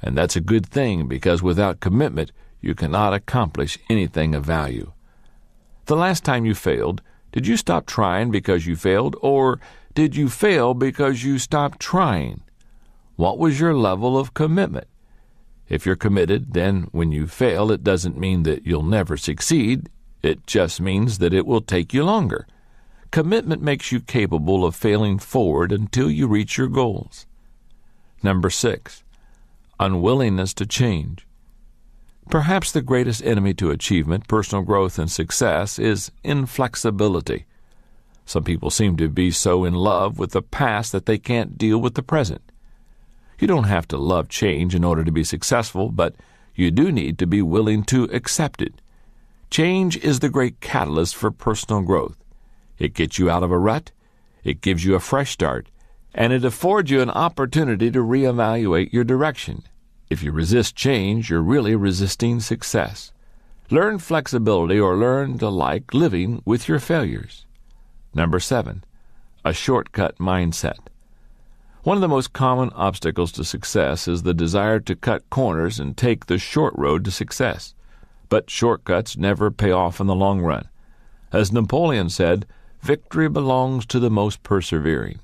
And that's a good thing, because without commitment, you cannot accomplish anything of value. The last time you failed, did you stop trying because you failed, or did you fail because you stopped trying? What was your level of commitment? If you're committed, then when you fail, it doesn't mean that you'll never succeed. It just means that it will take you longer. Commitment makes you capable of failing forward until you reach your goals. Number 6, unwillingness to change. Perhaps the greatest enemy to achievement, personal growth, and success is inflexibility. Some people seem to be so in love with the past that they can't deal with the present. You don't have to love change in order to be successful, but you do need to be willing to accept it. Change is the great catalyst for personal growth. It gets you out of a rut, it gives you a fresh start, and it affords you an opportunity to reevaluate your direction. If you resist change, you're really resisting success. Learn flexibility, or learn to like living with your failures. Number 7, a shortcut mindset. One of the most common obstacles to success is the desire to cut corners and take the short road to success. But shortcuts never pay off in the long run. As Napoleon said, victory belongs to the most persevering.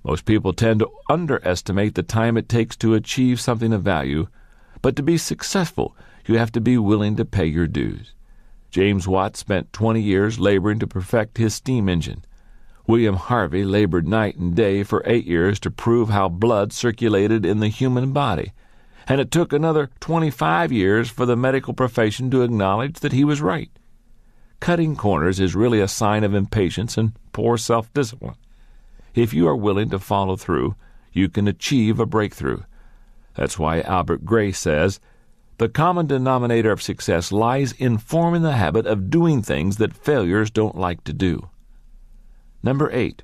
Most people tend to underestimate the time it takes to achieve something of value, but to be successful, you have to be willing to pay your dues. James Watt spent 20 years laboring to perfect his steam engine. William Harvey labored night and day for 8 years to prove how blood circulated in the human body, and it took another 25 years for the medical profession to acknowledge that he was right. Cutting corners is really a sign of impatience and poor self-discipline. If you are willing to follow through, you can achieve a breakthrough. That's why Albert Gray says, "The common denominator of success lies in forming the habit of doing things that failures don't like to do." Number 8,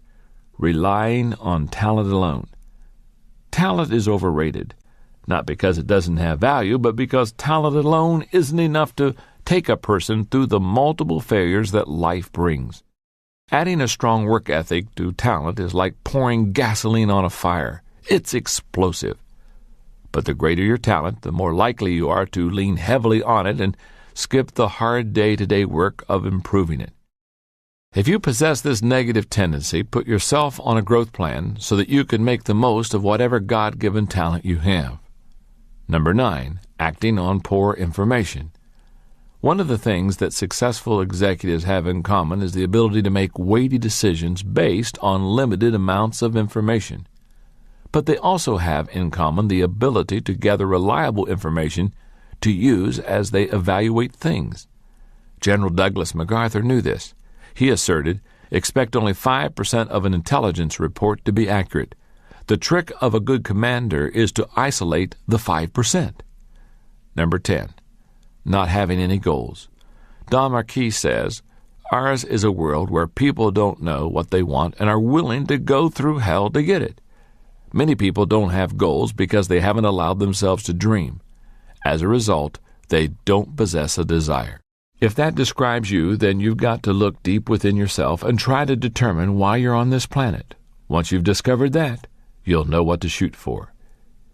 relying on talent alone. Talent is overrated, not because it doesn't have value, but because talent alone isn't enough to take a person through the multiple failures that life brings. Adding a strong work ethic to talent is like pouring gasoline on a fire. It's explosive. But the greater your talent, the more likely you are to lean heavily on it and skip the hard day-to-day work of improving it. If you possess this negative tendency, put yourself on a growth plan so that you can make the most of whatever God-given talent you have. Number 9, acting on poor information. One of the things that successful executives have in common is the ability to make weighty decisions based on limited amounts of information. But they also have in common the ability to gather reliable information to use as they evaluate things. General Douglas MacArthur knew this. He asserted, expect only 5% of an intelligence report to be accurate. The trick of a good commander is to isolate the 5%. Number 10, not having any goals. Don Marquis says, ours is a world where people don't know what they want and are willing to go through hell to get it. Many people don't have goals because they haven't allowed themselves to dream. As a result, they don't possess a desire. If that describes you, then you've got to look deep within yourself and try to determine why you're on this planet. Once you've discovered that, you'll know what to shoot for.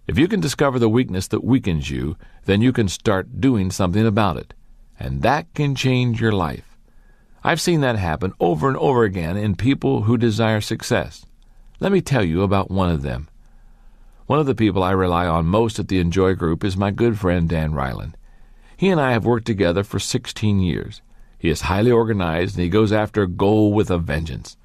If you can discover the weakness that weakens you, then you can start doing something about it. And that can change your life. I've seen that happen over and over again in people who desire success. Let me tell you about one of them. One of the people I rely on most at the Enjoy Group is my good friend Dan Ryland. He and I have worked together for 16 years. He is highly organized and he goes after a goal with a vengeance.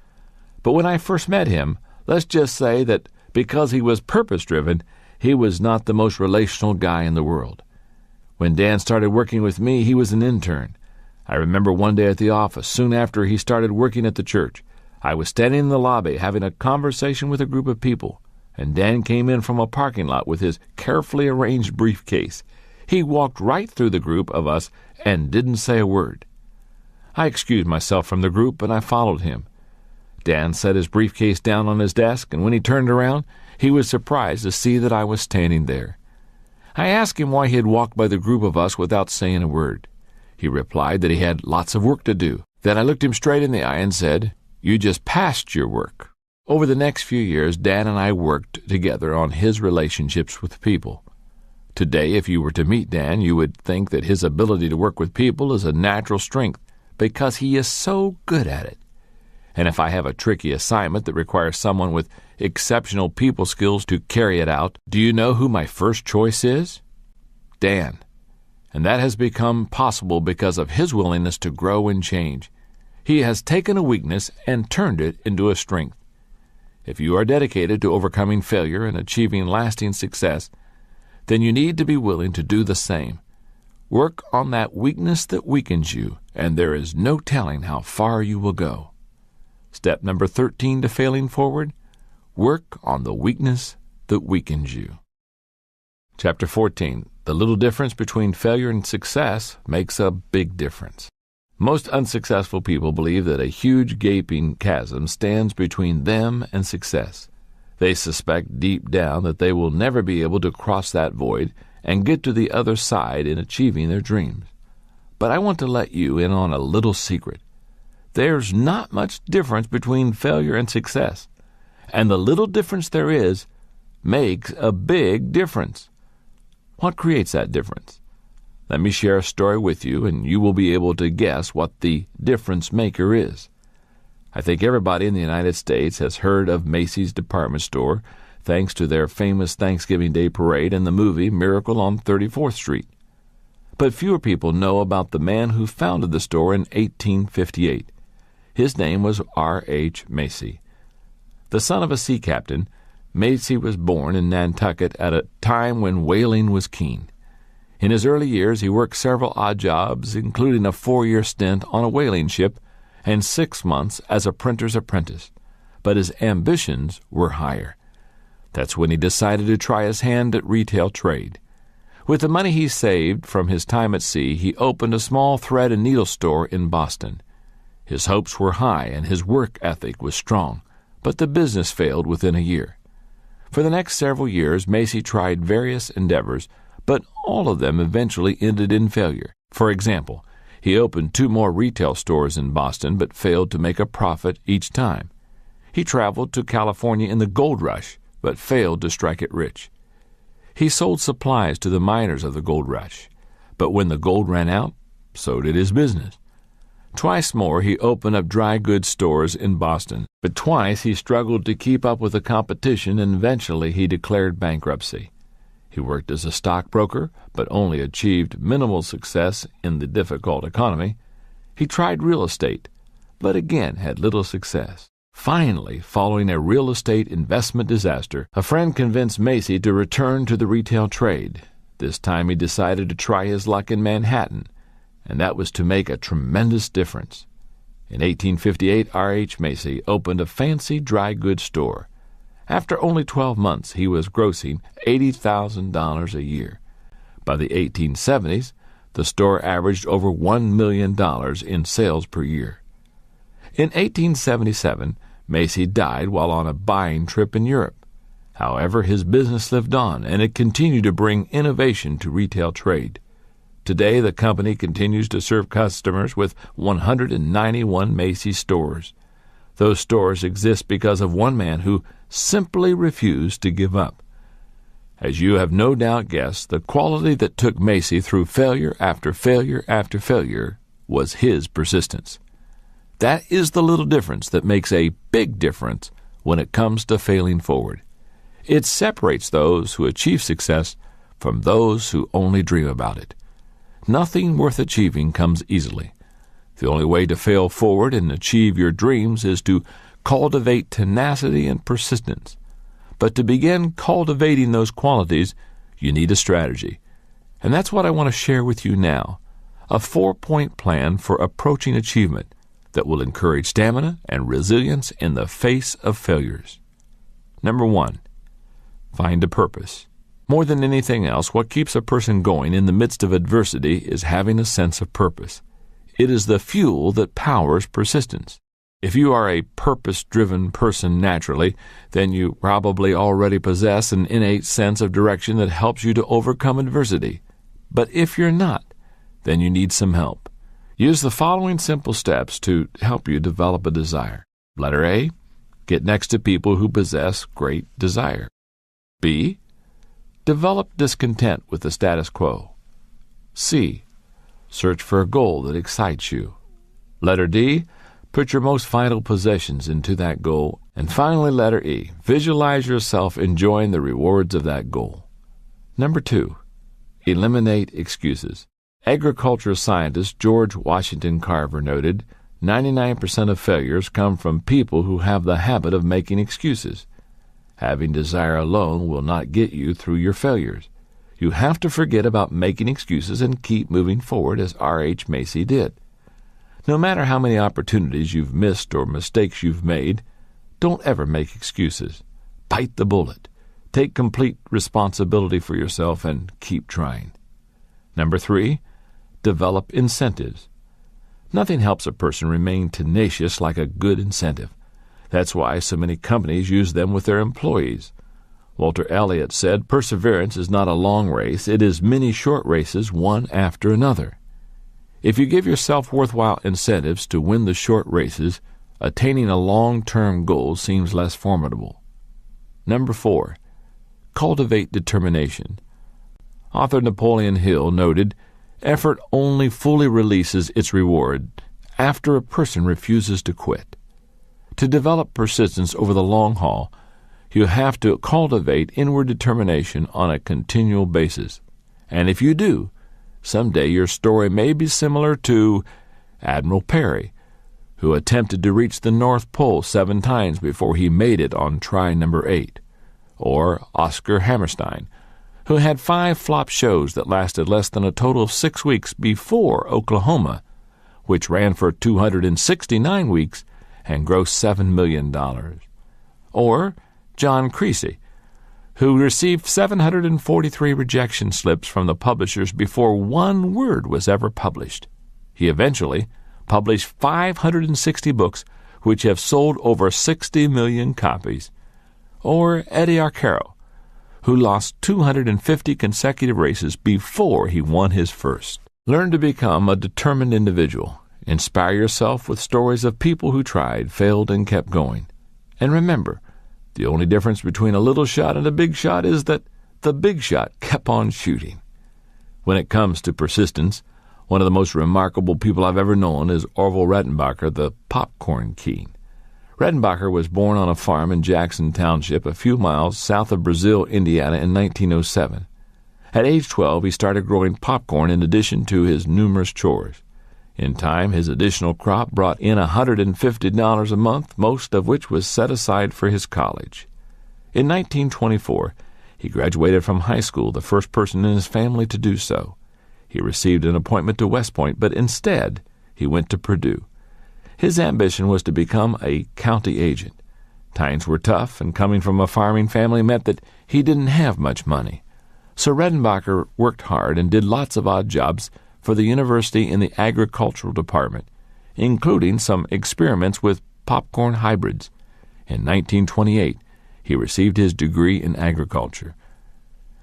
But when I first met him, let's just say that because he was purpose-driven, he was not the most relational guy in the world. When Dan started working with me, he was an intern. I remember one day at the office, soon after he started working at the church, I was standing in the lobby having a conversation with a group of people, and Dan came in from a parking lot with his carefully arranged briefcase. He walked right through the group of us and didn't say a word. I excused myself from the group and I followed him. Dan set his briefcase down on his desk, and when he turned around, he was surprised to see that I was standing there. I asked him why he had walked by the group of us without saying a word. He replied that he had lots of work to do. Then I looked him straight in the eye and said, "You just passed your work." Over the next few years, Dan and I worked together on his relationships with people. Today, if you were to meet Dan, you would think that his ability to work with people is a natural strength because he is so good at it. And if I have a tricky assignment that requires someone with exceptional people skills to carry it out, do you know who my first choice is? Dan. And that has become possible because of his willingness to grow and change. He has taken a weakness and turned it into a strength. If you are dedicated to overcoming failure and achieving lasting success, then you need to be willing to do the same. Work on that weakness that weakens you, and there is no telling how far you will go. Step number 13 to failing forward, work on the weakness that weakens you. Chapter 14, the little difference between failure and success makes a big difference. Most unsuccessful people believe that a huge gaping chasm stands between them and success. They suspect deep down that they will never be able to cross that void and get to the other side in achieving their dreams. But I want to let you in on a little secret. There's not much difference between failure and success, and the little difference there is makes a big difference. What creates that difference? Let me share a story with you, and you will be able to guess what the difference maker is. I think everybody in the United States has heard of Macy's department store, thanks to their famous Thanksgiving Day parade and the movie Miracle on 34th Street. But fewer people know about the man who founded the store in 1858. His name was R.H. Macy. The son of a sea captain, Macy was born in Nantucket at a time when whaling was keen. In his early years, he worked several odd jobs, including a 4-year stint on a whaling ship and 6 months as a printer's apprentice. But his ambitions were higher. That's when he decided to try his hand at retail trade. With the money he saved from his time at sea, he opened a small thread and needle store in Boston. His hopes were high and his work ethic was strong, but the business failed within a year. For the next several years, Macy tried various endeavors, but all of them eventually ended in failure. For example, he opened 2 more retail stores in Boston, but failed to make a profit each time. He traveled to California in the gold rush, but failed to strike it rich. He sold supplies to the miners of the gold rush, but when the gold ran out, so did his business. Twice more he opened up dry goods stores in Boston, but twice he struggled to keep up with the competition, and eventually he declared bankruptcy. He worked as a stockbroker, but only achieved minimal success in the difficult economy. He tried real estate, but again had little success. Finally, following a real estate investment disaster, a friend convinced Macy to return to the retail trade. This time he decided to try his luck in Manhattan, and that was to make a tremendous difference. In 1858, R.H. Macy opened a fancy dry goods store. After only 12 months, he was grossing $80,000 a year. By the 1870s, the store averaged over $1 million in sales per year. In 1877, Macy died while on a buying trip in Europe. However, his business lived on, and it continued to bring innovation to retail trade. Today, the company continues to serve customers with 191 Macy's stores. Those stores exist because of one man who simply refused to give up. As you have no doubt guessed, the quality that took Macy through failure after failure after failure was his persistence. That is the little difference that makes a big difference when it comes to failing forward. It separates those who achieve success from those who only dream about it. Nothing worth achieving comes easily. The only way to fail forward and achieve your dreams is to cultivate tenacity and persistence. But to begin cultivating those qualities, you need a strategy. And that's what I want to share with you now, a 4-point plan for approaching achievement that will encourage stamina and resilience in the face of failures. Number 1, find a purpose. More than anything else, what keeps a person going in the midst of adversity is having a sense of purpose. It is the fuel that powers persistence. If you are a purpose-driven person naturally, then you probably already possess an innate sense of direction that helps you to overcome adversity. But if you're not, then you need some help. Use the following simple steps to help you develop a desire. Letter A, get next to people who possess great desire. B, develop discontent with the status quo. C, search for a goal that excites you. Letter D, put your most vital possessions into that goal. And finally, letter E, visualize yourself enjoying the rewards of that goal. Number 2, eliminate excuses. Agriculture scientist George Washington Carver noted, 99% of failures come from people who have the habit of making excuses. Having desire alone will not get you through your failures. You have to forget about making excuses and keep moving forward as R.H. Macy did. No matter how many opportunities you've missed or mistakes you've made, don't ever make excuses. Bite the bullet. Take complete responsibility for yourself and keep trying. Number 3, develop incentives. Nothing helps a person remain tenacious like a good incentive. That's why so many companies use them with their employees. Walter Elliott said, perseverance is not a long race, it is many short races, one after another. If you give yourself worthwhile incentives to win the short races, attaining a long-term goal seems less formidable. Number 4, cultivate determination. Author Napoleon Hill noted, effort only fully releases its reward after a person refuses to quit. To develop persistence over the long haul, you have to cultivate inward determination on a continual basis. And if you do, someday your story may be similar to Admiral Peary, who attempted to reach the North Pole 7 times before he made it on try number 8, or Oscar Hammerstein, who had 5 flop shows that lasted less than a total of 6 weeks before Oklahoma, which ran for 269 weeks and grossed $7 million. Or John Creasy, who received 743 rejection slips from the publishers before one word was ever published. He eventually published 560 books, which have sold over 60 million copies. Or Eddie Arcaro, who lost 250 consecutive races before he won his first. Learn to become a determined individual. Inspire yourself with stories of people who tried, failed, and kept going. And remember, the only difference between a little shot and a big shot is that the big shot kept on shooting. When it comes to persistence, One of the most remarkable people I've ever known is Orville Redenbacher, the popcorn king. Redenbacher was born on a farm in Jackson Township, a few miles south of Brazil, Indiana, in 1907. At age 12, he started growing popcorn in addition to his numerous chores. In time, his additional crop brought in $150 a month, most of which was set aside for his college. In 1924, he graduated from high school, the first person in his family to do so. He received an appointment to West Point, but instead, he went to Purdue. His ambition was to become a county agent. Times were tough, and coming from a farming family meant that he didn't have much money. So Redenbacher worked hard and did lots of odd jobs for the university in the agricultural department, including some experiments with popcorn hybrids. In 1928, he received his degree in agriculture.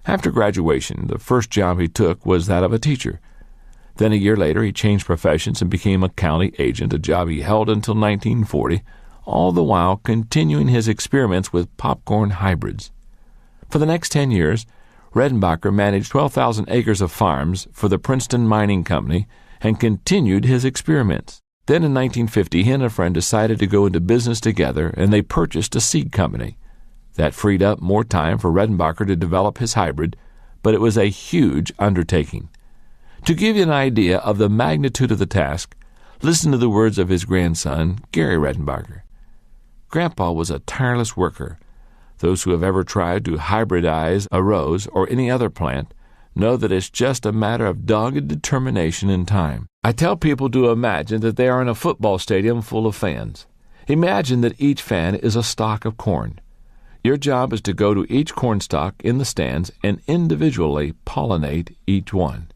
After graduation, the first job he took was that of a teacher. Then a year later, he changed professions and became a county agent, a job he held until 1940, all the while continuing his experiments with popcorn hybrids. For the next 10 years, Redenbacher managed 12,000 acres of farms for the Princeton Mining Company and continued his experiments. Then in 1950, he and a friend decided to go into business together, and they purchased a seed company. That freed up more time for Redenbacher to develop his hybrid, but it was a huge undertaking. To give you an idea of the magnitude of the task, listen to the words of his grandson, Gary Redenbacher. Grandpa was a tireless worker. Those who have ever tried to hybridize a rose or any other plant know that it's just a matter of dogged determination and time. I tell people to imagine that they are in a football stadium full of fans. Imagine that each fan is a stalk of corn. Your job is to go to each corn stalk in the stands and individually pollinate each one.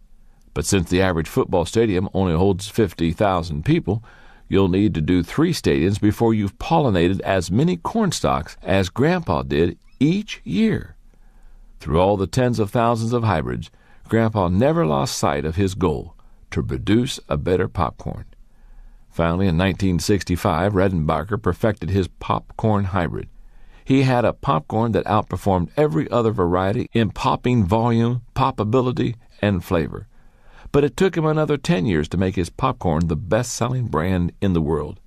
But since the average football stadium only holds 50,000 people, you'll need to do 3 stadiums before you've pollinated as many corn stalks as Grandpa did each year. Through all the tens of thousands of hybrids, Grandpa never lost sight of his goal, to produce a better popcorn. Finally, in 1965, Redenbacher perfected his popcorn hybrid. He had a popcorn that outperformed every other variety in popping volume, poppability, and flavor. But it took him another 10 years to make his popcorn the best-selling brand in the world.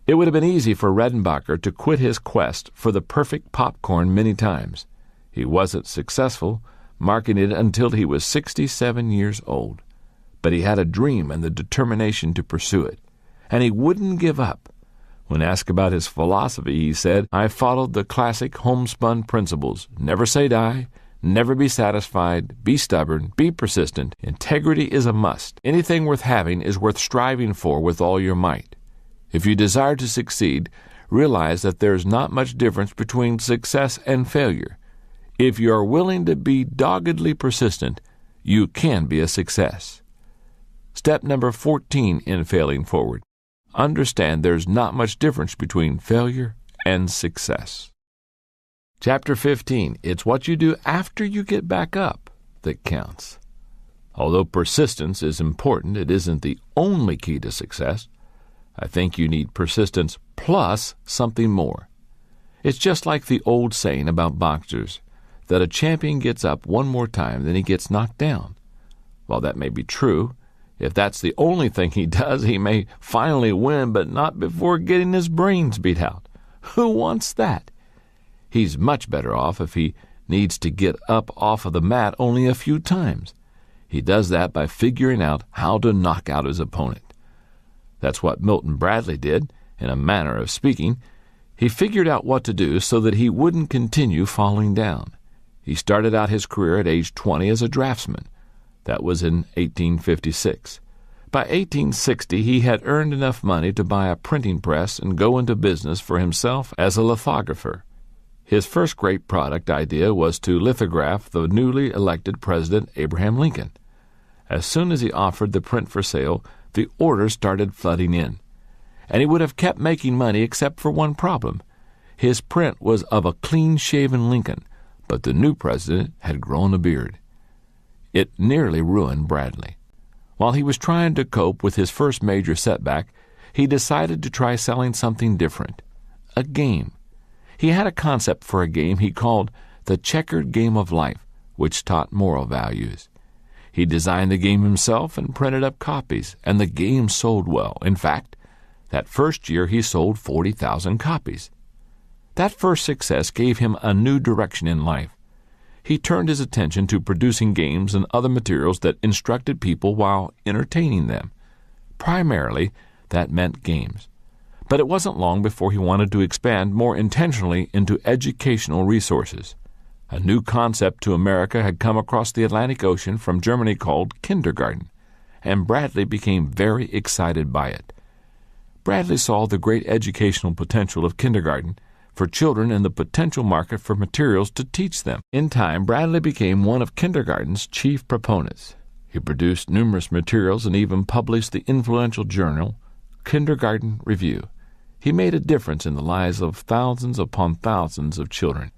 It would have been easy for Redenbacher to quit his quest for the perfect popcorn many times. He wasn't successful, marketing it until he was 67 years old. But he had a dream and the determination to pursue it, and he wouldn't give up. When asked about his philosophy, he said, "I followed the classic homespun principles. Never say die. Never be satisfied, be stubborn, be persistent. Integrity is a must. Anything worth having is worth striving for with all your might. If you desire to succeed, realize that there is not much difference between success and failure. If you are willing to be doggedly persistent, you can be a success." Step number 14 in failing forward. Understand there's not much difference between failure and success. Chapter 15. It's what you do after you get back up that counts. Although persistence is important, it isn't the only key to success. I think you need persistence plus something more. It's just like the old saying about boxers, that a champion gets up one more time than he gets knocked down. While that may be true, if that's the only thing he does, he may finally win, but not before getting his brains beat out. Who wants that? He's much better off if he needs to get up off of the mat only a few times. He does that by figuring out how to knock out his opponent. That's what Milton Bradley did, in a manner of speaking. He figured out what to do so that he wouldn't continue falling down. He started out his career at age 20 as a draftsman. That was in 1856. By 1860, he had earned enough money to buy a printing press and go into business for himself as a lithographer. His first great product idea was to lithograph the newly elected President Abraham Lincoln. As soon as he offered the print for sale, the orders started flooding in. And he would have kept making money except for one problem. His print was of a clean-shaven Lincoln, but the new president had grown a beard. It nearly ruined Bradley. While he was trying to cope with his first major setback, he decided to try selling something different, a game. He had a concept for a game he called the checkered game of life, which taught moral values. He designed the game himself and printed up copies, and the game sold well. In fact, that first year he sold 40,000 copies. That first success gave him a new direction in life. He turned his attention to producing games and other materials that instructed people while entertaining them. Primarily, that meant games. But it wasn't long before he wanted to expand more intentionally into educational resources. A new concept to America had come across the Atlantic Ocean from Germany called kindergarten, and Bradley became very excited by it. Bradley saw the great educational potential of kindergarten for children and the potential market for materials to teach them. In time, Bradley became one of kindergarten's chief proponents. He produced numerous materials and even published the influential journal Kindergarten Review. He made a difference in the lives of thousands upon thousands of children.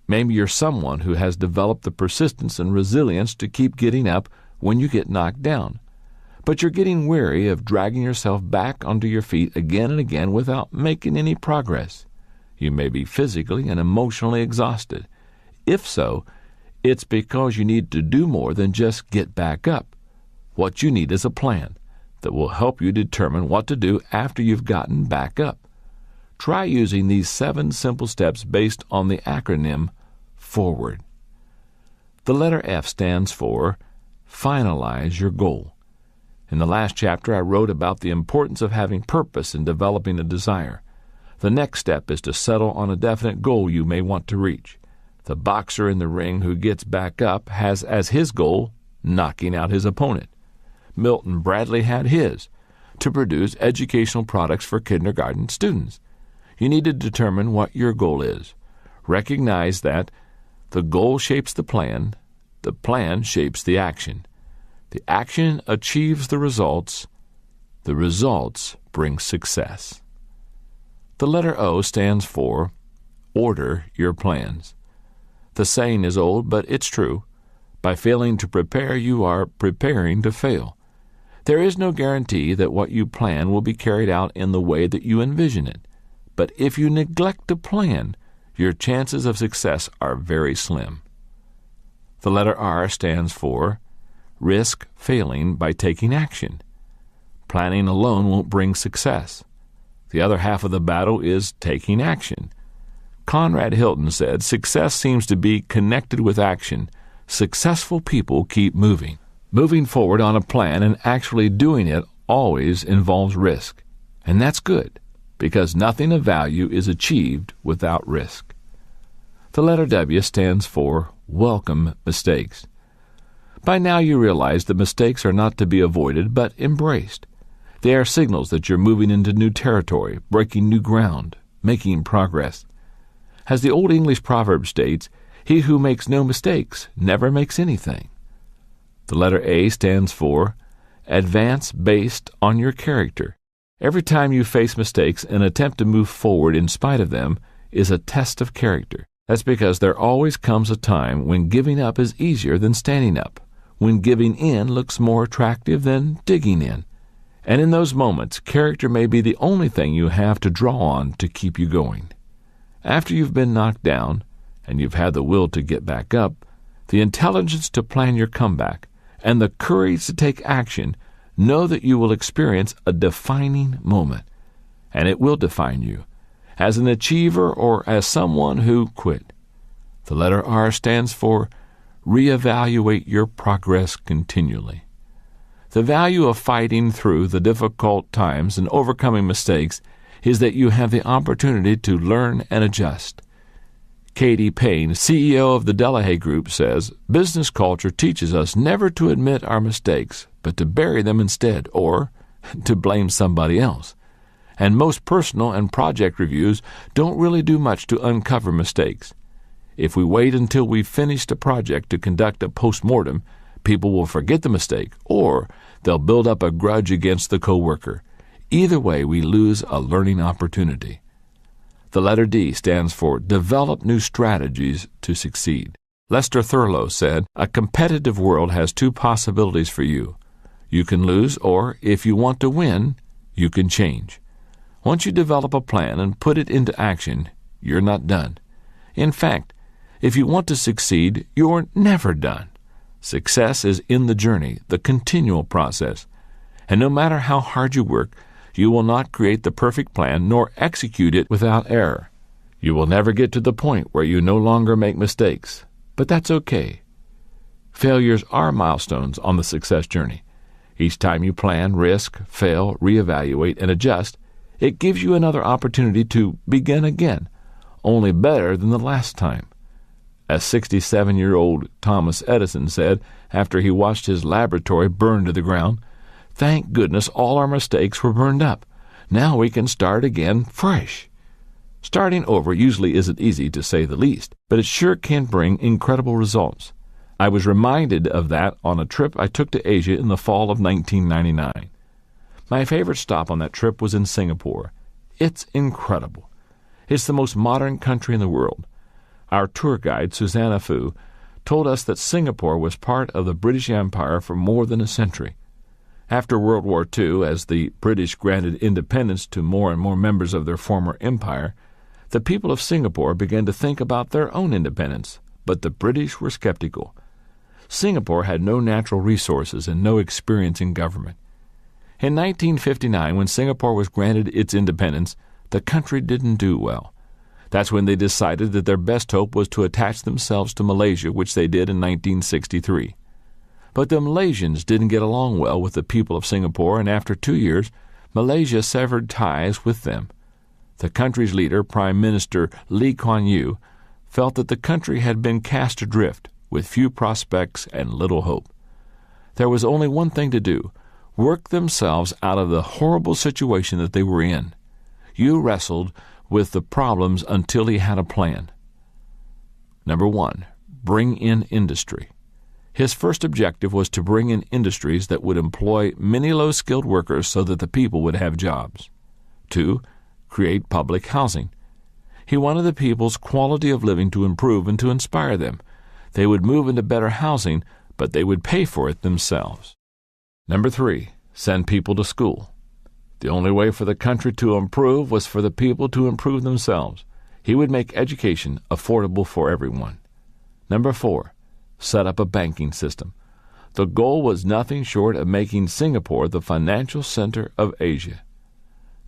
Maybe you're someone who has developed the persistence and resilience to keep getting up when you get knocked down. But you're getting weary of dragging yourself back onto your feet again and again without making any progress. You may be physically and emotionally exhausted. If so, it's because you need to do more than just get back up. What you need is a plan that will help you determine what to do after you've gotten back up. Try using these 7 simple steps based on the acronym FORWARD. The letter F stands for Finalize Your Goal. In the last chapter, I wrote about the importance of having purpose in developing a desire. The next step is to settle on a definite goal you may want to reach. The boxer in the ring who gets back up has as his goal knocking out his opponent. Milton Bradley had his, to produce educational products for kindergarten students. You need to determine what your goal is. Recognize that the goal shapes the plan shapes the action. The action achieves the results bring success. The letter O stands for Order Your Plans. The saying is old, but it's true. By failing to prepare, you are preparing to fail. There is no guarantee that what you plan will be carried out in the way that you envision it. But if you neglect to plan, your chances of success are very slim. The letter R stands for Risk Failing by Taking Action. Planning alone won't bring success. The other half of the battle is taking action. Conrad Hilton said, "Success seems to be connected with action. Successful people keep moving." Moving forward on a plan and actually doing it always involves risk. And that's good, because nothing of value is achieved without risk. The letter W stands for Welcome Mistakes. By now you realize that mistakes are not to be avoided but embraced. They are signals that you're moving into new territory, breaking new ground, making progress. As the old English proverb states, he who makes no mistakes never makes anything. The letter A stands for Advance Based on Your Character. Every time you face mistakes, an attempt to move forward in spite of them is a test of character. That's because there always comes a time when giving up is easier than standing up, when giving in looks more attractive than digging in. And in those moments, character may be the only thing you have to draw on to keep you going. After you've been knocked down, and you've had the will to get back up, the intelligence to plan your comeback, and the courage to take action, know that you will experience a defining moment, and it will define you, as an achiever or as someone who quit. The letter R stands for Reevaluate Your Progress Continually. The value of fighting through the difficult times and overcoming mistakes is that you have the opportunity to learn and adjust. Katie Payne, CEO of the Delahaye Group, says, "Business culture teaches us never to admit our mistakes, but to bury them instead, or to blame somebody else. And most personal and project reviews don't really do much to uncover mistakes. If we wait until we've finished a project to conduct a post-mortem, people will forget the mistake, or they'll build up a grudge against the coworker. Either way, we lose a learning opportunity." The letter D stands for Develop New Strategies to Succeed. Lester Thurlow said, "A competitive world has 2 possibilities for you. You can lose, or if you want to win, you can change. Once you develop a plan and put it into action, you're not done. In fact, if you want to succeed, you're never done. Success is in the journey, the continual process. And no matter how hard you work, you will not create the perfect plan nor execute it without error. You will never get to the point where you no longer make mistakes, but that's okay. Failures are milestones on the success journey. Each time you plan, risk, fail, reevaluate, and adjust, it gives you another opportunity to begin again, only better than the last time. As 67-year-old Thomas Edison said after he watched his laboratory burn to the ground, "Thank goodness all our mistakes were burned up. Now we can start again fresh." Starting over usually isn't easy, to say the least, but it sure can bring incredible results. I was reminded of that on a trip I took to Asia in the fall of 1999. My favorite stop on that trip was in Singapore. It's incredible. It's the most modern country in the world. Our tour guide, Susanna Fu, told us that Singapore was part of the British Empire for more than a century. After World War II, as the British granted independence to more and more members of their former empire, the people of Singapore began to think about their own independence, but the British were skeptical. Singapore had no natural resources and no experience in government. In 1959, when Singapore was granted its independence, the country didn't do well. That's when they decided that their best hope was to attach themselves to Malaysia, which they did in 1963. But the Malaysians didn't get along well with the people of Singapore, and after 2 years, Malaysia severed ties with them. The country's leader, Prime Minister Lee Kuan Yew, felt that the country had been cast adrift, with few prospects and little hope. There was only one thing to do: work themselves out of the horrible situation that they were in. Yew wrestled with the problems until he had a plan. Number 1, bring in industry. His first objective was to bring in industries that would employ many low-skilled workers so that the people would have jobs. 2, create public housing. He wanted the people's quality of living to improve and to inspire them. They would move into better housing, but they would pay for it themselves. Number 3, send people to school. The only way for the country to improve was for the people to improve themselves. He would make education affordable for everyone. Number 4, set up a banking system. The goal was nothing short of making Singapore the financial center of Asia.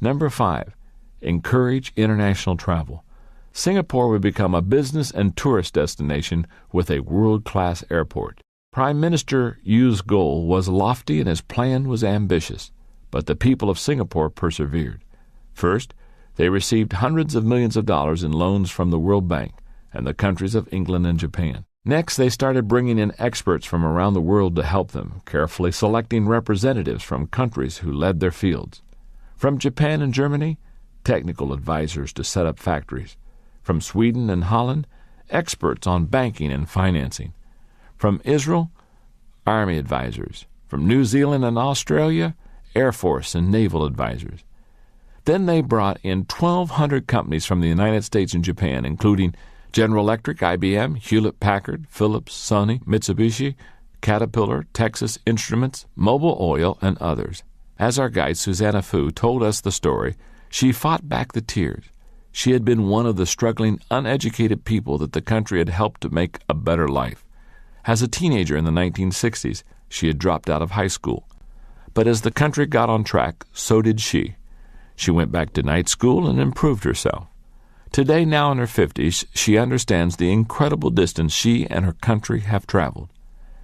Number 5, encourage international travel. Singapore would become a business and tourist destination with a world-class airport. Prime Minister Yew's goal was lofty and his plan was ambitious, but the people of Singapore persevered. First, they received hundreds of millions of dollars in loans from the World Bank and the countries of England and Japan. Next, they started bringing in experts from around the world to help them, carefully selecting representatives from countries who led their fields. From Japan and Germany, technical advisors to set up factories. From Sweden and Holland, experts on banking and financing. From Israel, Army advisors. From New Zealand and Australia, Air Force and naval advisors. Then they brought in 1,200 companies from the United States and Japan, including General Electric, IBM, Hewlett-Packard, Philips, Sony, Mitsubishi, Caterpillar, Texas Instruments, Mobil Oil, and others. As our guide Susanna Fu told us the story, she fought back the tears. She had been one of the struggling, uneducated people that the country had helped to make a better life. As a teenager in the 1960s, she had dropped out of high school. But as the country got on track, so did she. She went back to night school and improved herself. Today, now in her 50s, she understands the incredible distance she and her country have traveled.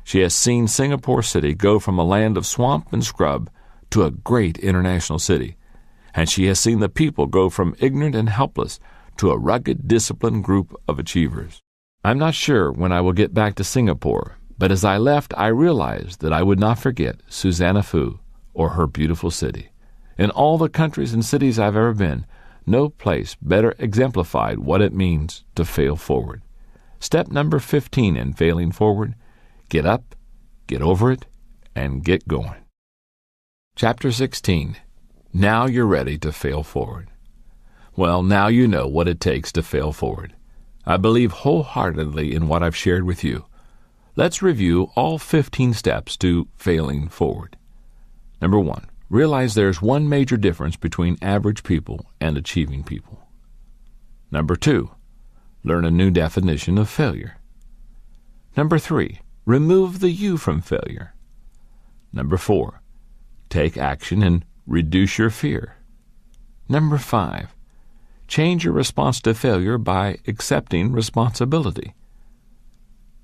She has seen Singapore City go from a land of swamp and scrub to a great international city. And she has seen the people go from ignorant and helpless to a rugged, disciplined group of achievers. I'm not sure when I will get back to Singapore, but as I left, I realized that I would not forget Susanna Fu or her beautiful city. In all the countries and cities I've ever been, no place better exemplified what it means to fail forward. Step number 15 in failing forward: get up, get over it, and get going. Chapter 16. Now you're ready to fail forward. Well, now you know what it takes to fail forward. I believe wholeheartedly in what I've shared with you. Let's review all 15 steps to failing forward. Number 1. Realize there's one major difference between average people and achieving people. Number 2. Learn a new definition of failure. Number 3. remove the you from failure. Number 4, take action and reduce your fear. Number 5, change your response to failure by accepting responsibility.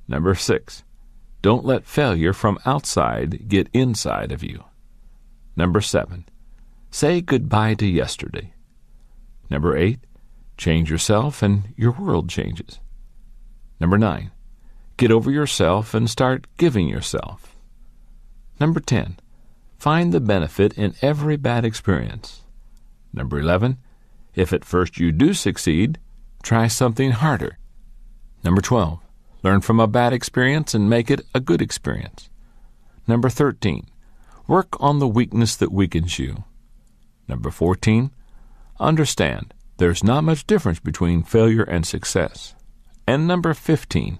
Number 6, don't let failure from outside get inside of you. Number 7, say goodbye to yesterday. Number 8, change yourself and your world changes. Number 9, get over yourself and start giving yourself. Number 10, find the benefit in every bad experience. Number 11, if at first you do succeed, try something harder. Number 12, learn from a bad experience and make it a good experience. Number 13, work on the weakness that weakens you. Number 14, understand there's not much difference between failure and success. And number 15,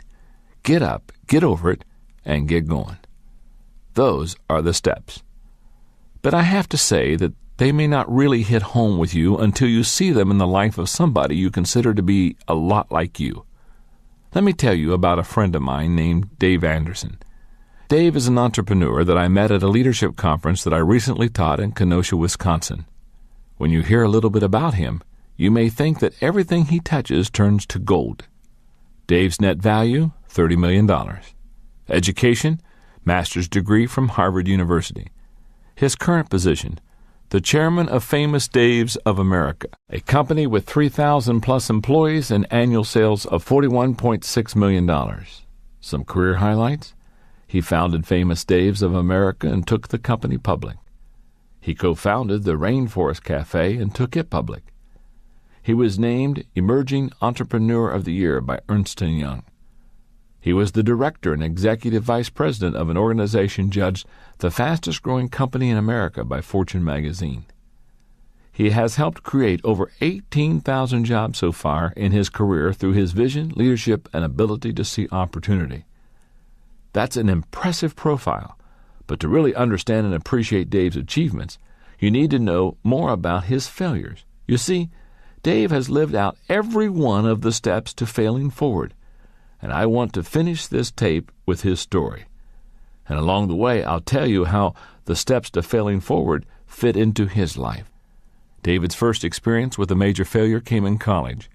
get up, get over it, and get going. Those are the steps. But I have to say that they may not really hit home with you until you see them in the life of somebody you consider to be a lot like you. Let me tell you about a friend of mine named Dave Anderson. Dave is an entrepreneur that I met at a leadership conference that I recently taught in Kenosha, Wisconsin. When you hear a little bit about him, you may think that everything he touches turns to gold. Dave's net value, $30 million. Education, master's degree from Harvard University. His current position, the chairman of Famous Daves of America, a company with 3,000-plus employees and annual sales of $41.6 million. Some career highlights: he founded Famous Daves of America and took the company public. He co-founded the Rainforest Cafe and took it public. He was named Emerging Entrepreneur of the Year by Ernst & Young. He was the director and executive vice president of an organization judged the fastest-growing company in America by Fortune magazine. He has helped create over 18,000 jobs so far in his career through his vision, leadership, and ability to see opportunity. That's an impressive profile, but to really understand and appreciate Dave's achievements, you need to know more about his failures. You see, Dave has lived out every one of the steps to failing forward, and I want to finish this tape with his story. And along the way, I'll tell you how the steps to failing forward fit into his life. David's first experience with a major failure came in college.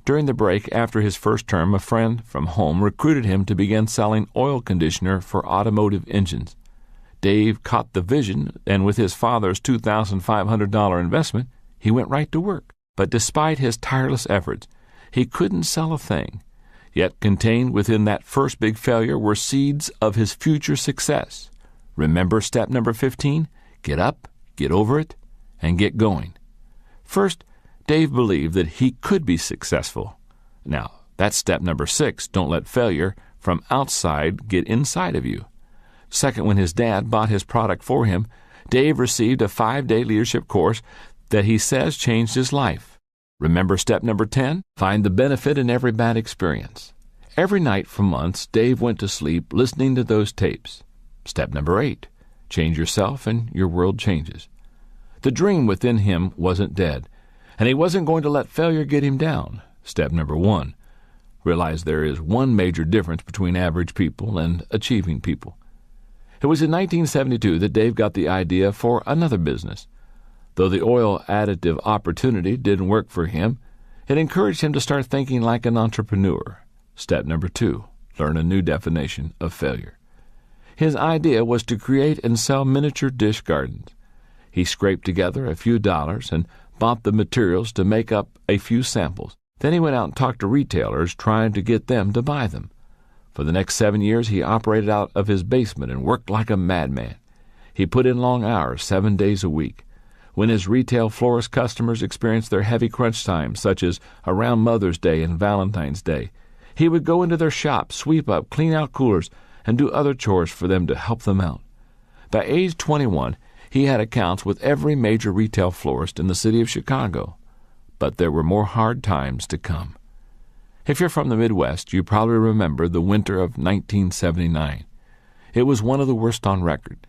During the break after his first term, a friend from home recruited him to begin selling oil conditioner for automotive engines. Dave caught the vision, and with his father's $2,500 investment, he went right to work. But despite his tireless efforts, he couldn't sell a thing. Yet contained within that first big failure were seeds of his future success. Remember step number 15? Get up, get over it, and get going. First, Dave believed that he could be successful. Now, that's step number 6. Don't let failure from outside get inside of you. Second, when his dad bought his product for him, Dave received a 5-day leadership course that he says changed his life. Remember step number 10? Find the benefit in every bad experience. Every night for months, Dave went to sleep listening to those tapes. Step number 8. Change yourself and your world changes. The dream within him wasn't dead, and he wasn't going to let failure get him down. Step number 1. Realize there is one major difference between average people and achieving people. It was in 1972 that Dave got the idea for another business. Though the oil additive opportunity didn't work for him, it encouraged him to start thinking like an entrepreneur. Step number 2, learn a new definition of failure. His idea was to create and sell miniature dish gardens. He scraped together a few dollars and bought the materials to make up a few samples. Then he went out and talked to retailers, trying to get them to buy them. For the next 7 years, he operated out of his basement and worked like a madman. He put in long hours, 7 days a week. When his retail florist customers experienced their heavy crunch times, such as around Mother's Day and Valentine's Day, he would go into their shop, sweep up, clean out coolers, and do other chores for them to help them out. By age 21, he had accounts with every major retail florist in the city of Chicago. But there were more hard times to come. If you're from the Midwest, you probably remember the winter of 1979. It was one of the worst on record.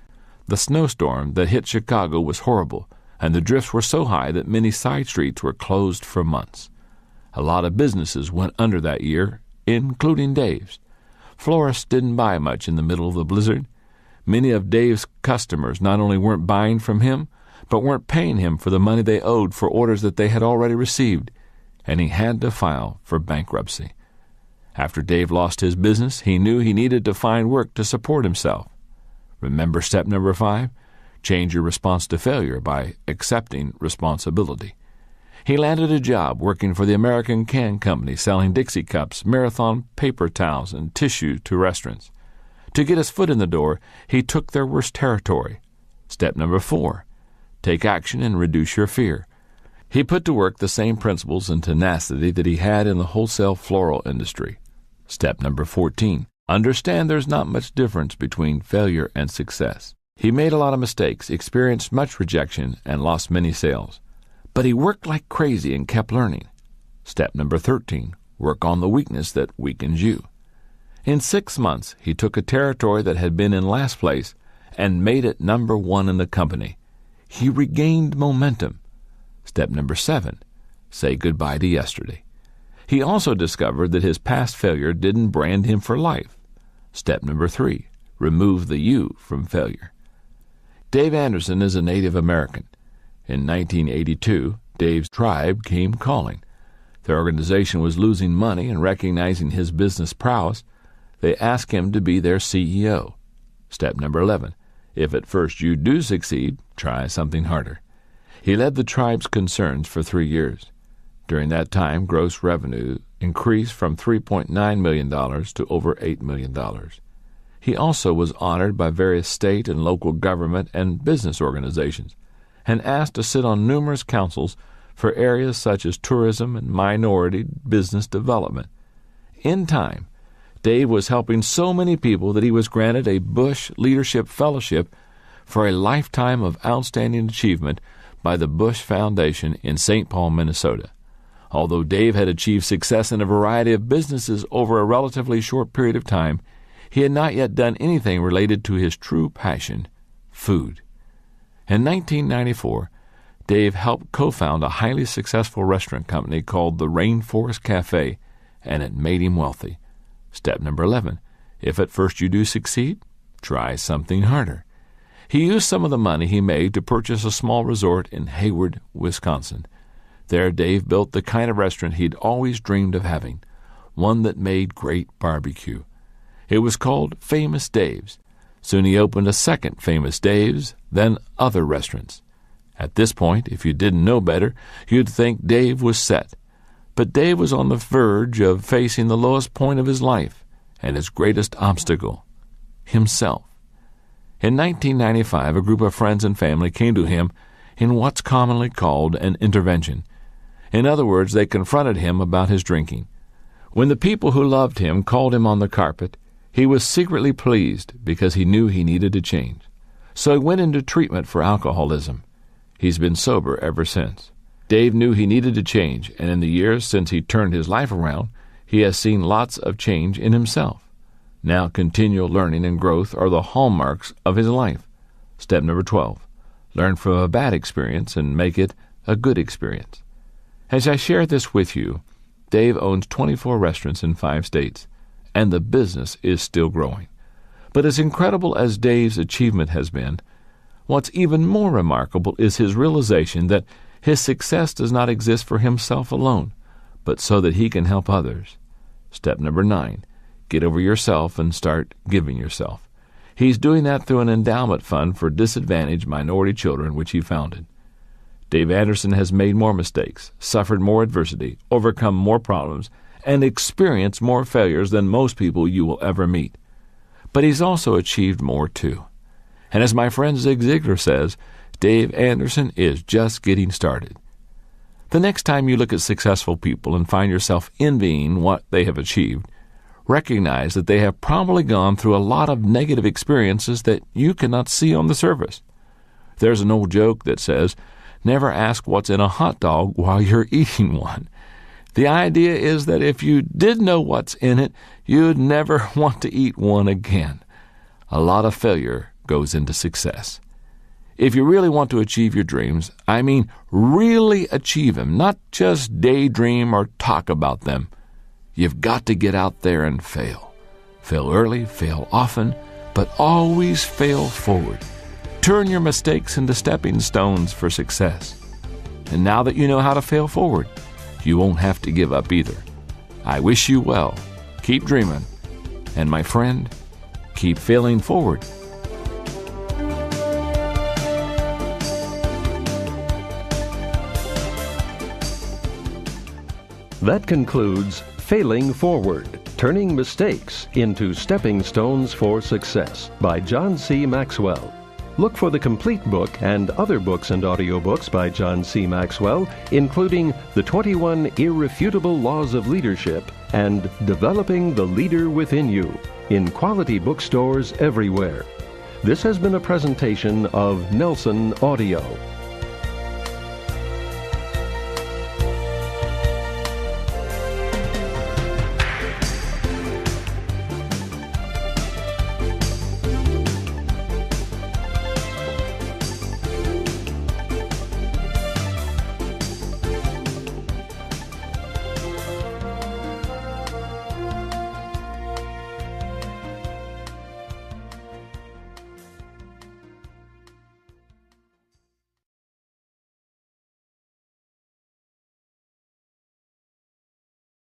The snowstorm that hit Chicago was horrible, and the drifts were so high that many side streets were closed for months. A lot of businesses went under that year, including Dave's. Florists didn't buy much in the middle of the blizzard. Many of Dave's customers not only weren't buying from him, but weren't paying him for the money they owed for orders that they had already received, and he had to file for bankruptcy. After Dave lost his business, he knew he needed to find work to support himself. Remember step number 5? Change your response to failure by accepting responsibility. He landed a job working for the American Can Company, selling Dixie cups, Marathon paper towels, and tissue to restaurants. To get his foot in the door, he took their worst territory. Step number 4, take action and reduce your fear. He put to work the same principles and tenacity that he had in the wholesale floral industry. Step number 14, understand there's not much difference between failure and success. He made a lot of mistakes, experienced much rejection, and lost many sales. But he worked like crazy and kept learning. Step number 13, work on the weakness that weakens you. In 6 months, he took a territory that had been in last place and made it number 1 in the company. He regained momentum. Step number 7, say goodbye to yesterday. He also discovered that his past failure didn't brand him for life. Step number 3, remove the you from failure. Dave Anderson is a Native American. In 1982, Dave's tribe came calling. The organization was losing money, and recognizing his business prowess, they asked him to be their CEO. Step number 11, if at first you do succeed, try something harder. He led the tribe's concerns for 3 years. During that time, gross revenue increased from $3.9 million to over $8 million. He also was honored by various state and local government and business organizations, and asked to sit on numerous councils for areas such as tourism and minority business development. In time, Dave was helping so many people that he was granted a Bush Leadership Fellowship for a lifetime of outstanding achievement by the Bush Foundation in St. Paul, Minnesota. Although Dave had achieved success in a variety of businesses over a relatively short period of time, he had not yet done anything related to his true passion, food. In 1994, Dave helped co-found a highly successful restaurant company called the Rainforest Cafe, and it made him wealthy. Step number 11, if at first you do succeed, try something harder. He used some of the money he made to purchase a small resort in Hayward, Wisconsin. There, Dave built the kind of restaurant he'd always dreamed of having, one that made great barbecue. It was called Famous Dave's. Soon he opened a second Famous Dave's, then other restaurants. At this point, if you didn't know better, you'd think Dave was set. But Dave was on the verge of facing the lowest point of his life and his greatest obstacle, himself. In 1995, a group of friends and family came to him in what's commonly called an intervention. In other words, they confronted him about his drinking. When the people who loved him called him on the carpet, he was secretly pleased because he knew he needed to change. So he went into treatment for alcoholism. He's been sober ever since. Dave knew he needed to change, and in the years since he turned his life around, he has seen lots of change in himself. Now continual learning and growth are the hallmarks of his life. Step number 12, learn from a bad experience and make it a good experience. As I share this with you, Dave owns 24 restaurants in 5 states, and the business is still growing. But as incredible as Dave's achievement has been, what's even more remarkable is his realization that his success does not exist for himself alone, but so that he can help others. Step number 9, get over yourself and start giving yourself. He's doing that through an endowment fund for disadvantaged minority children, which he founded. Dave Anderson has made more mistakes, suffered more adversity, overcome more problems, and experienced more failures than most people you will ever meet. But he's also achieved more, too. And as my friend Zig Ziglar says, Dave Anderson is just getting started. The next time you look at successful people and find yourself envying what they have achieved, recognize that they have probably gone through a lot of negative experiences that you cannot see on the surface. There's an old joke that says, never ask what's in a hot dog while you're eating one. The idea is that if you did know what's in it, you'd never want to eat one again. A lot of failure goes into success. If you really want to achieve your dreams, I mean really achieve them, not just daydream or talk about them, you've got to get out there and fail. Fail early, fail often, but always fail forward. Turn your mistakes into stepping stones for success. And now that you know how to fail forward, you won't have to give up either. I wish you well. Keep dreaming. And my friend, keep failing forward. That concludes Failing Forward, Turning Mistakes into Stepping Stones for Success by John C. Maxwell. Look for the complete book and other books and audiobooks by John C. Maxwell, including The 21 Irrefutable Laws of Leadership and Developing the Leader Within You, in quality bookstores everywhere. This has been a presentation of Nelson Audio.